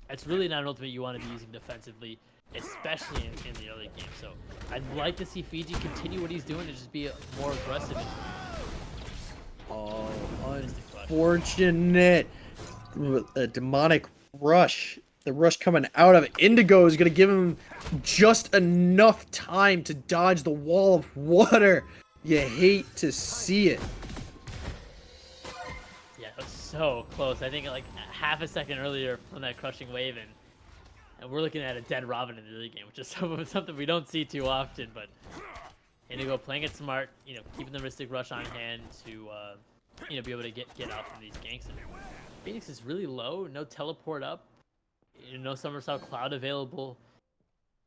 that's really not an ultimate you want to be using defensively, especially in the early game. So I'd like to see Fiji continue what he's doing and just be more aggressive. Oh, unfortunate. A demonic rush. The rush coming out of Indigo is going to give him just enough time to dodge the wall of water. You hate to see it. Yeah, it was so close. I think like half a second earlier from that crushing wave, and we're looking at a dead Robin in the early game, which is something we don't see too often. But Indigo playing it smart, keeping the Mystic Rush on hand to be able to get out from these ganks. And Phoenix is really low, no teleport up, no Somersault Cloud available.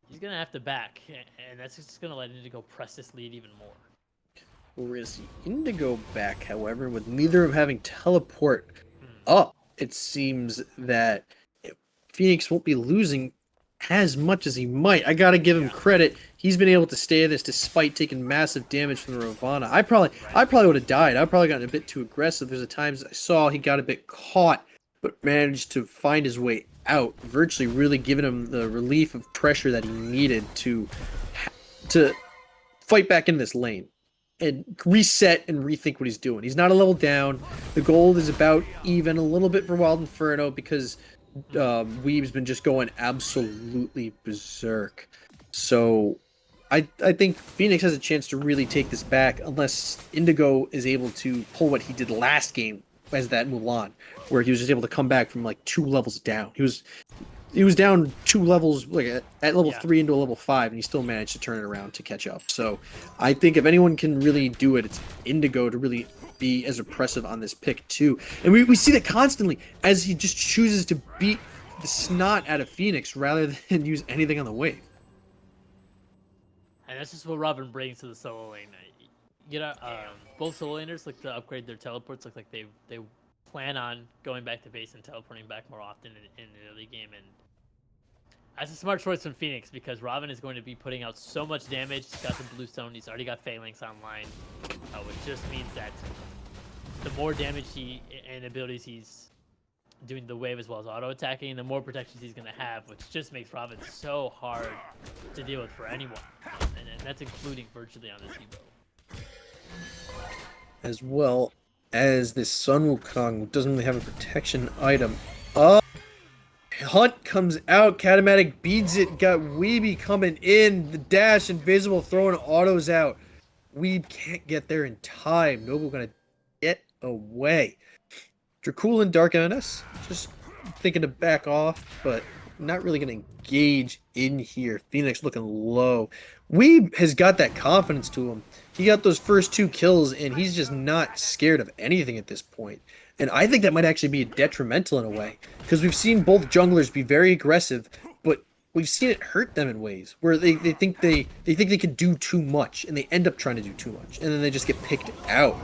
He's gonna have to back, and that's just gonna let Indigo press this lead even more. We're gonna see Indigo back, however, with neither of them having teleport up. It seems that Phoenix won't be losing as much as he might. I gotta give him credit. He's been able to stay this despite taking massive damage from the Ravana. I probably would have died. I've probably gotten a bit too aggressive. There's a times I saw he got a bit caught, but managed to find his way out, virtually really giving him the relief of pressure that he needed to fight back in this lane and reset and rethink what he's doing. He's not a level down. The gold is about even, a little bit for Wild Inferno because Weeb's been just going absolutely berserk. So I think Phoenix has a chance to really take this back unless Indigo is able to pull what he did last game as that Mulan, where he was just able to come back from like 2 levels down. He was down 2 levels, like at level 3 into a level 5, and he still managed to turn it around to catch up. So I think if anyone can really do it, it's Indigo to really be as oppressive on this pick too. And we see that constantly as he just chooses to beat the snot out of Phoenix rather than use anything on the wave. And that's just what Robin brings to the solo lane. Both solo laners look to upgrade their teleports. Look like they plan on going back to base and teleporting back more often in the early game. And that's a smart choice from Phoenix because Robin is going to be putting out so much damage. He's got the Bluestone. He's already got Phalanx online, which just means that the more damage and abilities he's doing the wave as well as auto attacking, the more protections he's going to have, which just makes Robin so hard to deal with for anyone. And that's including virtually on this Evo. As well as this Sun Wukong doesn't really have a protection item. Hunt comes out, Katamatic beats it, got Weeby coming in, the dash invisible, throwing autos out. Weeb can't get there in time. Nobu gonna get away. Dracull and Darknms just thinking to back off, but not really gonna engage in here. Phoenix looking low. Weeb has got that confidence to him. He got those first 2 kills, and he's just not scared of anything at this point. And I think that might actually be detrimental in a way, because we've seen both junglers be very aggressive, but we've seen it hurt them in ways where they think they can do too much, and they end up trying to do too much, and then they just get picked out.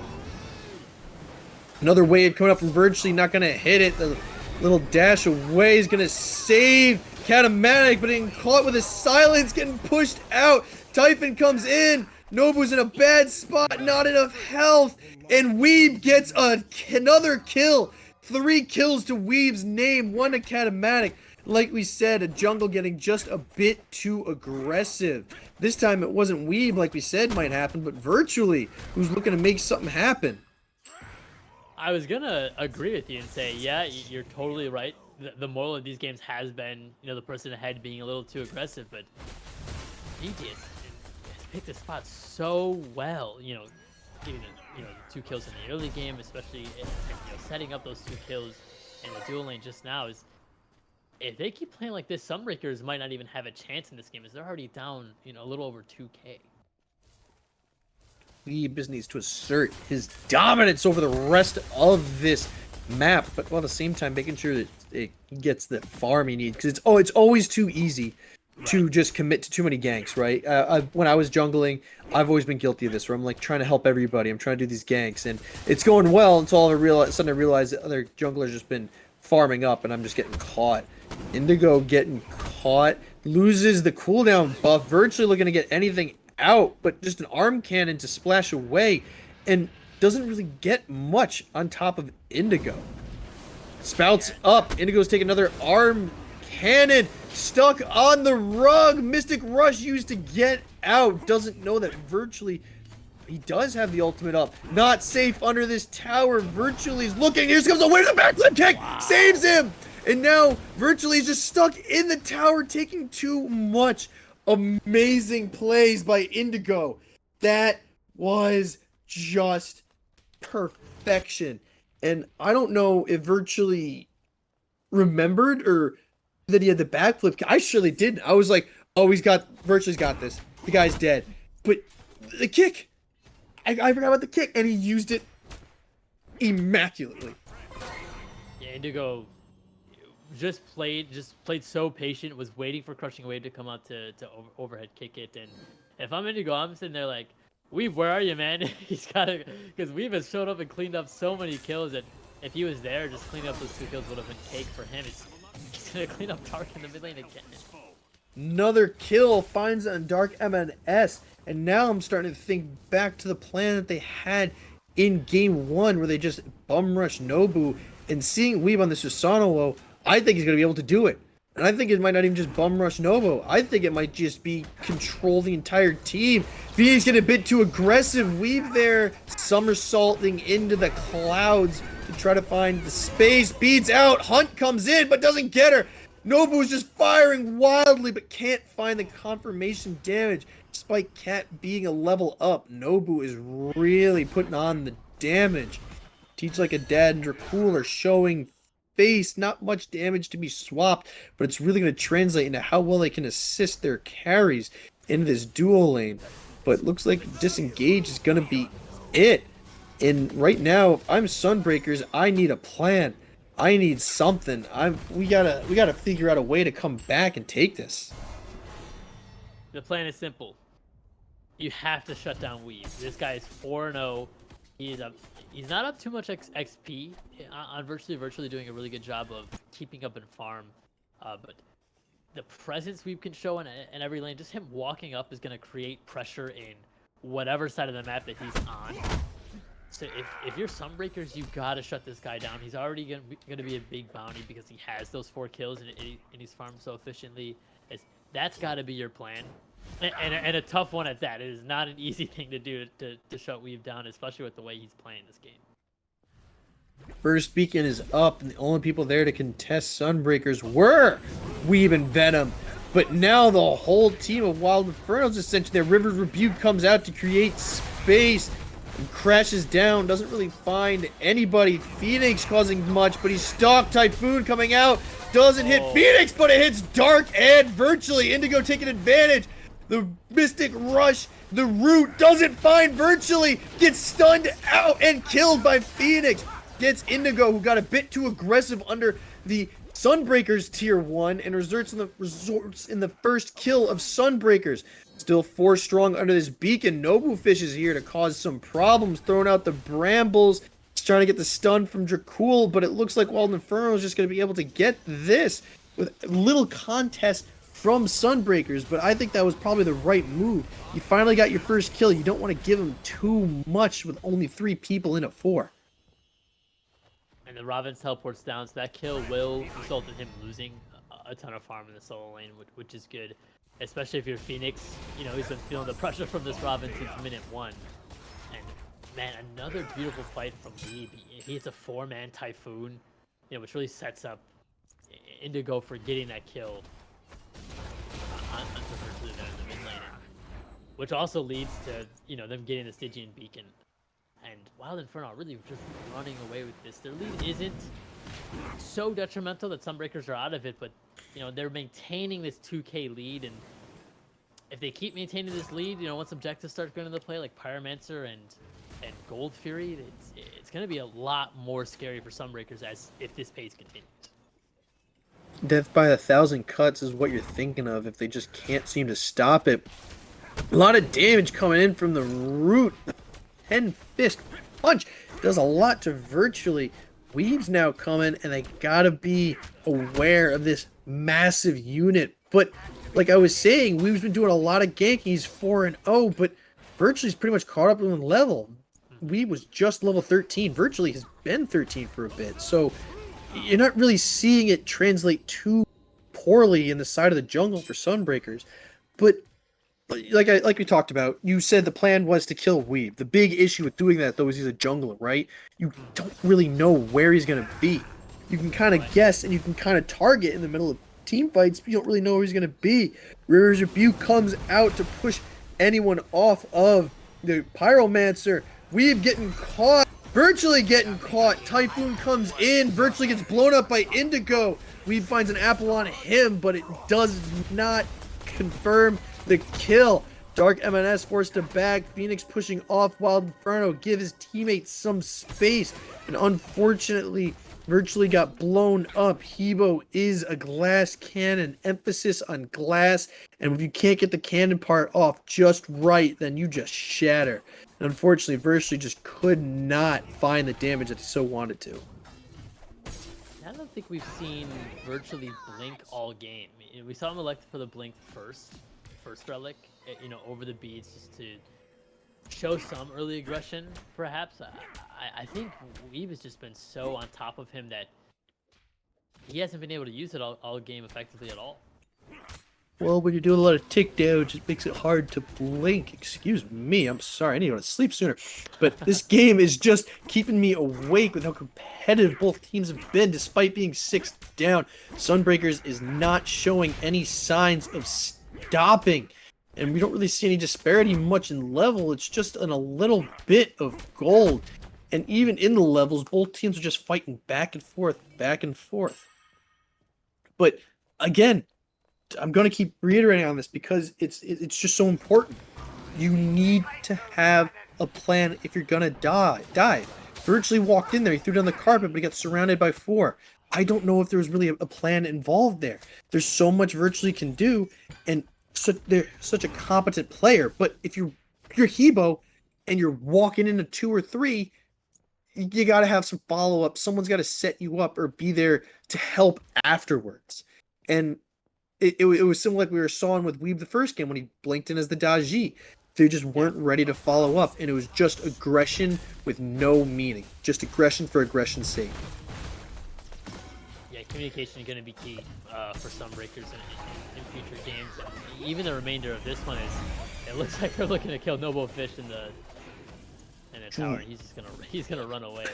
Another wave coming up from Virtually, not going to hit it. The little dash away is going to save Katamatic, but getting caught with his silence, getting pushed out. Typhon comes in. Nobu's in a bad spot, not enough health, and Weeb gets another kill. 3 kills to Weeb's name, 1 to Katamatic. Like we said, a jungle getting just a bit too aggressive. This time it wasn't Weeb, like we said might happen, but Virtually, who's looking to make something happen. I was gonna agree with you and say, yeah, you're totally right. The moral of these games has been, the person ahead being a little too aggressive, but VG has picked the spot so well. Getting the 2 kills in the early game, especially setting up those 2 kills in the duel lane just now is. If they keep playing like this, Sunbreakers might not even have a chance in this game, as they're already down, a little over 2K. Weeb just needs to assert his dominance over the rest of this map, but while at the same time making sure that it gets the farm he needs, because it's always too easy to just commit to too many ganks, right? When I was jungling, I've always been guilty of this, where I'm like trying to help everybody. I'm trying to do these ganks, and it's going well until suddenly I realize that other junglers just been farming up, and I'm just getting caught. Indigo getting caught, loses the cooldown buff, Virtually looking to get anything out, but just an arm cannon to splash away, and doesn't really get much on top of Indigo. Spouts up, Indigo's taking another arm cannon, stuck on the rug, Mystic Rush used to get out, doesn't know that Virtually, he does have the ultimate up, not safe under this tower, Virtually is looking, here comes a way to the backflip kick, saves him! And now, Virtually is just stuck in the tower, taking too much. Amazing plays by Indigo. That was just perfection. And I don't know if Virtually remembered or that he had the backflip. I surely didn't. I was like, oh, Virtually's got this. The guy's dead. But the kick, I forgot about the kick, and he used it immaculately. Yeah, Indigo just played so patient, was waiting for Crushing Wave to come out to overhead kick it. And if I'm Indigo, I'm sitting there like, Weeb, where are you, man? He's gotta, because Weeb has showed up and cleaned up so many kills that if he was there, just cleaning up those 2 kills would have been cake for him. He's gonna clean up Dark in the mid lane again. Another kill finds on Darknms, and now I'm starting to think back to the plan that they had in game 1, where they just bum rushed Nobu, and seeing Weeb on the Susanoo, I think he's going to be able to do it. And I think it might not even just bum rush Nobu. I think it might just be control the entire team. Phoenix getting a bit too aggressive. Weeb there, somersaulting into the clouds to try to find the space. Beats out. Hunt comes in, but doesn't get her. Nobu is just firing wildly, but can't find the confirmation damage. Despite Cat being a level up, Nobu is really putting on the damage. TeachLikeADad and Dracull are showing face, not much damage to be swapped, but it's really going to translate into how well they can assist their carries in this dual lane. But looks like disengage is going to be it. And right now, if I'm Sunbreakers, I need a plan. I need something. We gotta figure out a way to come back and take this. The plan is simple. You have to shut down Weeb. This guy is 4-0. He's not up too much XP on virtually doing a really good job of keeping up in farm. But the presence Weeb can show in every lane, just him walking up is going to create pressure in whatever side of the map that he's on. So if you're Sunbreakers, you got to shut this guy down. He's already going to be a big bounty because he has those 4 kills and he's farmed so efficiently. That's got to be your plan. And a tough one at that. It is not an easy thing to do to shut Weeb down, especially with the way he's playing this game. First beacon is up, and the only people there to contest Sunbreakers were Weeb and Venom. But now the whole team of Wild Infernos, essentially, their River's Rebuke comes out to create space and crashes down. Doesn't really find anybody. Phoenix causing much, but he's stuck. Typhoon coming out. Doesn't hit Phoenix, but it hits Dark and Virtually. Indigo taking advantage. The Mystic Rush, the Root doesn't find Virtually, gets stunned out and killed by Phoenix. Gets Indigo, who got a bit too aggressive under the Sunbreakers tier 1 and results in the first kill of Sunbreakers. Still 4 strong under this beacon. NoboFish is here to cause some problems, throwing out the brambles. He's trying to get the stun from Dracull, but it looks like Wild Inferno is just going to be able to get this with little contest from Sunbreakers, but I think that was probably the right move. You finally got your first kill. You don't want to give him too much with only 3 people in at 4. And the Robin teleports down, so that kill will result in him losing a ton of farm in the solo lane, which is good. Especially if you're Phoenix. You know, he's been feeling the pressure from this Robin since minute 1. And, man, another beautiful fight from Weeb. He hits a 4-man Typhoon, you know, which really sets up Indigo for getting that kill on virtually there in the mid lane. Which also leads to, you know, them getting the Stygian Beacon. And Wild Inferno really just running away with this. Their lead isn't so detrimental that Sunbreakers are out of it, but you know, they're maintaining this 2k lead, and if they keep maintaining this lead, you know, once objectives start going into play like Pyromancer and Gold Fury, it's going to be a lot more scary for Sunbreakers as if this pace continues. Death by 1,000 cuts is what you're thinking of if they just can't seem to stop it. A lot of damage coming in from the root. 10 fist punch does a lot to virtually. Weeb's now coming, and they gotta be aware of this massive unit. But like I was saying, Weeb's been doing a lot of ganking. He's 4-0, but virtually's pretty much caught up in level. Weeb was just level 13. Virtually has been 13 for a bit. So you're not really seeing it translate too poorly in the side of the jungle for Sunbreakers. But like we talked about, you said the plan was to kill Weeb. The big issue with doing that, though, is he's a jungler, right? You don't really know where he's going to be. You can kind of guess, and you can kind of target in the middle of team fights, but you don't really know where he's going to be. River's Rebuke comes out to push anyone off of the Pyromancer. Weeb getting caught, virtually getting caught. Typhoon comes in, virtually gets blown up by Indigo. Weeb finds an apple on him, but it does not confirm the kill. Darknms forced to back. Phoenix pushing off Wild Inferno, give his teammates some space, and unfortunately virtually got blown up. Hebo is a glass cannon, emphasis on glass, and if you can't get the cannon part off just right, then you just shatter. And unfortunately, virtually just could not find the damage that he so wanted to. I don't think we've seen virtually blink all game. We saw him elect for the blink first relic, you know, over the beads, just to show some early aggression, perhaps. I think Weeb has just been so on top of him that he hasn't been able to use it all game effectively at all. Well, when you're doing a lot of tick damage, it makes it hard to blink. Excuse me, I'm sorry, I need to go to sleep sooner. But this game is just keeping me awake with how competitive both teams have been, despite being 6 down. Sunbreakers is not showing any signs of stopping, and we don't really see any disparity much in level. It's just in a little bit of gold, and even in the levels, both teams are just fighting back and forth. But again, I'm going to keep reiterating on this because it's just so important. You need to have a plan if you're going to die. Virtually walked in there, he threw down the carpet, but he got surrounded by 4. I don't know if there was really a plan involved there. There's so much virtually can do, and they're such a competent player. But if you're Hebo and you're walking into 2 or 3, you got to have some follow-up. Someone's got to set you up or be there to help afterwards. And it was similar like we saw with Weeb the first game when he blinked in as the Daji. They just weren't ready to follow up, and it was just aggression with no meaning. Just aggression for aggression's sake. Yeah, communication is going to be key for Sunbreakers in future games. Even the remainder of this one it looks like they're looking to kill NoboFish in the tower. He's gonna run away.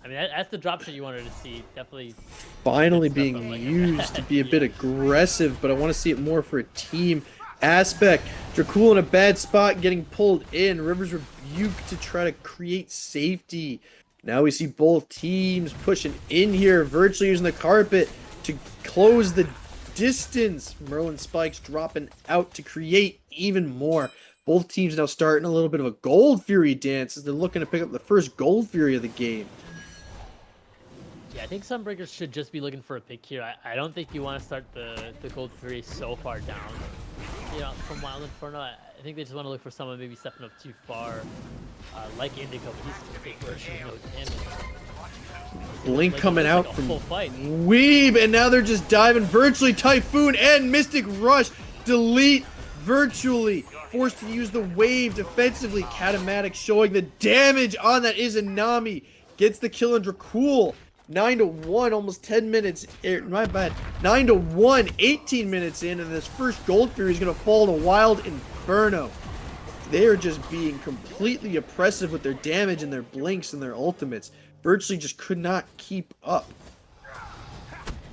I mean, that's the drop shot you wanted to see. Definitely. Finally being used to be a bit aggressive, but I want to see it more for a team aspect. Dracull in a bad spot, getting pulled in. Rivers Rebuke to try to create safety. Now we see both teams pushing in here, virtually using the carpet to close the distance. Merlin Spikes dropping out to create even more. Both teams now starting a little bit of a Gold Fury dance as they're looking to pick up the first Gold Fury of the game. Yeah, I think Sunbreakers should just be looking for a pick here. I don't think you want to start the Gold Fury so far down. You know, from Wild Inferno, I think they just want to look for someone maybe stepping up too far, like Indigo, but he's taking virtually no damage. Blink Like, coming out like from full fight. Weeb, and now they're just diving virtually. Typhoon and Mystic Rush delete virtually. Forced to use the wave defensively. Katamatic showing the damage on that Izanami. Gets the kill on Dracull. 9-1, almost 10 minutes. My bad. 9-1, 18 minutes in, and this first Gold Fury is going to fall to Wild Inferno. They are just being completely oppressive with their damage and their blinks and their ultimates. Virtually just could not keep up.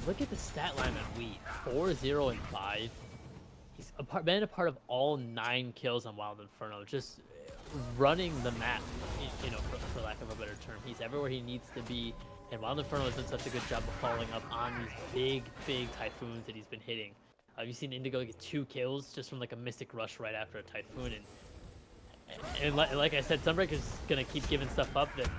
Look at the stat line on Wheat. 4-0 and 5. He's been a part of all 9 kills on Wild Inferno. Just running the map, you know, for lack of a better term. He's everywhere he needs to be. And Wild Inferno has done such a good job of following up on these big Typhoons that he's been hitting. You've seen Indigo get 2 kills just from like a Mystic Rush right after a Typhoon. And like I said, Sunbreakers is going to keep giving stuff up that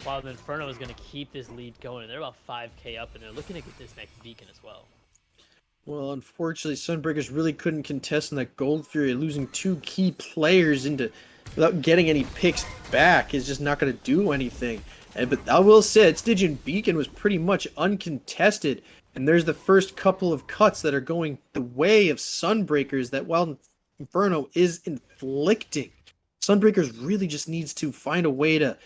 Wild Inferno is going to keep this lead going. They're about 5k up, and they're looking to get this next beacon as well. Well, unfortunately, Sunbreakers really couldn't contest in that Gold Fury. Losing 2 key players without getting any picks back is just not going to do anything. But I will say, Stygian Beacon was pretty much uncontested. And there's the first couple of cuts that are going the way of Sunbreakers that Wild Inferno is inflicting. Sunbreakers really just needs to find a way to...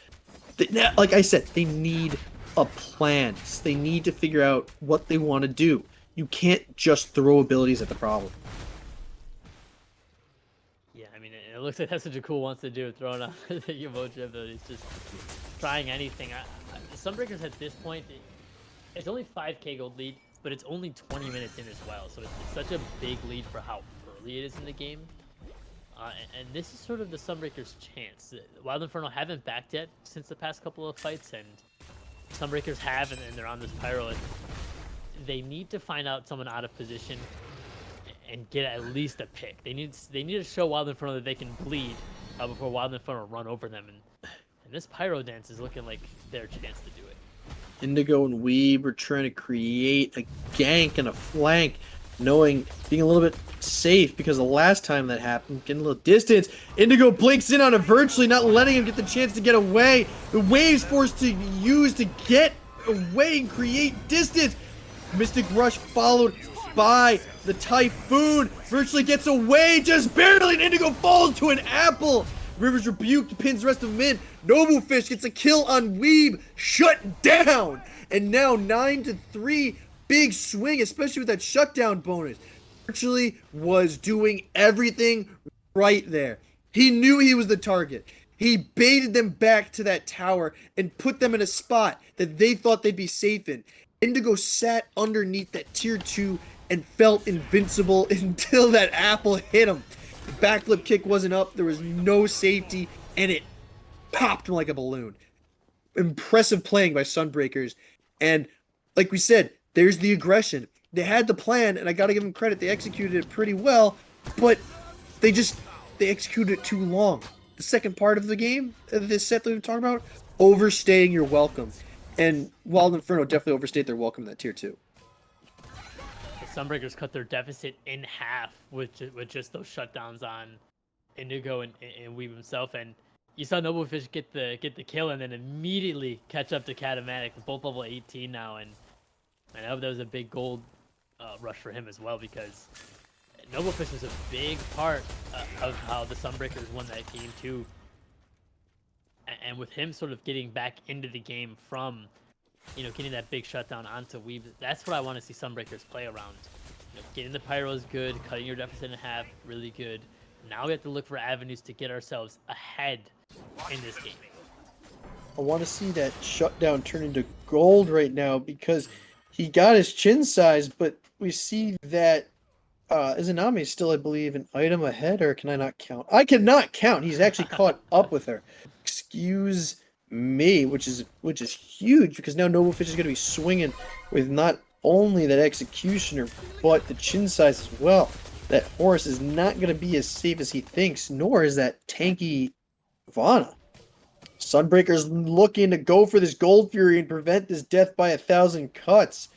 Like I said, they need a plan. They need to figure out what they want to do. You can't just throw abilities at the problem. Yeah, I mean, it looks like that's what Dracull wants to do, throwing out the emoji abilities, just trying anything. Sunbreakers at this point, it's only 5k gold lead, but it's only 20 minutes in as well, so it's such a big lead for how early it is in the game. And this is sort of the Sunbreakers' chance. Wild Inferno haven't backed yet since the past couple of fights, and Sunbreakers have, and they're on this pyro. They need to find out someone out of position and get at least a pick. They need to show Wild Inferno that they can bleed before Wild Inferno run over them. And this pyro dance is looking like their chance to do it. Indigo and Weeb are trying to create a gank and a flank, being a little bit safe because the last time that happened, getting a little distance. Indigo blinks in on it virtually, not letting him get the chance to get away. The wave's forced to use to get away and create distance. Mystic Rush followed by the Typhoon. Virtually gets away just barely, and Indigo falls to an apple. Rivers rebuked, pins the rest of them in. NoboFish gets a kill on Weeb, shut down. And now 9-3, big swing, especially with that shutdown bonus. Virtually was doing everything right there. He knew he was the target. He baited them back to that tower and put them in a spot that they thought they'd be safe in. Indigo sat underneath that tier 2 and felt invincible until that apple hit him. The backflip kick wasn't up, there was no safety, and it popped him like a balloon. Impressive playing by Sunbreakers, and like we said, there's the aggression. They had the plan, and I gotta give them credit, they executed it pretty well, but they executed it too long. The second part of the game, this set that we've talked about, overstaying your welcome. And Wild Inferno definitely overstayed their welcome in that tier 2. The Sunbreakers cut their deficit in half with just those shutdowns on Indigo and Weeb himself, and you saw NoboFish get the kill and then immediately catch up to Katamatic, both level 18 now, and I hope that was a big gold rush for him as well, because NoboFish was a big part of how the Sunbreakers won that game too. And with him sort of getting back into the game from, getting that big shutdown onto Weeb, that's what I want to see Sunbreakers play around. Getting the pyro is good, cutting your deficit in half, really good. Now we have to look for avenues to get ourselves ahead in this game. I want to see that shutdown turn into gold right now because he got his chin size, but we see that Izanami is still, I believe, an item ahead, or can I not count? I cannot count. He's actually caught up with her. Excuse me, which is huge because now NoboFish is going to be swinging with not only that executioner but the chin size as well. That Horus is not going to be as safe as he thinks, nor is that tanky Ivana. Sunbreakers looking to go for this Gold Fury and prevent this death by 1,000 cuts.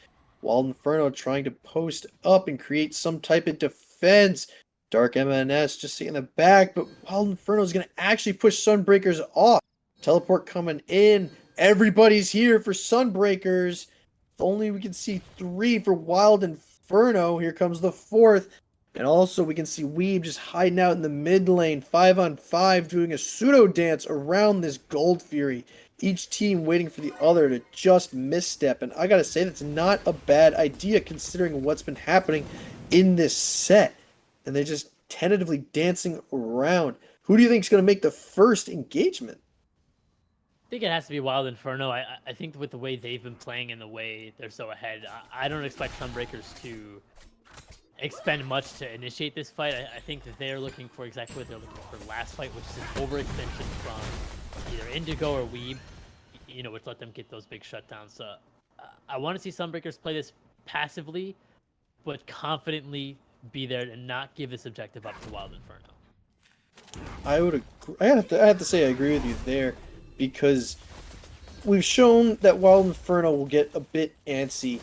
Wild Inferno trying to post up and create some type of defense. Darkms just sitting in the back, but Wild Inferno is going to actually push Sunbreakers off. Teleport coming in. Everybody's here for Sunbreakers. If only we can see 3 for Wild Inferno. Here comes the 4th. And also we can see Weeb just hiding out in the mid lane, 5-on-5, doing a pseudo dance around this Gold Fury. Each team waiting for the other to just misstep. And I gotta say, that's not a bad idea considering what's been happening in this set. And they're just tentatively dancing around. Who do you think is going to make the first engagement? I think it has to be Wild Inferno. I think with the way they've been playing and the way they're so ahead, I don't expect Sunbreakers to expend much to initiate this fight. I think that they're looking for exactly what they're looking for last fight, which is an overextension from either Indigo or Weeb, you know, which let them get those big shutdowns. So I want to see Sunbreakers play this passively, but confidently be there and not give this objective up to Wild Inferno. I would agree. I have to say I agree with you there, because we've shown that Wild Inferno will get a bit antsy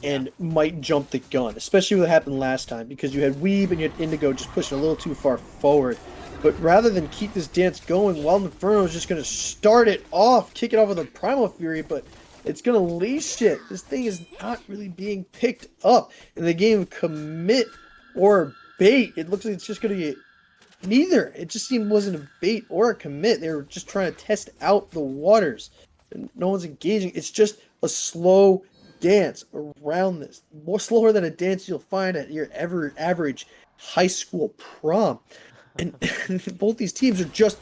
and might jump the gun, especially what happened last time, because you had Weeb and you had Indigo just pushing a little too far forward. But rather than keep this dance going, Wild Inferno is just going to start it off, kick it off with a Primal Fury, but it's going to leash it. This thing is not really being picked up in the game of commit or bait. It looks like it's just going to be neither. It just wasn't a bait or a commit. They were just trying to test out the waters. And no one's engaging. It's just a slow dance around this. More slower than a dance you'll find at your average high school prom. And both these teams are just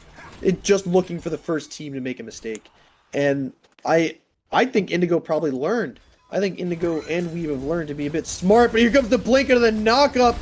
looking for the first team to make a mistake. And I think Indigo probably learned. I think Indigo and Weeb have learned to be a bit smart. But here comes the blink of the knock-up.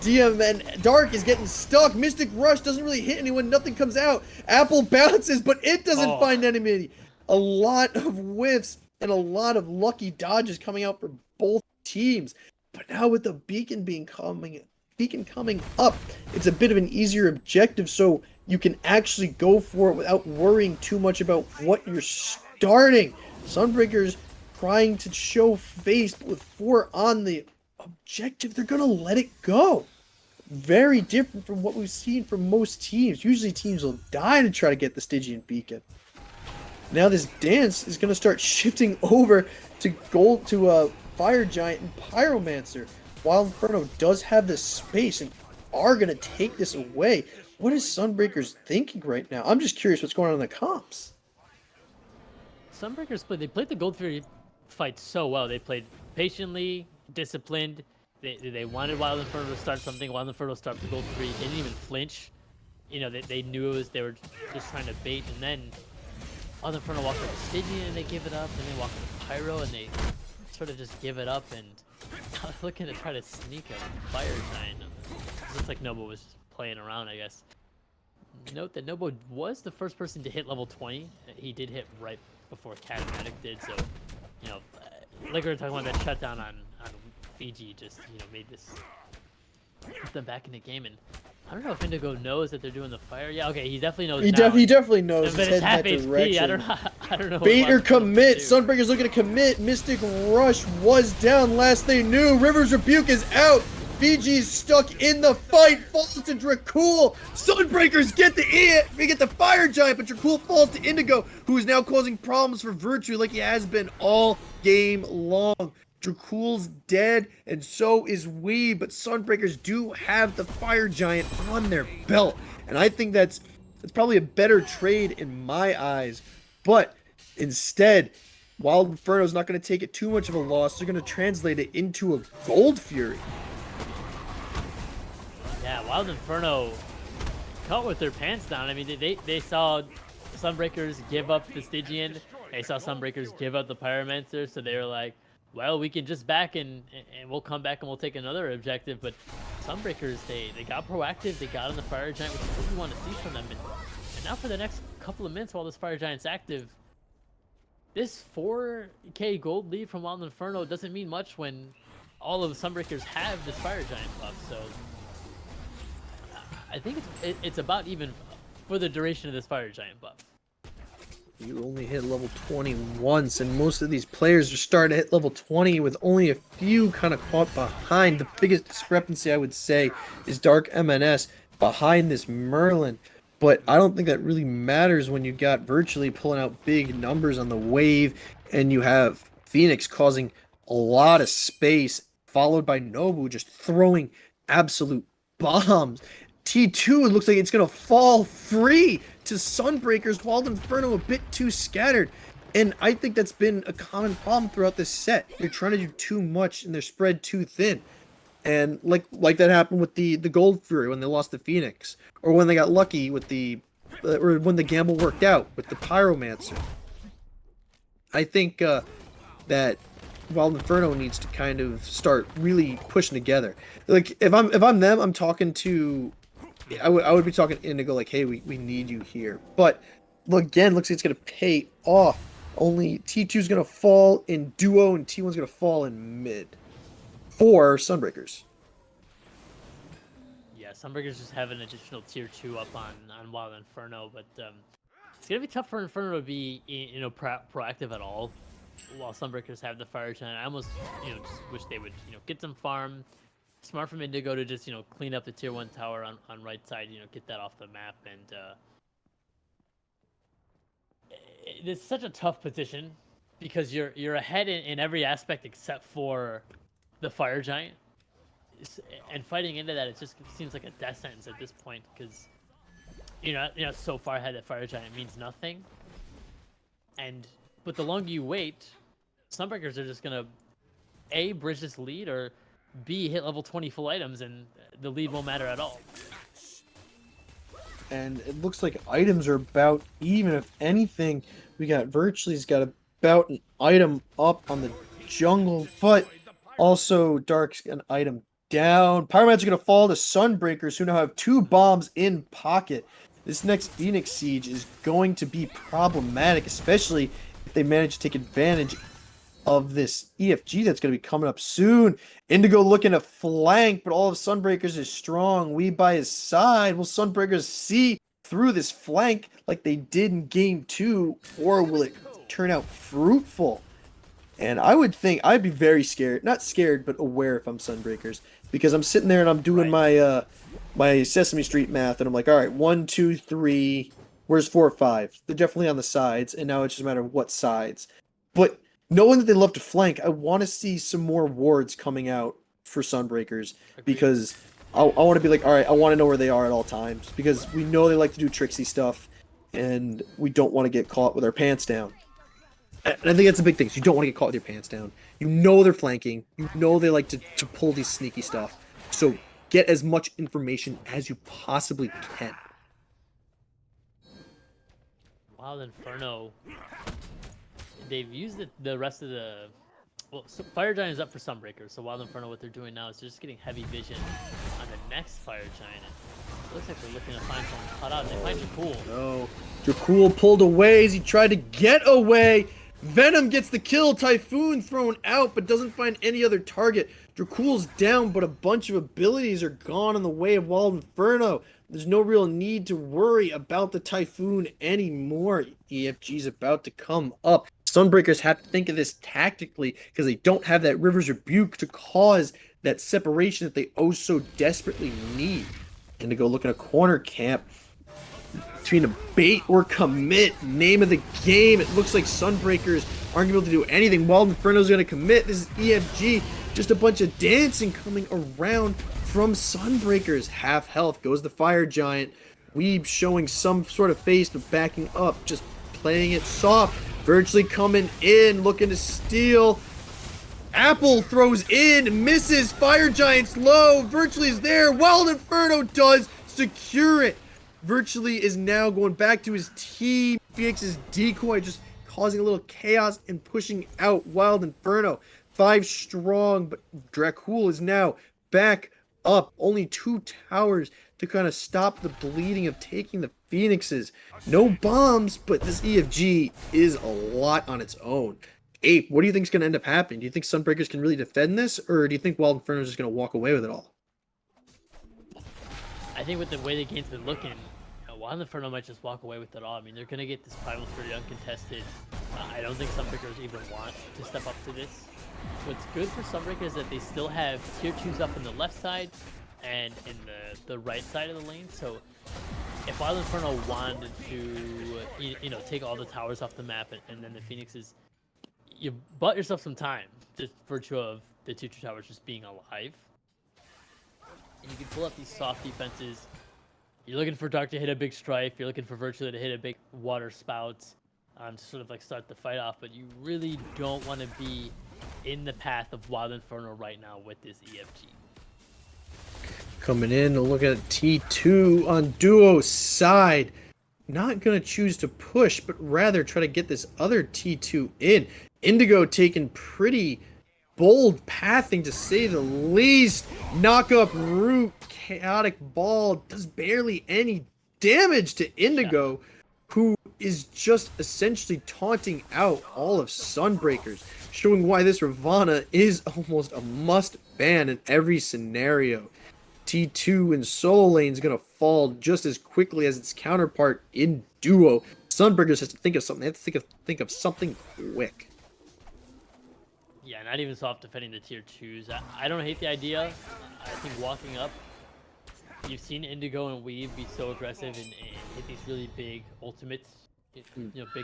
DM and Dark is getting stuck. Mystic Rush doesn't really hit anyone. Nothing comes out. Apple bounces, but it doesn't find anybody. A lot of whiffs and a lot of lucky dodges coming out for both teams. But now with the beacon coming up, it's a bit of an easier objective, so you can actually go for it without worrying too much about what you're starting. Sunbreakers trying to show face, but with 4 on the objective, they're gonna let it go. Very different from what we've seen from most teams. Usually teams will die to try to get the Stygian beacon. Now this dance is gonna start shifting over to Fire Giant and Pyromancer. Wild Inferno does have the space and are gonna take this away. What is Sunbreakers thinking right now? I'm just curious what's going on in the comps. Sunbreakers played the Gold Fury fight so well. They played patiently, disciplined. They wanted Wild Inferno to start something. Wild Inferno started the Gold Fury. They didn't even flinch. You know, they knew they were just trying to bait, and then Wild Inferno walked with Stygian and they give it up, and they walked with Pyro and they sort of just give it up, and looking to try to sneak a Fire Giant. It looks like Nobo was just playing around, I guess. Note that Nobo was the first person to hit level 20. He did hit right before Katamatic did, so, you know, like we were talking about, that shutdown on Fiji just, you know, made this, put them back in the game. And I don't know if Indigo knows that they're doing the fire. Yeah, okay, he definitely knows. He definitely knows. But it's half HP. I don't know. Bait or commit. Sunbreaker's looking to commit. Mystic Rush was down. Last they knew, River's Rebuke is out. Fiji's stuck in the fight. Falls to Dracull. Sunbreakers get the Fire Giant, but Dracull falls to Indigo, who is now causing problems for Virtue like he has been all game long. Dracull's dead, and so is we, but Sunbreakers do have the Fire Giant on their belt, and I think that's probably a better trade in my eyes. But instead, Wild Inferno's not going to take it too much of a loss. They're going to translate it into a Gold Fury. Yeah, Wild Inferno caught with their pants down. I mean, they saw Sunbreakers give up the Stygian. They saw Sunbreakers give up the Pyromancer, so they were like, well, we can just back and we'll come back and we'll take another objective. But Sunbreakers, they got proactive. They got on the Fire Giant, which is what we want to see from them. And now for the next couple of minutes while this Fire Giant's active, this 4K gold lead from Wild Inferno doesn't mean much when all of the Sunbreakers have this Fire Giant buff. So I think it's about even for the duration of this Fire Giant buff. You only hit level 20 once, and most of these players are starting to hit level 20 with only a few kind of caught behind. The biggest discrepancy, I would say, is Darkms behind this Merlin. But I don't think that really matters when you got Virtually pulling out big numbers on the wave, and you have Phoenix causing a lot of space, followed by Nobu just throwing absolute bombs. T2, it looks like it's going to fall free to Sunbreakers. Wild Inferno a bit too scattered. And I think that's been a common problem throughout this set. They're trying to do too much and they're spread too thin. And like that happened with the Gold Fury when they lost the Phoenix. Or when they got lucky with or when the gamble worked out with the Pyromancer. I think that Wild Inferno needs to kind of start really pushing together. Like if I'm them, I'm talking to I would be talking to Indigo like, hey, we need you here. But look, again, looks like it's gonna pay off. Only T2's gonna fall in duo and T1's gonna fall in mid for Sunbreakers. Yeah, Sunbreakers just have an additional tier 2 up on Wild Inferno, but it's gonna be tough for Inferno to be proactive at all. While Sunbreakers have the Fire Giant, I almost just wish they would get some farm. Smart from Indigo to just clean up the tier 1 tower on right side, get that off the map. And it's such a tough position because you're ahead in every aspect except for the Fire Giant, and fighting into that, it just seems like a death sentence at this point because so far ahead that Fire Giant means nothing. But the longer you wait, Sunbreakers are just gonna A, bridge this lead, or B, hit level 20 full items, and the lead won't matter at all. And it looks like items are about even. If anything, we got Virtually's got about an item up on the jungle, but also Dark's an item down. Pyromancer are gonna fall to Sunbreakers, who now have 2 bombs in pocket. This next Phoenix Siege is going to be problematic, especially if they manage to take advantage of this EFG that's going to be coming up soon. Indigo looking to flank, but all of Sunbreakers is strong. We by his side. Will Sunbreakers see through this flank like they did in game 2, or will it turn out fruitful? And I would think I'd be very scared, not scared, but aware if I'm Sunbreakers, because I'm sitting there and I'm doing my my Sesame Street math, and I'm like, all right, 1, 2, 3. Where's 4, 5? They're definitely on the sides, and now it's just a matter of what sides. But knowing that they love to flank, I want to see some more wards coming out for Sunbreakers, because I want to be like, all right, I want to know where they are at all times, because we know they like to do tricksy stuff, and we don't want to get caught with our pants down. And I think that's the big thing. You don't want to get caught with your pants down. You know they're flanking. You know they like to pull these sneaky stuff. So get as much information as you possibly can. Wild Inferno, they've used the rest of the... Well, so Fire Giant is up for Sunbreakers, so Wild Inferno, what they're doing now is they're just getting heavy vision on the next Fire Giant. It looks like they're looking to find someone cut out. They find Dracull. No. Dracull pulled away as he tried to get away. Venom gets the kill. Typhoon thrown out, but doesn't find any other target. Dracull's down, but a bunch of abilities are gone in the way of Wild Inferno. There's no real need to worry about the Typhoon anymore. EFG's about to come up. Sunbreakers have to think of this tactically because they don't have that River's Rebuke to cause that separation that they oh so desperately need. And to go look at a corner camp between a bait or commit, name of the game. It looks like Sunbreakers aren't going to be able to do anything. Wild Inferno's going to commit. This is EFG. Just a bunch of dancing coming around from Sunbreakers. Half health goes the Fire Giant. Weeb showing some sort of face, but backing up, just playing it soft. Virtually coming in, looking to steal. Apple throws in, misses. Fire Giant's low. Virtually is there. Wild Inferno does secure it. Virtually is now going back to his team. Phoenix's decoy, just causing a little chaos and pushing out Wild Inferno. 5 strong, but Dracull is now back up. Only 2 towers to kind of stop the bleeding of taking the Phoenixes. No bombs, but this EFG is a lot on its own. Ape, what do you think is going to end up happening? Do you think Sunbreakers can really defend this, or do you think Wild Inferno is just going to walk away with it all? I think with the way the game's been looking, Wild Inferno might just walk away with it all. I mean, they're going to get this Primal Fury uncontested. I don't think Sunbreakers even want to step up to this. What's good for Sunbreakers is that they still have tier 2s up in the left side and in the right side of the lane. So if Wild Inferno wanted to, take all the towers off the map and then the Phoenixes, you bought yourself some time, just virtue of the tier 2 towers just being alive. And you can pull up these soft defenses. You're looking for Dark to hit a big Strife. You're looking for Virtually to hit a big Water Spout to sort of like start the fight off. But you really don't want to be in the path of Wild Inferno right now with this EFG. Coming in to look at T2 on Duo's side. Not going to choose to push, but rather try to get this other T2 in. Indigo taking pretty bold pathing to say the least. Knock up root. Chaotic ball does barely any damage to Indigo, who is just essentially taunting out all of Sunbreakers, showing why this Ravana is almost a must ban in every scenario. T2 in solo lane is going to fall just as quickly as its counterpart in duo. Sunbreakers has to think of something. They have to think of something quick. Yeah, not even soft defending the tier 2s. I don't hate the idea. I think walking up, you've seen Indigo and Weave be so aggressive and hit these really big ultimates. Big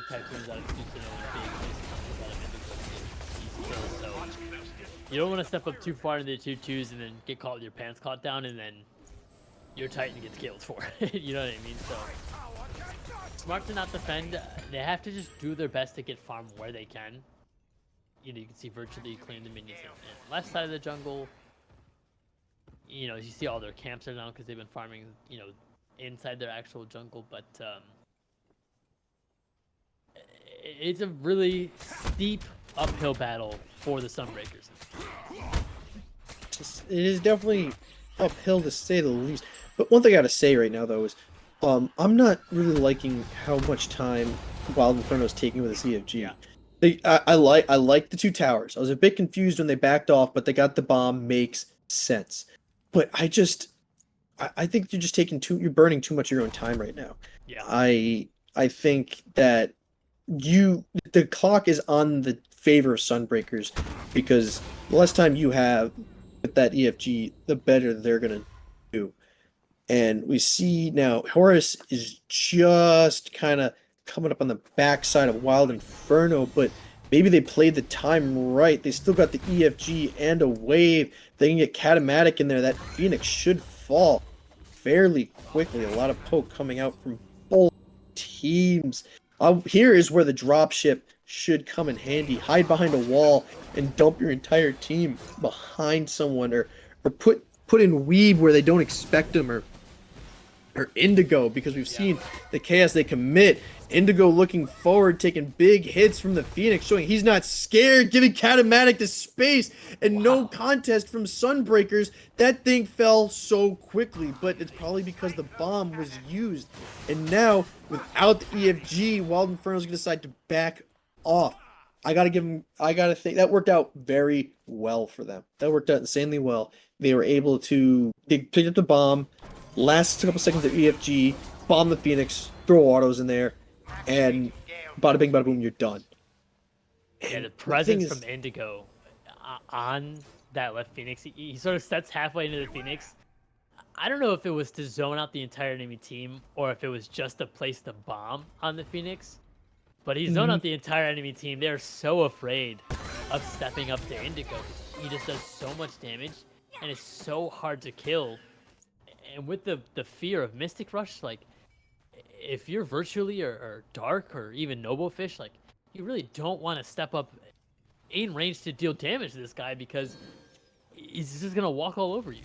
typhoons out of Susano and big miscounts out of Indigo to get easy kills. So you don't want to step up too far into the tier 2s and then get caught with your pants caught down and then your Titan gets killed for it. You know what I mean? So smart to not defend. They have to just do their best to get farm where they can. You can see Virtually clearing the minions on the left side of the jungle. You see all their camps are down because they've been farming, inside their actual jungle. But it's a really steep uphill battle for the Sunbreakers. It is definitely uphill to say the least. But one thing I gotta say right now though is, I'm not really liking how much time Wild Inferno is taking with the CFG. Yeah. I like the two towers. I was a bit confused when they backed off, but they got the bomb. Makes sense. But I think you're just you're burning too much of your own time right now. Yeah. I think that the clock is on the favor of Sunbreakers, because the less time you have with that EFG, the better they're gonna do. And we see now Horus is just kind of coming up on the backside of Wild Inferno, but maybe they played the time right. They still got the EFG and a wave. They can get Katamatic in there. That Phoenix should fall fairly quickly. A lot of poke coming out from both teams. Here is where the dropship should come in handy. Hide behind a wall and dump your entire team behind someone, or put in Weave where they don't expect them, or Indigo, because we've seen the chaos they commit. Indigo looking forward, taking big hits from the Phoenix, showing he's not scared, giving Katamatic the space, and no contest from Sunbreakers. That thing fell so quickly, but it's probably because the bomb was used. And now, without the EFG, Wild Inferno's gonna decide to back off. I gotta think that worked out very well for them. That worked out insanely well. They were able to, they picked up the bomb, last couple seconds of EFG, bomb the Phoenix, throw autos in there, and bada bing, bada boom, you're done. And the presence from Indigo on that left Phoenix, he sort of steps halfway into the Phoenix. I don't know if it was to zone out the entire enemy team or if it was just to place the bomb on the Phoenix, but he zoned out the entire enemy team. They're so afraid of stepping up to Indigo. He just does so much damage and it's so hard to kill. And with the fear of Mystic Rush, like, if you're Virtually or Dark or even NoboFish, like, you really don't want to step up in range to deal damage to this guy, because he's just going to walk all over you.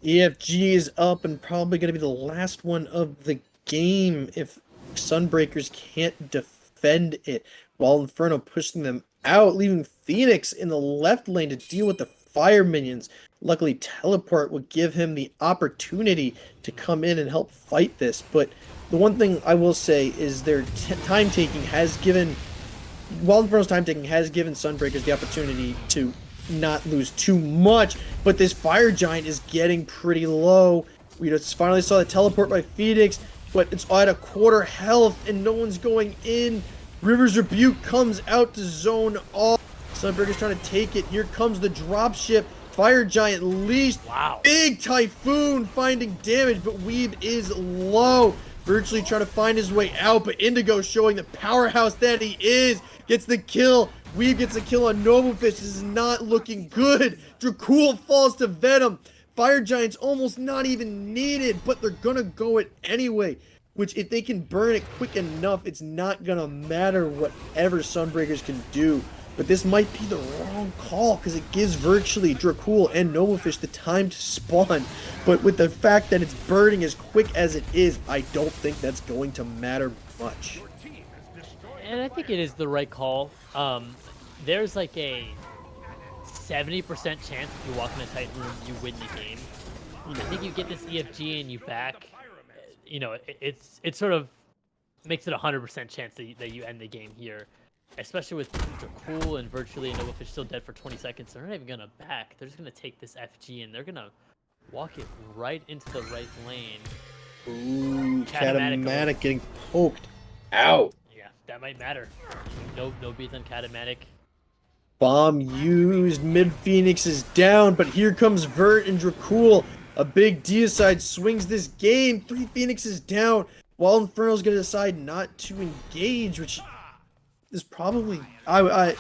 EFG is up and probably going to be the last one of the game if Sunbreakers can't defend it. While Inferno pushing them out, leaving Phoenix in the left lane to deal with the fire minions. Luckily, Teleport would give him the opportunity to come in and help fight this. But the one thing I will say is their time-taking has given... Wild Inferno's time-taking has given Sunbreakers the opportunity to not lose too much. But this Fire Giant is getting pretty low. We just finally saw the teleport by Phoenix, but it's at a quarter health and no one's going in. River's Rebuke comes out to zone all. Sunbreaker's trying to take it. Here comes the dropship. Fire Giant leashed. Wow. Big Typhoon finding damage, but Weeb is low. Virtually trying to find his way out, but Indigo showing the powerhouse that he is. Gets the kill. Weeb gets a kill on NoboFish. This is not looking good. Dracull falls to Venom. Fire Giant's almost not even needed, but they're gonna go it anyway. Which, if they can burn it quick enough, it's not gonna matter whatever Sunbreakers can do. But this might be the wrong call, because it gives virtually Dracull and NoboFish the time to spawn. But with the fact that it's burning as quick as it is, I don't think that's going to matter much. And I think it is the right call. There's like a 70% chance if you walk in a tight room, you win the game. I think you get this EFG and you back. You know, it sort of makes it 100% chance that you end the game here. Especially with Dracull and virtually NoboFish still dead for 20 seconds. They're not even going to back. They're just going to take this FG and they're going to walk it right into the right lane. Ooh, Katamatic getting poked out. Yeah, that might matter. No beats on Katamatic. Bomb used. Mid Phoenix is down, but here comes Vert and Dracull. A big deicide swings this game. 3 Phoenixes down. While Inferno's going to decide not to engage, which is probably I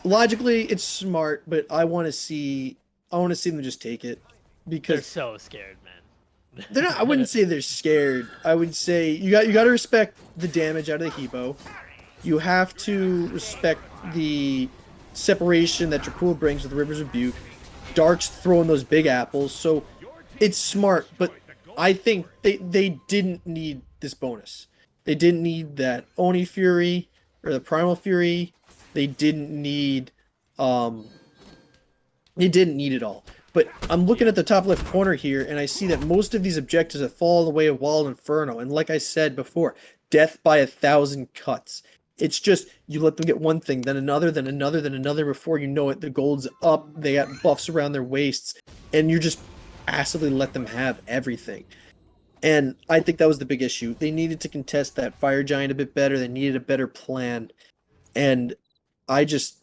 logically it's smart, but I want to see them just take it, because they're so scared, man. They're not. I wouldn't say they're scared. I would say you got to respect the damage out of the Hebo. You have to respect the separation that Dracull brings with River's Rebuke. Dark's throwing those big apples, so it's smart. But I think they didn't need this bonus. They didn't need that Oni Fury or the Primal Fury. They didn't need it all. But I'm looking at the top left corner here, and I see that most of these objectives have fallen the way of Wild Inferno. And like I said before, death by 1,000 cuts. It's just, you let them get one thing, then another, then another, then another. Before you know it, the gold's up. They got buffs around their waists, and you just passively let them have everything. And I think that was the big issue. They needed to contest that Fire Giant a bit better. They needed a better plan. And it's just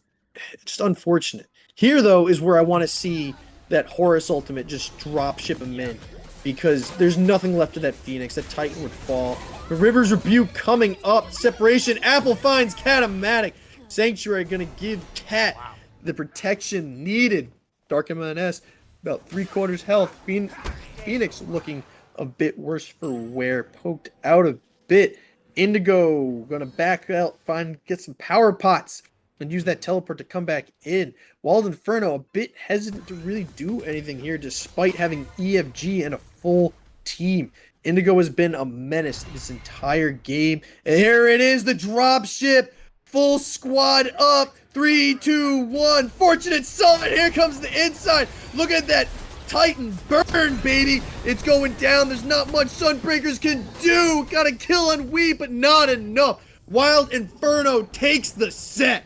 unfortunate. Here, though, is where I want to see that Horus ultimate just drop ship him in. Because there's nothing left of that Phoenix. That Titan would fall. The River's Rebuke coming up. Separation. Apple finds Katamatic. Sanctuary going to give Cat the protection needed. Darknms about 3/4 health. Phoenix looking a bit worse for wear. Poked out a bit. Indigo gonna back out, get some power pots, and use that teleport to come back in. Wild Inferno a bit hesitant to really do anything here, despite having EFG and a full team. Indigo has been a menace this entire game, and here it is, the drop ship, full squad up. 3, 2, 1. Fortunate Summon. Here comes the inside. Look at that Titan burn, baby. It's going down. There's not much Sunbreakers can do. Got a kill on Weeb, but not enough. Wild Inferno takes the set.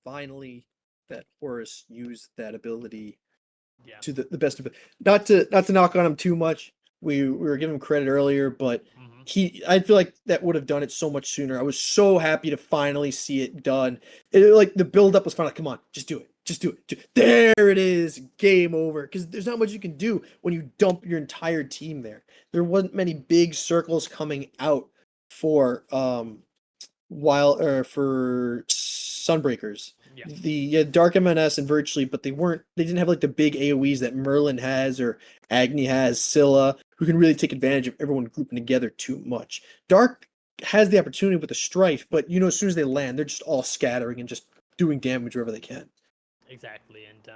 Finally, that Horus used that ability to the best of it. Not to knock on him too much. We were giving him credit earlier, but I feel like that would have done it so much sooner. I was so happy to finally see it done. Like the build up was finally, come on, just do it. Just do it. There it is. Game over. Because there's not much you can do when you dump your entire team there. There wasn't many big circles coming out for for Sunbreakers. Yeah. The Darknms and virtually, but they didn't have like the big AoEs that Merlin has or Agni has, Scylla, who can really take advantage of everyone grouping together too much. Dark has the opportunity with the Strife, but as soon as they land, they're just all scattering and just doing damage wherever they can. Exactly, and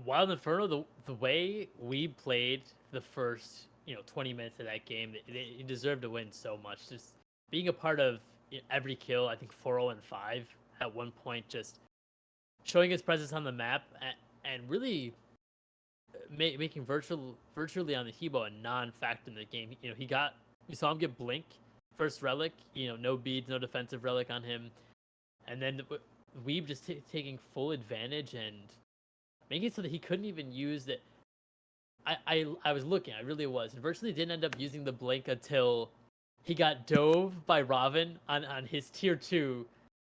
Wild Inferno, the way we played the first 20 minutes of that game, they deserved to win so much. Just being a part of every kill, I think 4-0 and 5 at one point, just showing his presence on the map and really making virtually on the Hebo a non-factor in the game. He got we saw him get Blink, first relic, no beads, no defensive relic on him. And then Weeb just taking full advantage and making it so that he couldn't even use it. I was looking, I really was. And virtually didn't end up using the Blink until he got dove by Raven on his tier 2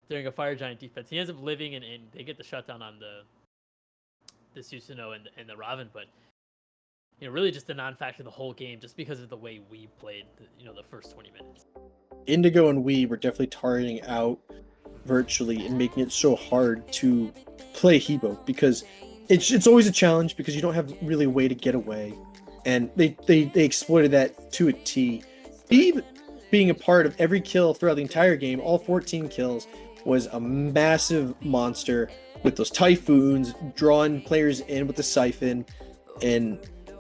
during a Fire Giant defense. He ends up living and they get the shutdown on the Susanoo and the Raven, but really just a non-factor the whole game just because of the way we played the first 20 minutes. Indigo and we were definitely targeting out virtually and making it so hard to play Hebo because it's always a challenge because you don't have really a way to get away, and they exploited that to a T. Weeb being a part of every kill throughout the entire game, all 14 kills, was a massive monster with those typhoons, drawing players in with the siphon, and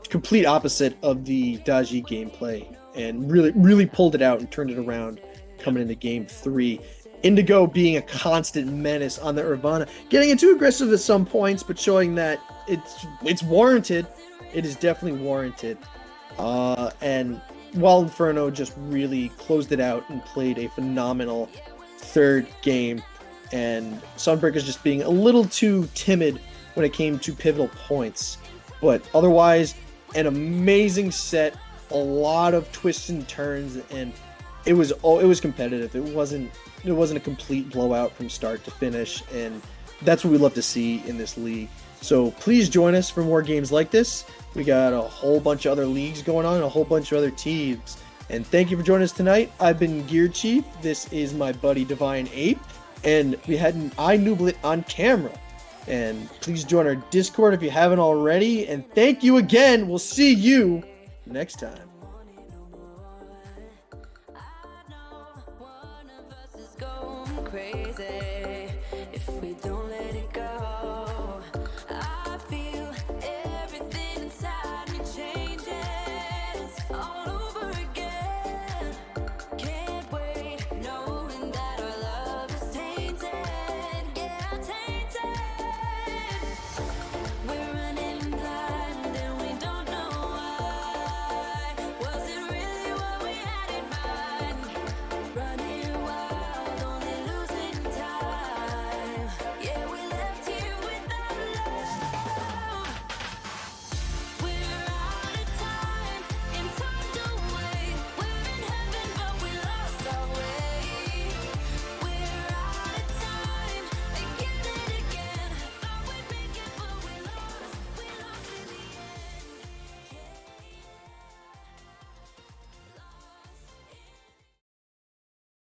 complete opposite of the Daji gameplay, and really pulled it out and turned it around coming into game 3. Indigo being a constant menace on the Urbana, getting too aggressive at some points, but showing that it's warranted. It is definitely warranted. And while Inferno just really closed it out and played a phenomenal third game, and Sunbreakers just being a little too timid when it came to pivotal points. But otherwise, an amazing set, a lot of twists and turns, and it was competitive. It wasn't a complete blowout from start to finish, and that's what we love to see in this league. So please join us for more games like this. We got a whole bunch of other leagues going on, a whole bunch of other teams. And thank you for joining us tonight. I've been Gearchief. This is my buddy DivineApe, and we had an iNooblet on camera. And please join our Discord if you haven't already. And thank you again. We'll see you next time. Crazy.